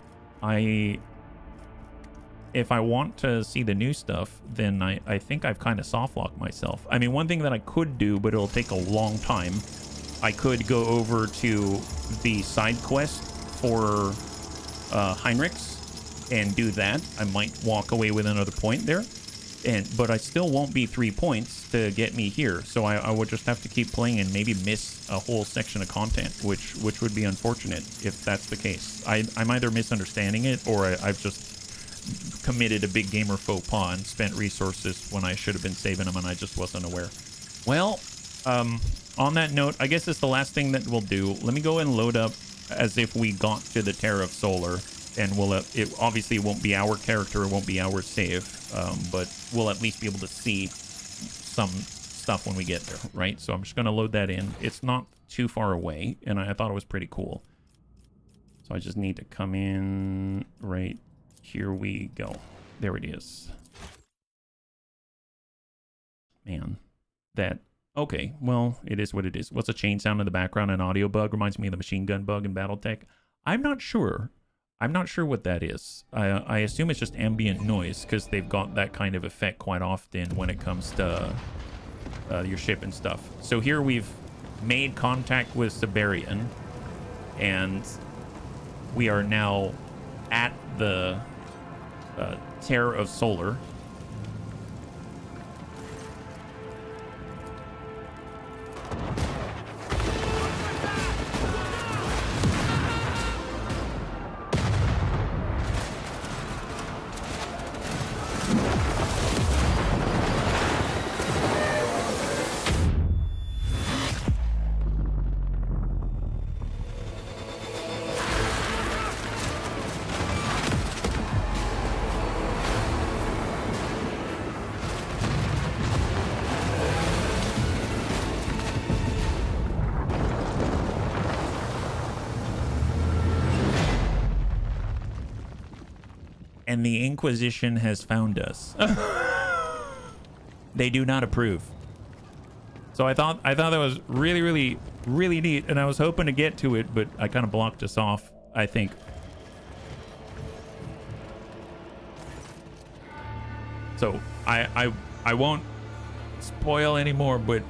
If I want to see the new stuff, then I think I've kind of soft locked myself. I mean, one thing that I could do, but it'll take a long time, I could go over to the side quest for Heinrichs and do that. I might walk away with another point there, but I still won't be 3 points to get me here. So I would just have to keep playing and maybe miss a whole section of content, which would be unfortunate if that's the case. I'm either misunderstanding it, or I've just committed a big gamer faux pas and spent resources when I should have been saving them and I just wasn't aware. Well, on that note, I guess it's the last thing that we'll do. Let me go and load up as if we got to the Terra of Solar, and it obviously won't be our character, it won't be our save, but we'll at least be able to see some stuff when we get there, right? So I'm just going to load that in. It's not too far away, and I thought it was pretty cool. So I just need to come in right here. We go. There it is. Man, okay, well, it is what it is. What's a chain sound in the background? An audio bug? Reminds me of the machine gun bug in Battletech. I'm not sure. I'm not sure what that is. I assume it's just ambient noise, because they've got that kind of effect quite often when it comes to your ship and stuff. So here we've made contact with Siberian, and we are now at the Terra of Solar. And the Inquisition has found us. They do not approve. So I thought that was really, really, really neat, and I was hoping to get to it, but I kind of blocked us off, I think. So I won't spoil anymore, but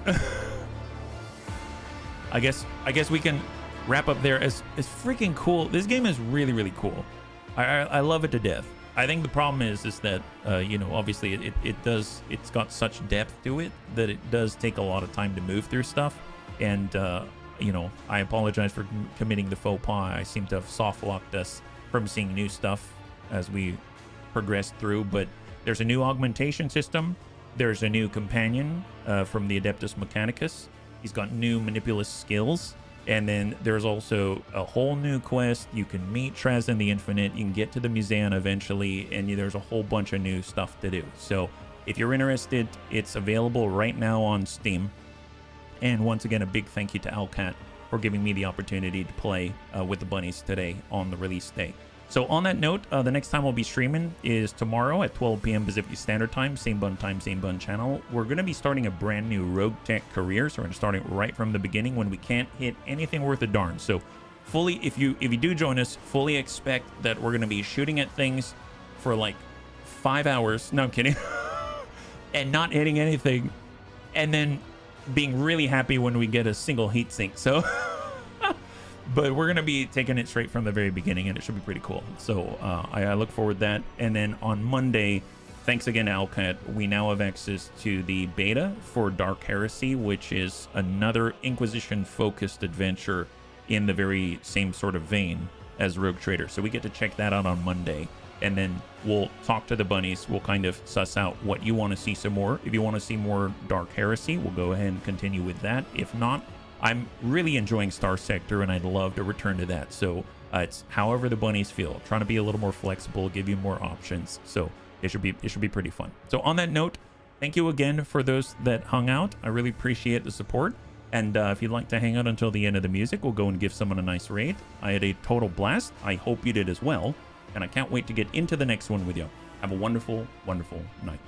I guess we can wrap up there. As freaking cool. This game is really, really cool. I love it to death. I think the problem is that you know, obviously it's got such depth to it that it does take a lot of time to move through stuff, and you know, I apologize for committing the faux pas. I seem to have soft locked us from seeing new stuff as we progress through, but there's a new augmentation system. There's a new companion from the Adeptus Mechanicus. He's got new manipulous skills. And then there's also a whole new quest. You can meet Trazyn the Infinite. You can get to the Museion eventually. And there's a whole bunch of new stuff to do. So if you're interested, it's available right now on Steam. And once again, a big thank you to Owlcat for giving me the opportunity to play with the bunnies today on the release day. So on that note, the next time we'll be streaming is tomorrow at 12 p.m. Pacific Standard Time, same bun channel. We're going to be starting a brand new Rogue Tech career, so we're going to start it right from the beginning when we can't hit anything worth a darn. So fully, if you do join us, fully expect that we're going to be shooting at things for like 5 hours. No, I'm kidding. And not hitting anything, and then being really happy when we get a single heat sink. So but we're going to be taking it straight from the very beginning, and it should be pretty cool. So I look forward to that. And then on Monday, thanks again to Owlcat, we now have access to the beta for Dark Heresy, which is another Inquisition-focused adventure in the very same sort of vein as Rogue Trader. So we get to check that out on Monday. And then we'll talk to the bunnies. We'll kind of suss out what you want to see some more. If you want to see more Dark Heresy, we'll go ahead and continue with that. If not, I'm really enjoying Star Sector, and I'd love to return to that. So it's however the bunnies feel. Trying to be a little more flexible, give you more options. So it should be pretty fun. So on that note, thank you again for those that hung out. I really appreciate the support. And if you'd like to hang out until the end of the music, we'll go and give someone a nice raid. I had a total blast. I hope you did as well. And I can't wait to get into the next one with you. Have a wonderful, wonderful night.